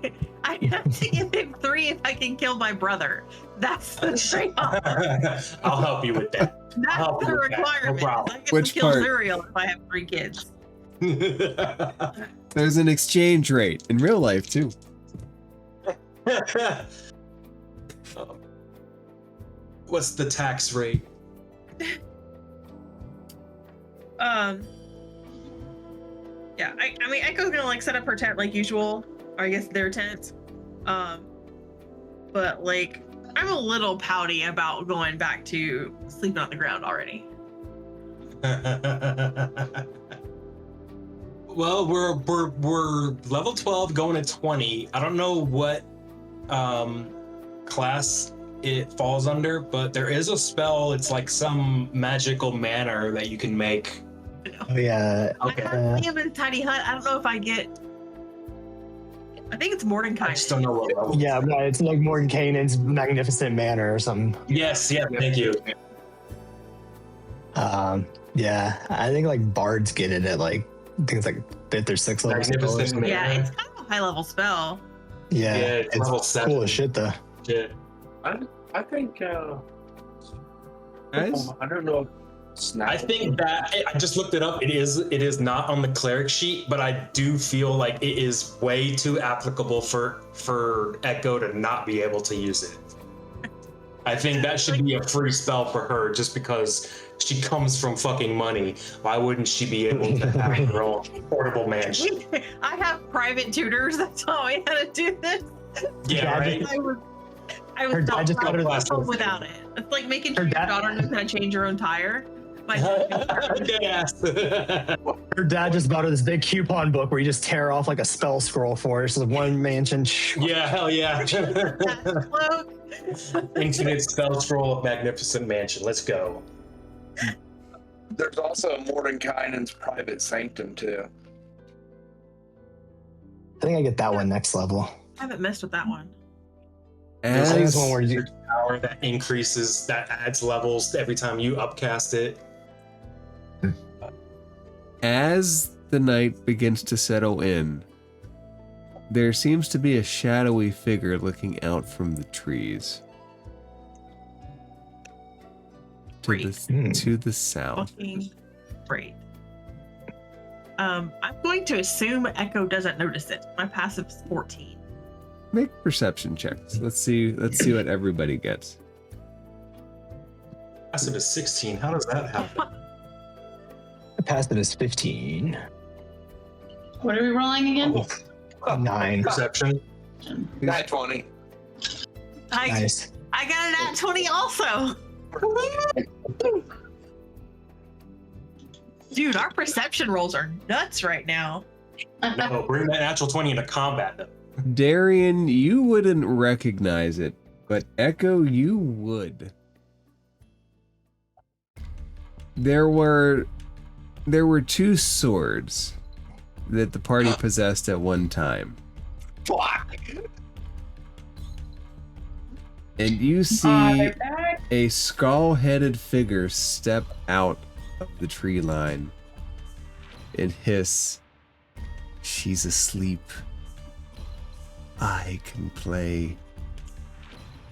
[SPEAKER 4] have to give him 3 if I can kill my brother. That's the trade-off.
[SPEAKER 2] I'll help you with that.
[SPEAKER 4] That's
[SPEAKER 2] help
[SPEAKER 4] the
[SPEAKER 2] you with that. No
[SPEAKER 4] requirement.
[SPEAKER 2] problem.
[SPEAKER 4] I get
[SPEAKER 1] Which
[SPEAKER 4] to kill
[SPEAKER 1] part?
[SPEAKER 4] Zuriel if I have 3 kids.
[SPEAKER 1] There's an exchange rate in real life too.
[SPEAKER 2] What's the tax rate?
[SPEAKER 4] Yeah, I mean, Echo's gonna like set up her tent like usual, or I guess their tent. But like, I'm a little pouty about going back to sleeping on the ground already.
[SPEAKER 2] Well, we're level 12 going to 20. I don't know what class it falls under, but there is a spell. It's like some magical manner that you can make.
[SPEAKER 3] Oh yeah.
[SPEAKER 2] Okay.
[SPEAKER 4] I have a tiny hut. I don't know if I get. I think it's Mordenkainen.
[SPEAKER 2] I just don't know what level.
[SPEAKER 3] Yeah, right. It's like Mordenkainen's magnificent manor or something.
[SPEAKER 2] Yes, yeah, thank you.
[SPEAKER 3] Yeah, I think like bards get it at like I think it's like 5th or 6th level. spell or
[SPEAKER 2] Magnificent
[SPEAKER 3] something.
[SPEAKER 4] Yeah,
[SPEAKER 2] manner.
[SPEAKER 4] it's kind of a high level spell.
[SPEAKER 3] Yeah,
[SPEAKER 2] it's
[SPEAKER 3] it's
[SPEAKER 2] level 7.
[SPEAKER 3] cool as shit though.
[SPEAKER 2] Yeah.
[SPEAKER 6] I think.
[SPEAKER 1] Guys?
[SPEAKER 6] I don't know.
[SPEAKER 2] I think that I just looked it up. It is not on the cleric sheet, but I do feel like it is way too applicable for Echo to not be able to use it. I think that should be a free spell for her, just because she comes from fucking money. Why wouldn't she be able to have her own portable mansion?
[SPEAKER 4] I have private tutors. That's how I had to do this.
[SPEAKER 2] Yeah, right.
[SPEAKER 4] I was
[SPEAKER 3] Her dad
[SPEAKER 4] not
[SPEAKER 3] just got her
[SPEAKER 4] home
[SPEAKER 2] the-
[SPEAKER 4] without it. It's like making
[SPEAKER 3] Her
[SPEAKER 4] sure your
[SPEAKER 3] dad-
[SPEAKER 4] daughter knows how to change her own tire. My
[SPEAKER 2] Yes.
[SPEAKER 3] Her dad just bought her this big coupon book where you just tear off like a spell scroll for her. So one mansion.
[SPEAKER 2] Yeah, hell yeah.
[SPEAKER 4] cloak.
[SPEAKER 2] Infinite spell scroll of magnificent mansion. Let's go.
[SPEAKER 6] There's also Mordenkainen's private sanctum too.
[SPEAKER 3] I think I get that one next level.
[SPEAKER 4] I haven't messed with that one.
[SPEAKER 3] I think
[SPEAKER 1] As
[SPEAKER 3] it's one where you
[SPEAKER 2] Power that increases, that adds levels every time you upcast it.
[SPEAKER 1] As the night begins to settle in, there seems to be a shadowy figure looking out from the trees.
[SPEAKER 4] Great.
[SPEAKER 1] To the south.
[SPEAKER 4] Fucking great. I'm going to assume Echo doesn't notice it. My passive is 14.
[SPEAKER 1] Make perception checks. Let's see what everybody gets.
[SPEAKER 2] Passive is 16. How does that happen?
[SPEAKER 3] passive is 15.
[SPEAKER 5] What are we rolling again?
[SPEAKER 3] 9.
[SPEAKER 2] Perception.
[SPEAKER 6] Nat 20.
[SPEAKER 3] Nice.
[SPEAKER 4] I got it at 20 also. Dude, our perception rolls are nuts right now.
[SPEAKER 2] No, bring that natural 20 into combat, though.
[SPEAKER 1] Darian, you wouldn't recognize it, but Echo, you would. There were 2 swords that the party possessed at one time.
[SPEAKER 6] Fuck.
[SPEAKER 1] And you see a skull-headed figure step out of the tree line and hiss, "She's asleep. I can play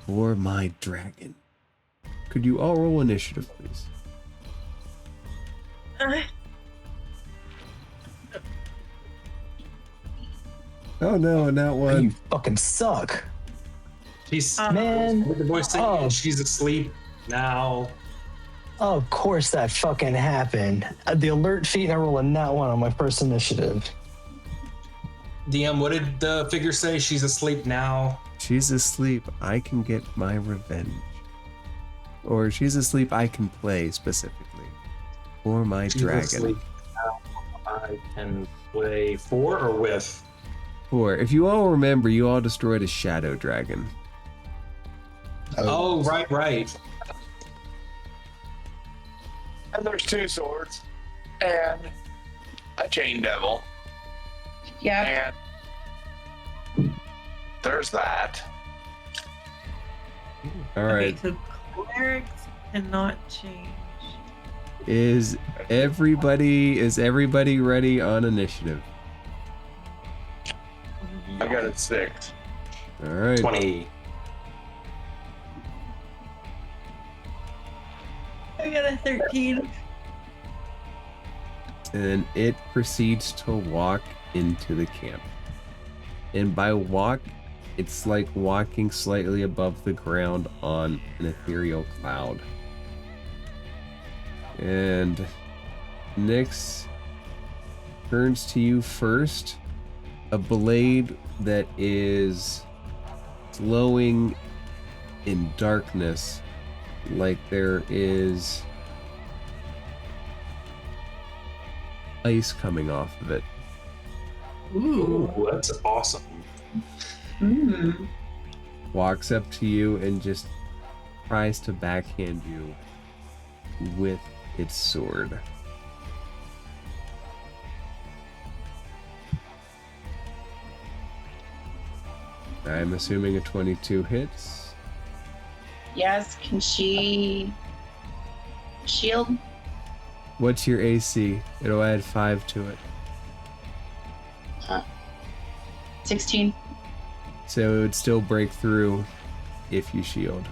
[SPEAKER 1] for my dragon." Could you all roll initiative, please? Oh no, not
[SPEAKER 3] You
[SPEAKER 1] one.
[SPEAKER 3] fucking suck.
[SPEAKER 2] She's
[SPEAKER 3] Man.
[SPEAKER 2] with the voice saying
[SPEAKER 3] Oh.
[SPEAKER 2] she's asleep now.
[SPEAKER 3] Of course that fucking happened. The alert feat and I rolled a nat 1 on my first initiative.
[SPEAKER 2] DM, what did the figure say? She's asleep now.
[SPEAKER 1] She's asleep. I can get my revenge. Or she's asleep. I can play specifically for my
[SPEAKER 2] She's
[SPEAKER 1] dragon.
[SPEAKER 2] asleep now. I can play for or with.
[SPEAKER 1] Or if you all remember, you all destroyed a shadow dragon.
[SPEAKER 2] Oh, right.
[SPEAKER 6] And there's 2 swords and a chain devil.
[SPEAKER 5] Yeah.
[SPEAKER 6] And there's that.
[SPEAKER 1] All right.
[SPEAKER 4] Okay, so clerics cannot change.
[SPEAKER 1] Is everybody ready on initiative?
[SPEAKER 6] I got it 6.
[SPEAKER 1] All right.
[SPEAKER 2] 20.
[SPEAKER 4] I got a 13.
[SPEAKER 1] And it proceeds to walk into the camp. And by walk, it's like walking slightly above the ground on an ethereal cloud. And Nyx turns to you first. A blade that is glowing in darkness, like there is ice coming off of it.
[SPEAKER 2] Ooh, that's awesome.
[SPEAKER 1] Walks up to you and just tries to backhand you with its sword. I'm assuming a 22 hits.
[SPEAKER 5] Yes. Can she shield?
[SPEAKER 1] What's your AC? It'll add 5 to it.
[SPEAKER 5] 16.
[SPEAKER 1] So it would still break through if you shield.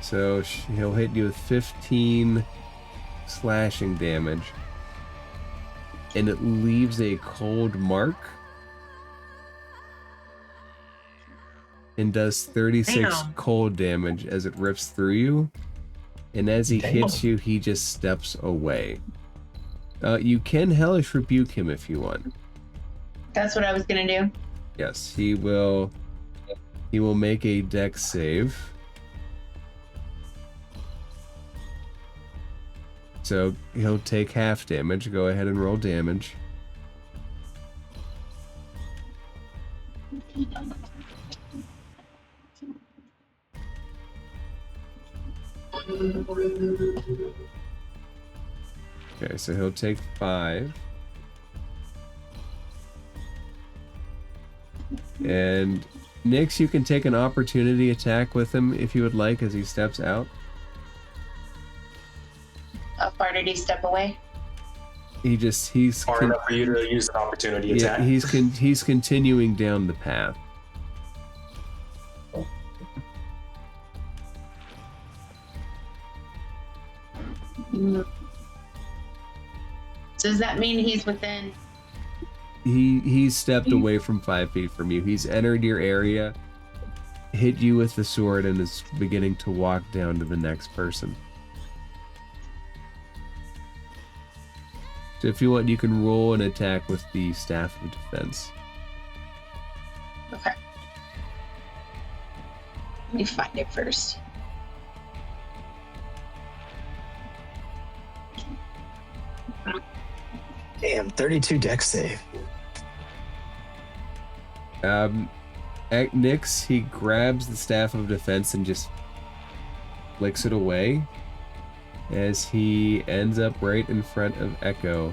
[SPEAKER 1] So he'll hit you with 15 slashing damage. And it leaves a cold mark. And does 36
[SPEAKER 4] Damn.
[SPEAKER 1] cold damage as it rips through you. And as he hits you, he just steps away. You can Hellish Rebuke him if you want.
[SPEAKER 5] That's what I was gonna do.
[SPEAKER 1] Yes, he will make a dex save. So he'll take half damage. Go ahead and roll damage. Okay, so he'll take 5. And Nyx, you can take an opportunity attack with him if you would like as he steps out.
[SPEAKER 5] How far did he step away?
[SPEAKER 1] He's
[SPEAKER 2] Far enough for you to use an opportunity attack.
[SPEAKER 1] he's continuing down the path.
[SPEAKER 5] So does that mean he's within?
[SPEAKER 1] He's stepped away from 5 feet from you. He's entered your area, hit you with the sword, and is beginning to walk down to the next person. So if you want, you can roll an attack with the Staff of Defense.
[SPEAKER 5] Okay. Let me find it first.
[SPEAKER 3] Damn, 32 dex save.
[SPEAKER 1] Nyx, he grabs the Staff of Defense and just flicks it away as he ends up right in front of Echo.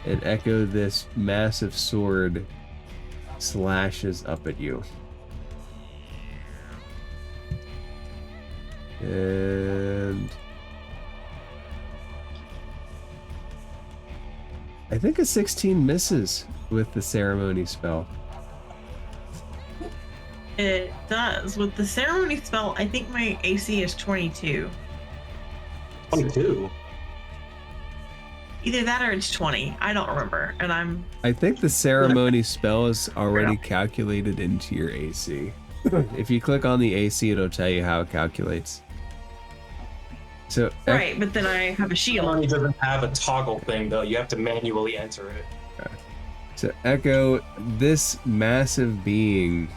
[SPEAKER 1] And Echo, this massive sword, slashes up at you. And I think a 16 misses with the ceremony spell.
[SPEAKER 4] It does. With the ceremony spell, I think my AC is 22.
[SPEAKER 2] 22.
[SPEAKER 4] Either that or it's 20. I don't remember. And
[SPEAKER 1] I think the ceremony spell is already calculated into your AC. If you click on the AC, it'll tell you how it calculates. So
[SPEAKER 4] right, but then I have a shield.
[SPEAKER 2] Ceremony doesn't have a toggle thing though. You have to manually enter it.
[SPEAKER 1] So Echo, this massive being,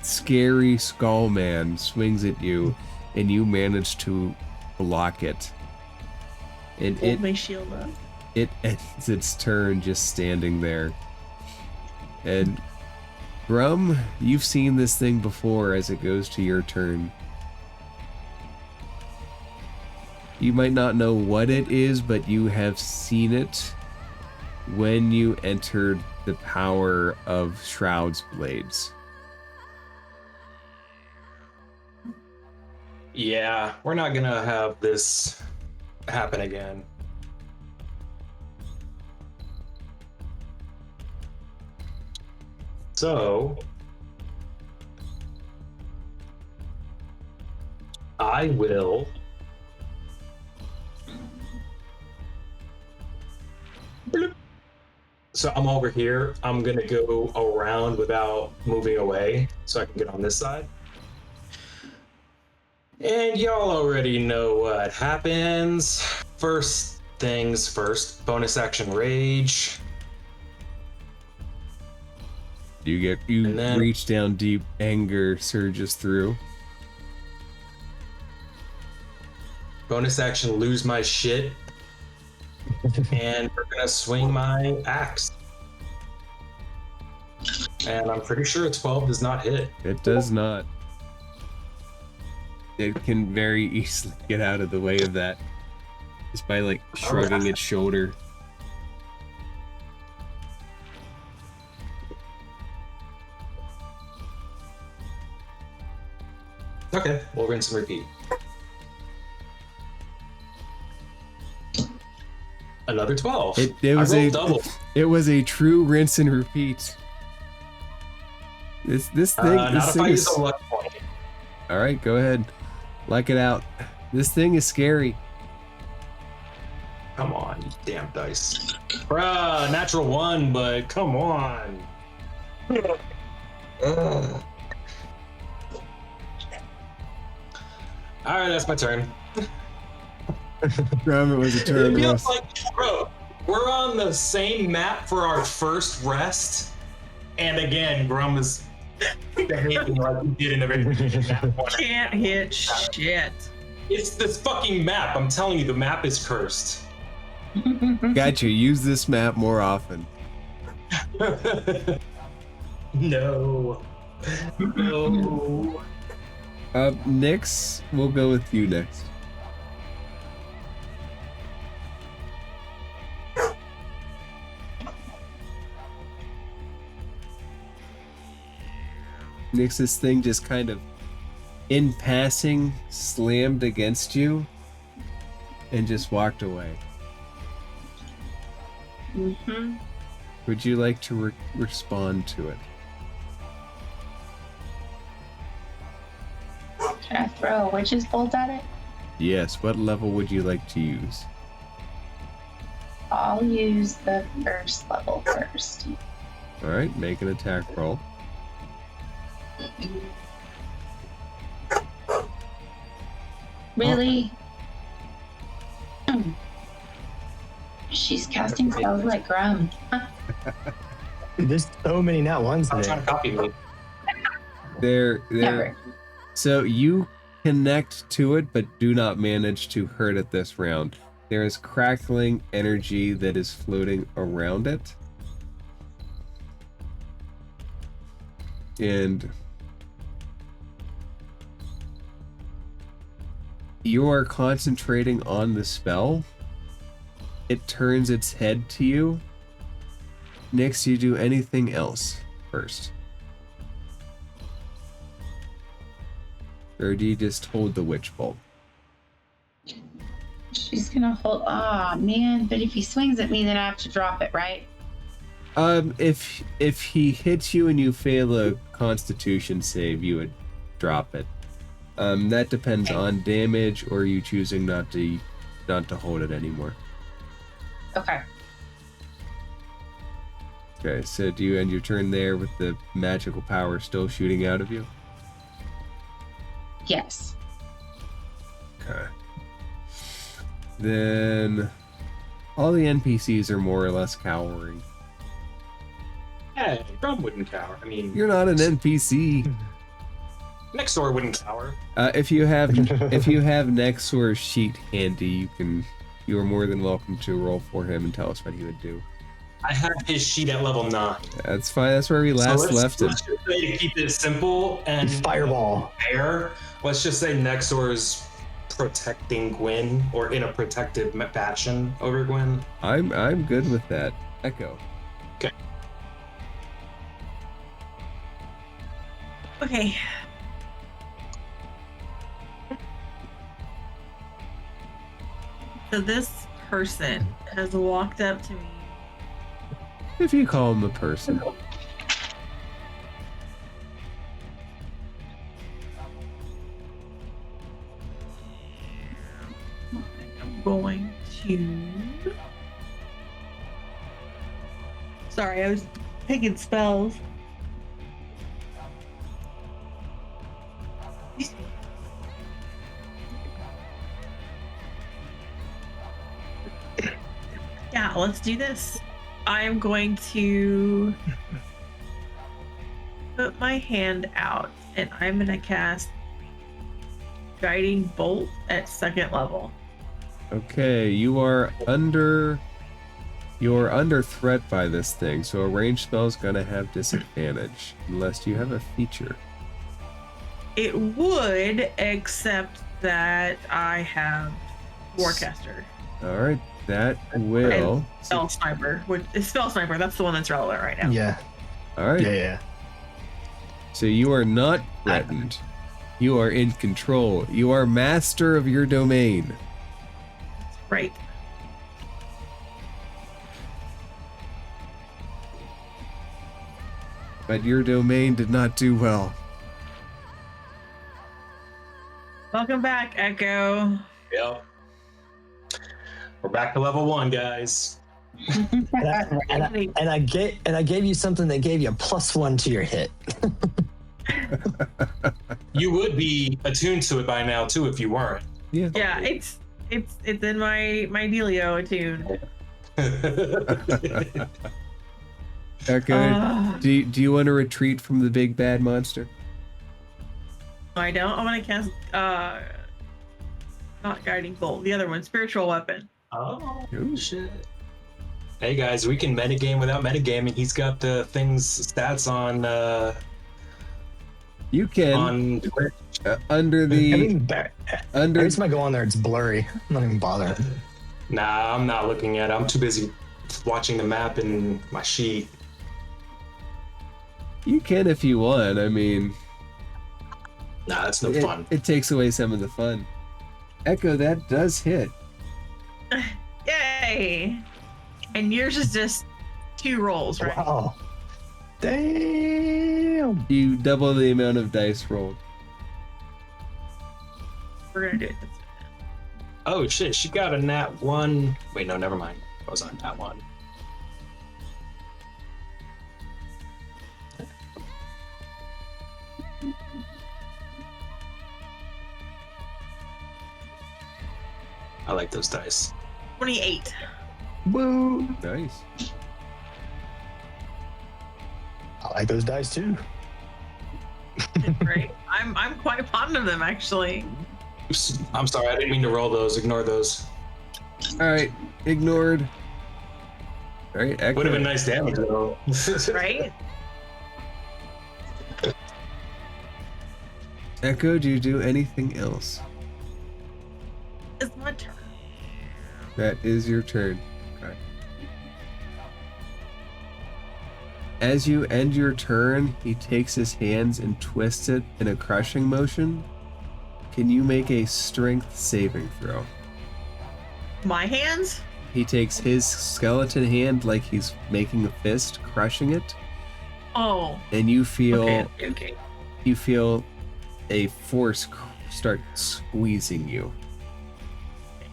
[SPEAKER 1] scary skull man, swings at you, and you manage to block it. And
[SPEAKER 4] Hold my shield up.
[SPEAKER 1] it ends its turn just standing there. And Grum, you've seen this thing before as it goes to your turn. You might not know what it is, but you have seen it when you entered the power of Shroud's blades.
[SPEAKER 2] Yeah, we're not gonna have this happen again. So, I will bloop. So I'm over here. I'm gonna go around without moving away so I can get on this side. And y'all already know what happens. First things first, bonus action rage.
[SPEAKER 1] You
[SPEAKER 2] And then-
[SPEAKER 1] reach down deep, anger surges through.
[SPEAKER 2] Bonus action lose my shit. And we're gonna swing my axe. And I'm pretty sure a 12 does not hit.
[SPEAKER 1] It does not. It can very easily get out of the way of that. Just by like shrugging its shoulder.
[SPEAKER 2] Okay, we'll rinse and repeat. Another 12.
[SPEAKER 1] It was
[SPEAKER 2] I
[SPEAKER 1] a
[SPEAKER 2] rolled double.
[SPEAKER 1] It was a true rinse and repeat. This thing
[SPEAKER 2] Not
[SPEAKER 1] this
[SPEAKER 2] if
[SPEAKER 1] thing
[SPEAKER 2] I use
[SPEAKER 1] is
[SPEAKER 2] a luck point.
[SPEAKER 1] all right. Go ahead, like it out. This thing is scary.
[SPEAKER 2] Come on, you damn dice. Bruh, natural 1, but come on. Ugh. All right, that's my turn.
[SPEAKER 1] Grum, it was a
[SPEAKER 2] It
[SPEAKER 1] turn.
[SPEAKER 2] feels like, bro, we're on the same map for our first rest, and again, Grum is behaving like he did in the very beginning.
[SPEAKER 4] Can't hit shit.
[SPEAKER 2] It's this fucking map. I'm telling you, the map is cursed.
[SPEAKER 1] Gotcha. Use this map more often.
[SPEAKER 2] No. No.
[SPEAKER 1] Nyx, we'll go with you next. Nyx, this thing just kind of, in passing, slammed against you and just walked away.
[SPEAKER 4] Mm-hmm.
[SPEAKER 1] Would you like to respond to it?
[SPEAKER 5] Can I throw a witch's bolt at it?
[SPEAKER 1] Yes. What level would you like to use?
[SPEAKER 5] I'll use the first level first.
[SPEAKER 1] All right, make an attack roll.
[SPEAKER 5] Really? She's casting spells like Grum.
[SPEAKER 3] Dude, there's so many nat ones
[SPEAKER 2] I'm
[SPEAKER 3] today.
[SPEAKER 2] trying to copy me.
[SPEAKER 1] There.
[SPEAKER 5] Never.
[SPEAKER 1] So you connect to it, but do not manage to hurt it this round. There is crackling energy that is floating around it. And you are concentrating on the spell. It turns its head to you. Next, you do anything else first? Or do you just hold the witch bolt?
[SPEAKER 5] She's gonna hold. Ah, man. But if he swings at me, then I have to drop it, right?
[SPEAKER 1] If he hits you and you fail a Constitution save, you would drop it. That depends on damage or you choosing not to hold it anymore.
[SPEAKER 5] Okay.
[SPEAKER 1] Okay, so do you end your turn there with the magical power still shooting out of you?
[SPEAKER 5] Yes.
[SPEAKER 1] Okay. Then all the NPCs are more or less cowering.
[SPEAKER 2] Hey, Grum wouldn't cower. I mean,
[SPEAKER 1] You're not an NPC.
[SPEAKER 2] next door wouldn't cower.
[SPEAKER 1] If you have Nexor's sheet handy, you are more than welcome to roll for him and tell us what he would do.
[SPEAKER 2] I have his sheet at level 9.
[SPEAKER 1] That's fine. That's where we
[SPEAKER 2] So
[SPEAKER 1] last left him.
[SPEAKER 2] let's just say to keep it simple and
[SPEAKER 3] Fireball.
[SPEAKER 2] fair, let's just say Nexor's protecting Gwyn or in a protective fashion over Gwyn.
[SPEAKER 1] I'm good with that. Echo.
[SPEAKER 4] Okay. So this person has walked up to me.
[SPEAKER 1] If you call him a person.
[SPEAKER 4] I'm going to. Sorry, I was picking spells. Yeah, let's do this. I'm going to put my hand out and I'm going to cast Guiding Bolt at 2nd level.
[SPEAKER 1] Okay, you're under threat by this thing, so a ranged spell is gonna have disadvantage unless you have a feature.
[SPEAKER 4] It would, except that I have Warcaster.
[SPEAKER 1] All right, that will.
[SPEAKER 4] Spell Sniper. Spell Sniper, that's the one that's relevant right now.
[SPEAKER 3] Yeah.
[SPEAKER 1] All right.
[SPEAKER 3] Yeah.
[SPEAKER 1] So you are not threatened. You are in control. You are master of your domain.
[SPEAKER 4] Right.
[SPEAKER 1] But your domain did not do well.
[SPEAKER 4] Welcome back, Echo.
[SPEAKER 2] Yep. We're back to level 1, guys.
[SPEAKER 3] And I gave you something that gave you a +1 to your hit.
[SPEAKER 2] You would be attuned to it by now too if you weren't.
[SPEAKER 1] Yeah.
[SPEAKER 4] Yeah, it's in my Delio attune.
[SPEAKER 1] Okay. Do you want to retreat from the big bad monster?
[SPEAKER 4] I don't. I want to cast not Guiding Bolt. The other one, Spiritual Weapon.
[SPEAKER 2] Oh
[SPEAKER 1] Ooh.
[SPEAKER 2] shit. Hey guys, we can metagame without metagaming. He's got the stats on
[SPEAKER 1] You can
[SPEAKER 2] on
[SPEAKER 1] under the
[SPEAKER 3] Every time I go on there, it's blurry. I'm not even bothering.
[SPEAKER 2] Nah, I'm not looking at it. I'm too busy watching the map in my sheet.
[SPEAKER 1] You can if you want. I mean,
[SPEAKER 2] Nah, that's no fun.
[SPEAKER 1] It takes away some of the fun. Echo, that does hit.
[SPEAKER 4] Yay! And yours is just 2 rolls, right?
[SPEAKER 3] Wow. Damn.
[SPEAKER 1] You double the amount of dice rolled.
[SPEAKER 4] We're gonna do it.
[SPEAKER 2] Oh shit, she got a nat 1. Wait, no, never mind. I was on nat 1. I like those dice.
[SPEAKER 4] 28.
[SPEAKER 3] Woo.
[SPEAKER 1] Nice.
[SPEAKER 3] I like those dice too.
[SPEAKER 4] Right? I'm quite fond of them actually.
[SPEAKER 2] Oops, I'm sorry, I didn't mean to roll those. Ignore those.
[SPEAKER 1] All right, ignored. All right, Echo.
[SPEAKER 2] Would have been nice damage though.
[SPEAKER 4] Right?
[SPEAKER 1] Echo, do you do anything else?
[SPEAKER 4] It's my turn.
[SPEAKER 1] That is your turn. Okay. As you end your turn, he takes his hands and twists it in a crushing motion. Can you make a strength saving throw?
[SPEAKER 4] My hands?
[SPEAKER 1] He takes his skeleton hand like he's making a fist, crushing it,
[SPEAKER 4] Oh.
[SPEAKER 1] and you feel
[SPEAKER 4] Okay.
[SPEAKER 1] you feel a force start squeezing you.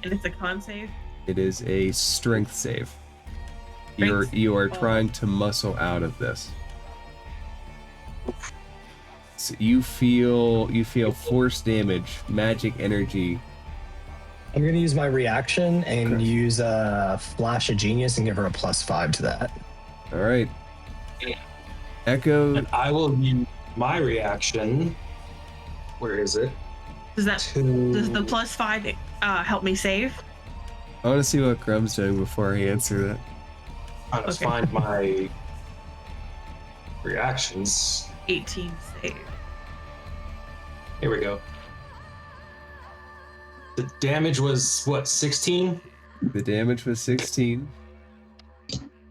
[SPEAKER 4] And it's a con save?
[SPEAKER 1] It is a strength save.
[SPEAKER 4] Strength?
[SPEAKER 1] You are trying to muscle out of this. So you feel force damage, magic energy.
[SPEAKER 3] I'm gonna use my reaction and use a Flash of Genius and give her a +5 to that.
[SPEAKER 1] All right. Echo.
[SPEAKER 2] And I will use my reaction. Where is it?
[SPEAKER 4] Does the +5 help me save?
[SPEAKER 1] I want to see what Grum's doing before I answer that.
[SPEAKER 2] Trying to
[SPEAKER 4] Okay.
[SPEAKER 2] find my reactions.
[SPEAKER 4] 18 save.
[SPEAKER 2] Here we go. The damage was what, 16?
[SPEAKER 1] The damage was 16.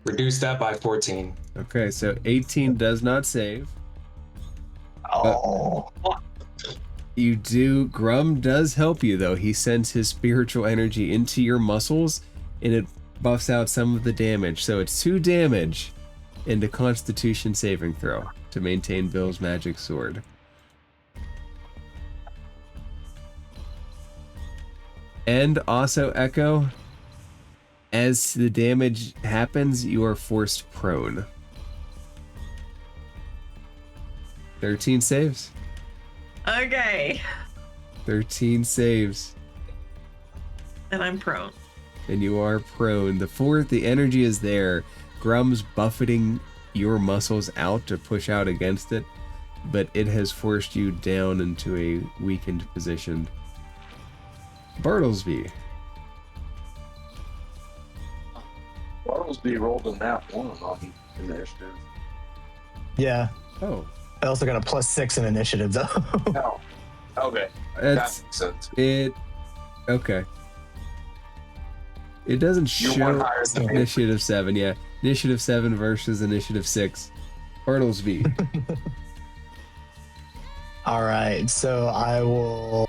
[SPEAKER 2] Reduce that by 14.
[SPEAKER 1] Okay, so 18 does not save.
[SPEAKER 3] Oh,
[SPEAKER 1] You do. Grum does help you though. He sends his spiritual energy into your muscles, and it buffs out some of the damage. So it's 2 damage and a Constitution saving throw to maintain Bill's magic sword. And also, Echo, as the damage happens, you are forced prone. 13 saves.
[SPEAKER 4] Okay.
[SPEAKER 1] 13 saves.
[SPEAKER 4] And I'm prone.
[SPEAKER 1] And you are prone. The energy is there. Grum's buffeting your muscles out to push out against it, but it has forced you down into a weakened position. Bartlesby.
[SPEAKER 6] Bartlesby rolled a nat 1 on initiative.
[SPEAKER 3] yeah.
[SPEAKER 1] Oh,
[SPEAKER 3] I also got a +6 in initiative though.
[SPEAKER 6] Oh, okay.
[SPEAKER 1] it's
[SPEAKER 6] That makes sense.
[SPEAKER 1] it. Okay. It doesn't
[SPEAKER 6] You're
[SPEAKER 1] show
[SPEAKER 6] one higher than me.
[SPEAKER 1] initiative 7. Yeah, initiative 7 versus initiative 6. Bartlesby.
[SPEAKER 3] All right, so I will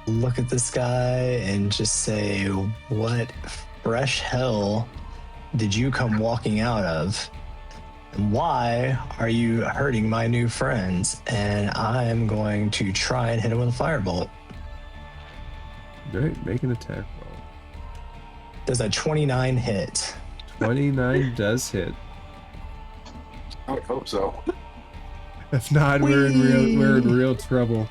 [SPEAKER 3] look at this guy and just say, what fresh hell did you come walking out of? And why are you hurting my new friends? And I'm going to try and hit him with a firebolt.
[SPEAKER 1] Great, make an attack roll.
[SPEAKER 3] Does a 29 hit?
[SPEAKER 1] 29 does hit.
[SPEAKER 6] I would hope so.
[SPEAKER 1] If not, we're in real trouble.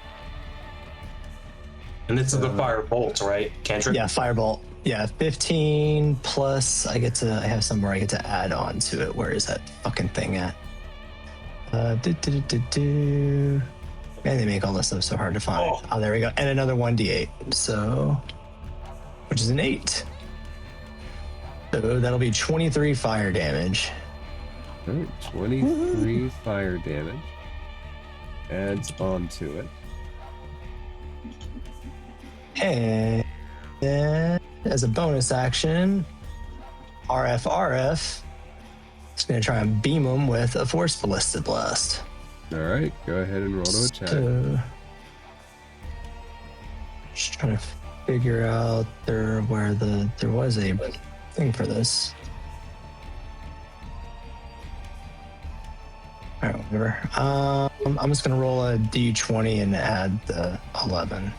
[SPEAKER 2] And this is the fire bolt, right? Cantrip?
[SPEAKER 3] Yeah, firebolt. Yeah, 15 plus I have somewhere I get to add on to it. Where is that fucking thing at? Man, they make all this stuff so hard to find. Oh, there we go. And another 1d8. So, which is an 8. So that'll be 23 fire damage.
[SPEAKER 1] All right, 23 fire damage. Adds on to it.
[SPEAKER 3] And then, as a bonus action, RF, it's going to try and beam him with a Force Ballista Blast.
[SPEAKER 1] All right, go ahead and roll to attack.
[SPEAKER 3] So, just trying to figure out there was a thing for this. All right, whatever. I'm just gonna roll a d20 and add the 11,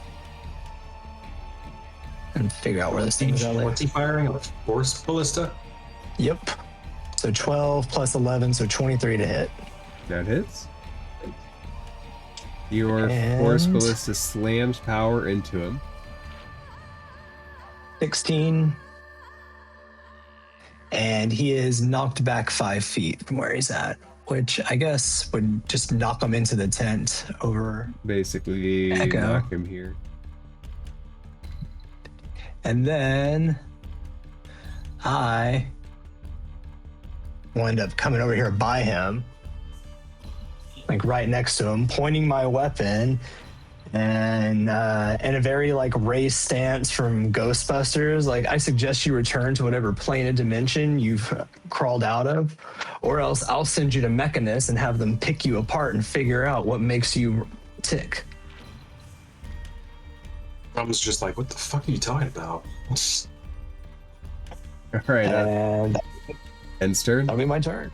[SPEAKER 3] and figure out where this thing is at.
[SPEAKER 2] What's he firing? A force ballista?
[SPEAKER 3] Yep. So 12 plus 11, so 23 to hit.
[SPEAKER 1] That hits. Your
[SPEAKER 3] And-
[SPEAKER 1] Force Ballista slams power into him.
[SPEAKER 3] 16. And he is knocked back 5 feet from where he's at, which I guess would just knock him into the tent over.
[SPEAKER 1] Basically,
[SPEAKER 3] Echo.
[SPEAKER 1] knock him here.
[SPEAKER 3] And then I will end up coming over here by him, like right next to him, pointing my weapon, and in a very like Ray stance from Ghostbusters, like, I suggest you return to whatever plane of dimension you've crawled out of, or else I'll send you to Mechanist and have them pick you apart and figure out what makes you tick.
[SPEAKER 2] I was just like, what the fuck are you talking about?
[SPEAKER 1] All right,
[SPEAKER 3] And
[SPEAKER 1] end turn.
[SPEAKER 3] that'll be my turn.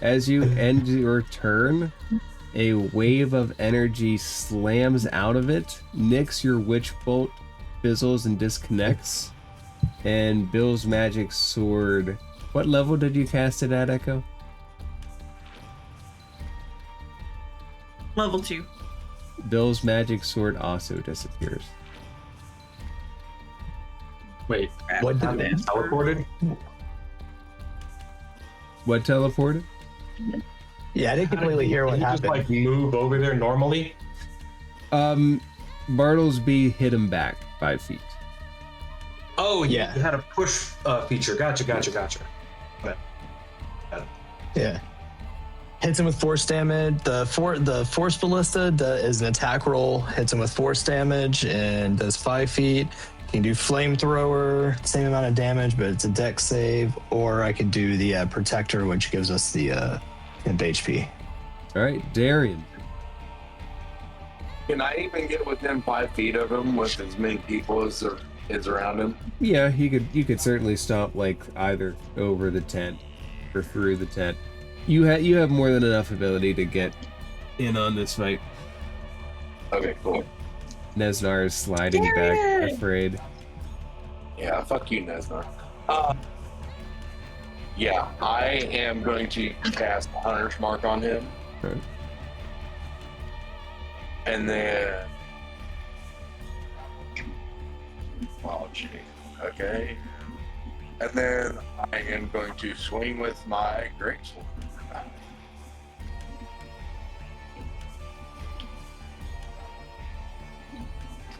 [SPEAKER 1] As you end your turn, a wave of energy slams out of it, nicks your witch bolt, fizzles and disconnects, and Bill's magic sword. What level did you cast it at, Echo?
[SPEAKER 4] Level 2.
[SPEAKER 1] Bill's magic sword also disappears.
[SPEAKER 2] Wait,
[SPEAKER 3] What did
[SPEAKER 4] Grab it.
[SPEAKER 2] teleported?
[SPEAKER 1] What teleported?
[SPEAKER 3] Yeah, I didn't completely hear what
[SPEAKER 2] Did he
[SPEAKER 3] happened.
[SPEAKER 2] just like move over there normally?
[SPEAKER 1] Bartlesby hit him back 5 feet.
[SPEAKER 2] Oh,
[SPEAKER 3] Yeah.
[SPEAKER 2] you had a push feature. Gotcha.
[SPEAKER 3] Yeah. Hits him with force damage. The force ballista is an attack roll. Hits him with force damage and does 5 feet. You can do flamethrower, same amount of damage, but it's a dex save. Or I could do the protector, which gives us the HP.
[SPEAKER 1] All right, Darian.
[SPEAKER 6] Can I even get within 5 feet of him with as many people as there is around him?
[SPEAKER 1] Yeah, you could certainly stomp like either over the tent or through the tent. You have more than enough ability to get in on this fight.
[SPEAKER 6] Okay, cool.
[SPEAKER 1] Nezznar is sliding back, afraid.
[SPEAKER 6] Yeah, fuck you, Nezznar. Yeah, I am going to cast Hunter's Mark on him.
[SPEAKER 1] Okay.
[SPEAKER 6] And then... Oh, gee. Okay. And then I am going to swing with my greatsword.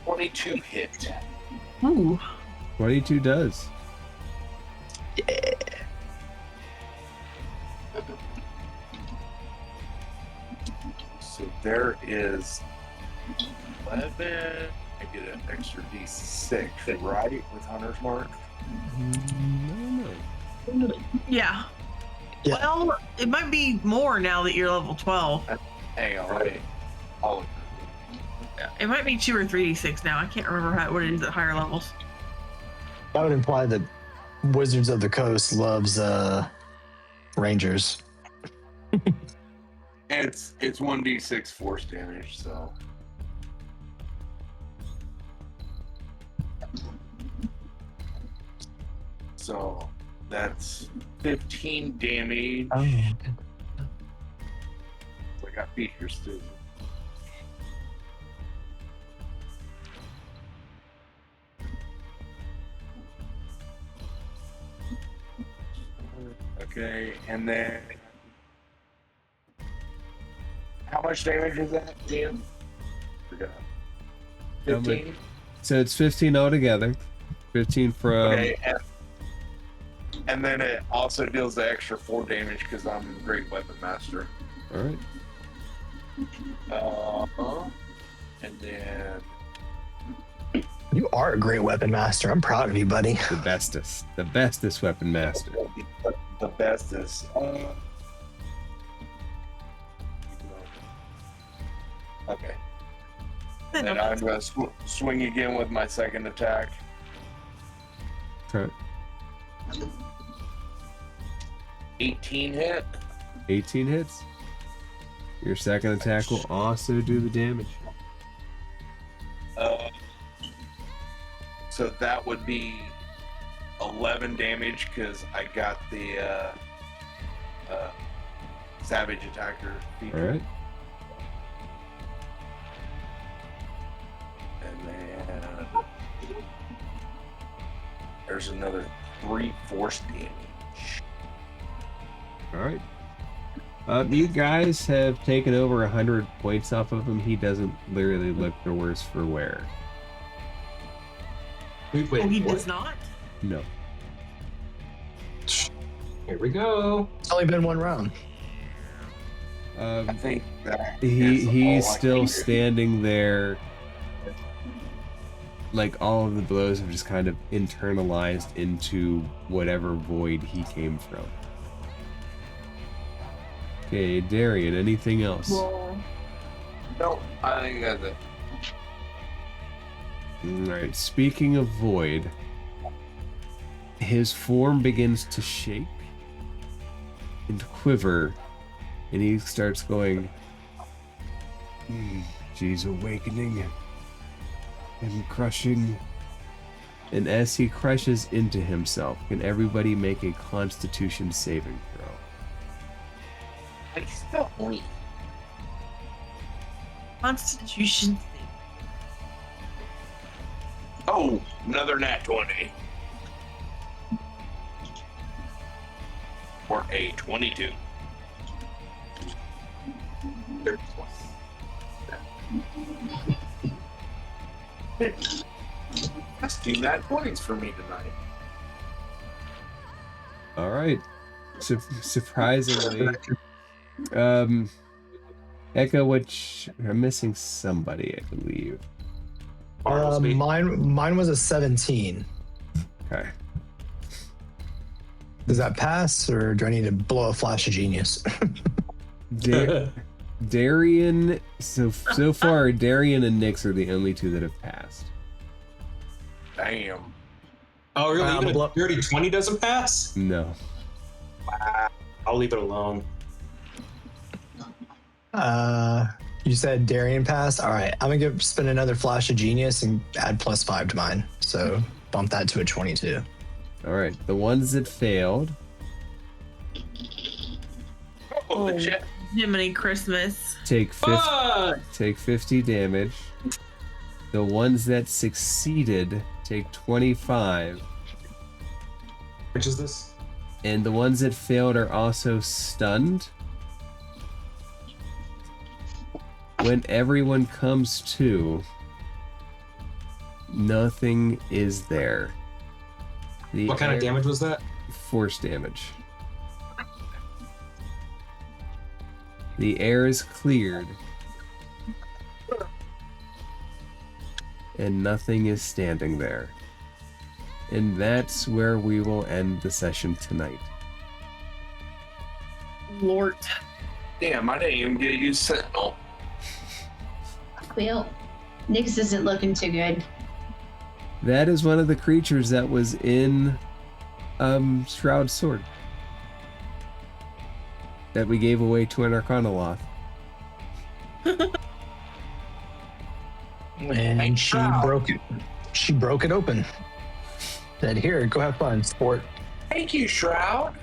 [SPEAKER 6] 22 hit.
[SPEAKER 4] Ooh.
[SPEAKER 1] 22 does.
[SPEAKER 3] Yeah.
[SPEAKER 6] So there is 11. I get an extra D6, right? With Hunter's Mark?
[SPEAKER 1] No.
[SPEAKER 4] Yeah.
[SPEAKER 3] Yeah.
[SPEAKER 4] Well, it might be more now that you're level 12.
[SPEAKER 6] Hang on, wait. Oh,
[SPEAKER 4] It might be 2 or 3d6 now. I can't remember what it is at higher levels.
[SPEAKER 3] That would imply that Wizards of the Coast loves Rangers.
[SPEAKER 6] it's 1d6 force damage, so. So that's 15 damage.
[SPEAKER 3] Oh,
[SPEAKER 6] I got features too. Okay, and then how much damage is that, Ian? Forgot. 15?
[SPEAKER 1] So it's 15 altogether. 15 from...
[SPEAKER 6] Okay, and then it also deals the extra 4 damage because I'm Great Weapon Master.
[SPEAKER 1] Alright.
[SPEAKER 6] And then...
[SPEAKER 3] you are a great weapon master. I'm proud of you, buddy.
[SPEAKER 1] The bestest. The bestest weapon master.
[SPEAKER 6] The bestest. Okay. And I'm going to swing again with my second attack.
[SPEAKER 1] Okay.
[SPEAKER 6] 18 hit.
[SPEAKER 1] 18 hits. Your second attack will also do the damage.
[SPEAKER 6] So that would be 11 damage because I got the Savage Attacker feature.
[SPEAKER 1] Alright.
[SPEAKER 6] And then there's another 3 force damage.
[SPEAKER 1] Alright. You guys have taken over 100 points off of him. He doesn't literally look the worse for wear.
[SPEAKER 2] Wait,
[SPEAKER 4] Oh, he
[SPEAKER 2] what?
[SPEAKER 4] does not?
[SPEAKER 1] No.
[SPEAKER 2] Here we go.
[SPEAKER 3] It's only been one round.
[SPEAKER 6] I think that
[SPEAKER 1] He's
[SPEAKER 6] all I
[SPEAKER 1] still
[SPEAKER 6] can do.
[SPEAKER 1] standing there. Like all of the blows have just kind of internalized into whatever void he came from. Okay, Darian, anything else?
[SPEAKER 4] Well,
[SPEAKER 6] No, I think that's it.
[SPEAKER 1] Alright, speaking of void, his form begins to shake and quiver, and he starts going, she's awakening and crushing. And as he crushes into himself, can everybody make a Constitution saving throw?
[SPEAKER 6] I still only.
[SPEAKER 4] Constitution.
[SPEAKER 6] Oh, another nat 20. Or a 22. There's one. That's 2 nat 20s for me tonight.
[SPEAKER 1] Alright, Surprisingly. Echo, which I'm missing somebody, I believe.
[SPEAKER 2] Bartlesby.
[SPEAKER 3] Mine was a 17.
[SPEAKER 1] Okay.
[SPEAKER 3] Does that pass, or do I need to blow a flash of genius?
[SPEAKER 1] Darian. So far, Darian and Nyx are the only two that have passed.
[SPEAKER 6] Damn.
[SPEAKER 2] Oh, really? Even a
[SPEAKER 3] blow-
[SPEAKER 2] dirty 20 doesn't pass?
[SPEAKER 1] No.
[SPEAKER 2] Wow. I'll leave it alone.
[SPEAKER 3] You said Darian passed. All right, I'm gonna spend another flash of genius and add +5 to mine. So bump that to a 22.
[SPEAKER 1] All right. The ones that failed.
[SPEAKER 6] Holy shit.
[SPEAKER 4] Jiminy Christmas.
[SPEAKER 1] Take 50,
[SPEAKER 2] Fuck!
[SPEAKER 1] take 50 damage. The ones that succeeded take 25.
[SPEAKER 2] Which is this?
[SPEAKER 1] And the ones that failed are also stunned. When everyone comes to, nothing is there.
[SPEAKER 2] What kind of damage was that?
[SPEAKER 1] Force damage. The air is cleared. And nothing is standing there. And that's where we will end the session tonight.
[SPEAKER 4] Lord.
[SPEAKER 6] Damn, I didn't even get to use Sentinel.
[SPEAKER 5] Well, Nyx isn't looking too good.
[SPEAKER 1] That is one of the creatures that was in Shroud's sword. That we gave away to an Arcanaloth.
[SPEAKER 3] And she broke it. She broke it open. Said, "Here, go have fun, sport."
[SPEAKER 6] Thank you, Shroud.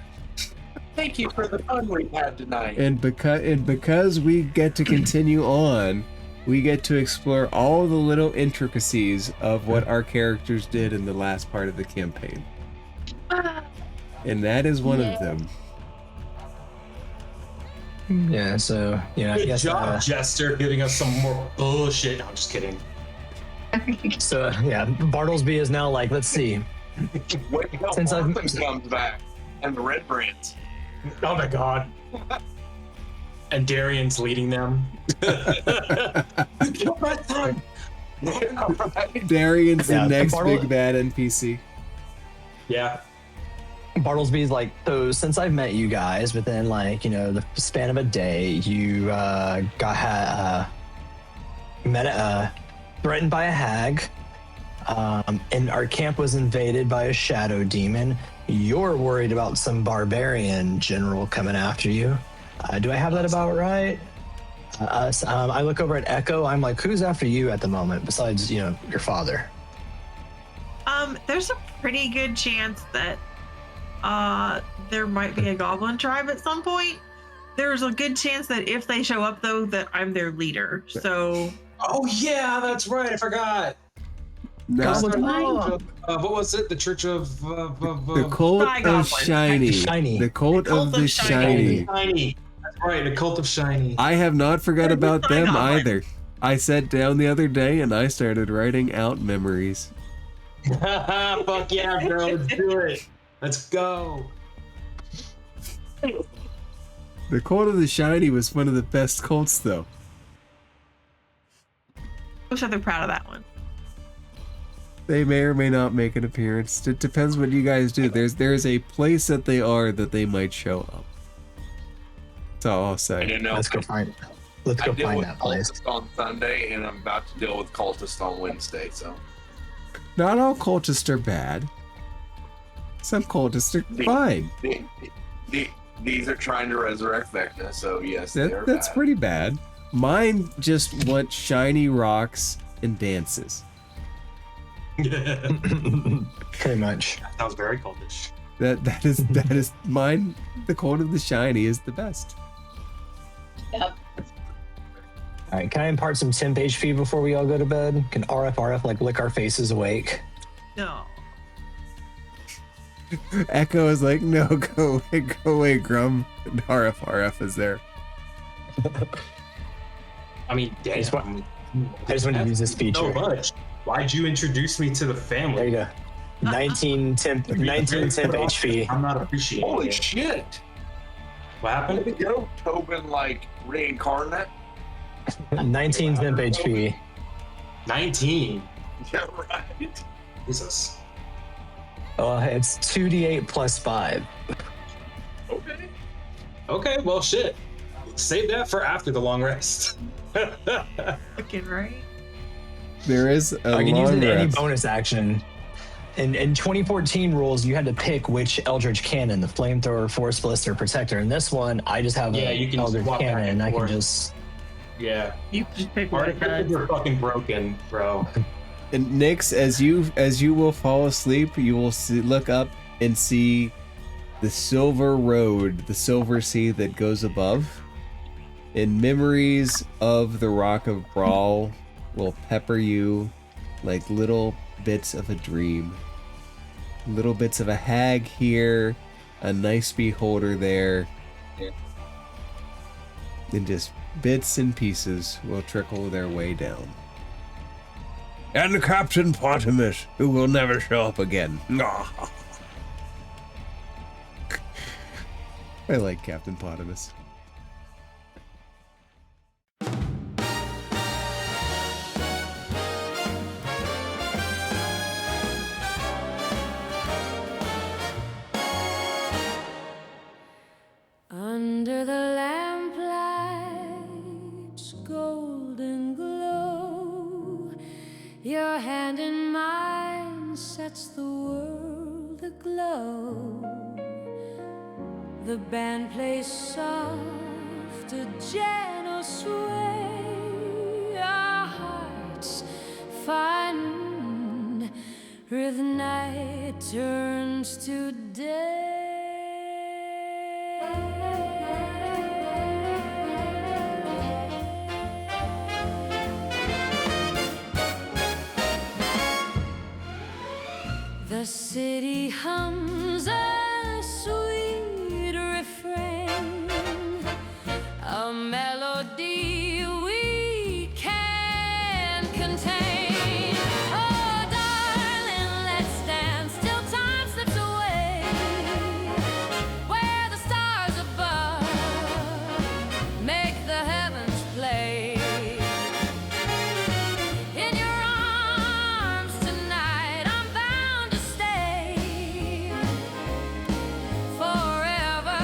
[SPEAKER 6] Thank you for the fun we had tonight.
[SPEAKER 1] And because we get to continue on, we get to explore all the little intricacies of what our characters did in the last part of the campaign. And that is one of them.
[SPEAKER 3] Yeah. So yeah, I
[SPEAKER 2] Good
[SPEAKER 3] guess.
[SPEAKER 2] job, Jester, giving us some more bullshit. No, I'm just kidding.
[SPEAKER 3] So yeah, Bartlesby is now like, let's see.
[SPEAKER 6] Wait till
[SPEAKER 3] Since I've-
[SPEAKER 6] Martha comes back and the Red Brands.
[SPEAKER 2] Oh my god. And Darian's leading them. Kill my son!
[SPEAKER 1] Darian's
[SPEAKER 3] Yeah,
[SPEAKER 1] the next
[SPEAKER 3] Bartle-
[SPEAKER 1] big bad NPC.
[SPEAKER 2] Yeah.
[SPEAKER 3] Bartlesby's like, so since I've met you guys within like, the span of a day, you met threatened by a hag, and our camp was invaded by a shadow demon. You're worried about some barbarian general coming after you. Do I have that about right? I look over at Echo. I'm like, who's after you at the moment besides, your father?
[SPEAKER 4] There's a pretty good chance that there might be a goblin tribe at some point. There's a good chance that if they show up, though, that I'm their leader. So.
[SPEAKER 2] Oh yeah, that's right. I forgot.
[SPEAKER 1] No,
[SPEAKER 2] What was it? The Church of
[SPEAKER 1] the cult
[SPEAKER 4] Sky
[SPEAKER 1] of
[SPEAKER 4] Goblin.
[SPEAKER 1] Shiny.
[SPEAKER 3] Shiny.
[SPEAKER 1] The cult of the Shiny.
[SPEAKER 2] Shiny. That's right. The Cult of Shiny.
[SPEAKER 1] I have not forgot about
[SPEAKER 4] Sky
[SPEAKER 1] them
[SPEAKER 4] Goblin.
[SPEAKER 1] either. I sat down the other day and I started writing out memories.
[SPEAKER 2] Fuck yeah, bro. Let's do it. Let's go.
[SPEAKER 1] The cult of the Shiny was one of the best cults, though.
[SPEAKER 4] I'm sure they're proud of that one.
[SPEAKER 1] They may or may not make an appearance. It depends what you guys do. There's a place that they are that they might show up. That's all I'll
[SPEAKER 6] I
[SPEAKER 1] say.
[SPEAKER 6] didn't know.
[SPEAKER 3] Let's go find that place.
[SPEAKER 6] Cultist on Sunday, and I'm about to deal with cultist on Wednesday. So
[SPEAKER 1] Not all cultists are bad. Some cultists are fine.
[SPEAKER 6] these are trying to resurrect Vecna. So yes, they're
[SPEAKER 1] That's
[SPEAKER 6] bad.
[SPEAKER 1] pretty bad. Mine just want shiny rocks and dances.
[SPEAKER 3] Pretty much.
[SPEAKER 2] Sounds very cultish.
[SPEAKER 1] That is mine. The cult of the Shiny is the best.
[SPEAKER 5] Yep.
[SPEAKER 3] All right, can I impart some temp HP before we all go to bed? Can RF like lick our faces awake?
[SPEAKER 4] No.
[SPEAKER 1] Echo is like, no, go away, Grum. And RF is there.
[SPEAKER 2] I mean, damn.
[SPEAKER 3] I just wanted to use this feature.
[SPEAKER 2] So much. Why'd you introduce me to the
[SPEAKER 3] There
[SPEAKER 2] family?
[SPEAKER 3] you go. 19 temp HP.
[SPEAKER 2] I'm not appreciating
[SPEAKER 6] Holy
[SPEAKER 2] it.
[SPEAKER 6] shit!
[SPEAKER 2] What happened?
[SPEAKER 6] Way to go, Tobin, like reincarnate.
[SPEAKER 3] 19 temp HP.
[SPEAKER 2] 19.
[SPEAKER 6] Yeah, right.
[SPEAKER 2] Jesus.
[SPEAKER 3] It's 2d8 plus 5.
[SPEAKER 6] Okay.
[SPEAKER 2] Okay, well, shit. Save that for after the long rest.
[SPEAKER 4] Fucking right.
[SPEAKER 1] There is a
[SPEAKER 3] I can use
[SPEAKER 1] long
[SPEAKER 3] it any
[SPEAKER 1] rest.
[SPEAKER 3] bonus action. In 2014 rules, you had to pick which Eldritch Cannon, the Flamethrower, Force Blister, Protector. In this one, I just have
[SPEAKER 2] Yeah,
[SPEAKER 3] an
[SPEAKER 2] you can
[SPEAKER 3] Eldritch
[SPEAKER 2] swap back
[SPEAKER 3] Cannon,
[SPEAKER 2] and
[SPEAKER 3] and I can
[SPEAKER 2] forth.
[SPEAKER 3] just...
[SPEAKER 2] Yeah.
[SPEAKER 4] You just pick what
[SPEAKER 2] Artificers are fucking broken, bro.
[SPEAKER 1] And Nyx, as you will fall asleep, you will look up and see the silver road, the silver sea that goes above. And memories of the Rock of Brawl will pepper you like little bits of a dream. Little bits of a hag here, a nice beholder there. And just bits and pieces will trickle their way down. And Captain Potamus, who will never show up again. I like Captain Potamus.
[SPEAKER 7] Under the lamplight's golden glow, your hand in mine sets the world aglow. The band plays soft, a gentle sway. Our hearts find where the night turns to day. The city hums a sweet refrain, a melody we can't contain. Oh, darling, let's dance till time slips away, where the stars above make the heavens play. In your arms tonight, I'm bound to stay forever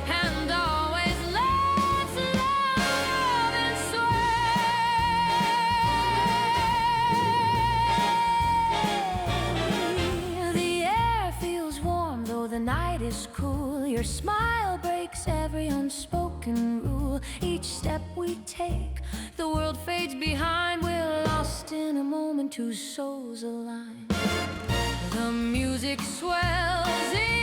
[SPEAKER 7] and always. Let's love and sway. The air feels warm though the night is cool. Your smile breaks every unspoken rule. Each step we take, the world fades behind. We're lost in a moment, two souls align. The music swells in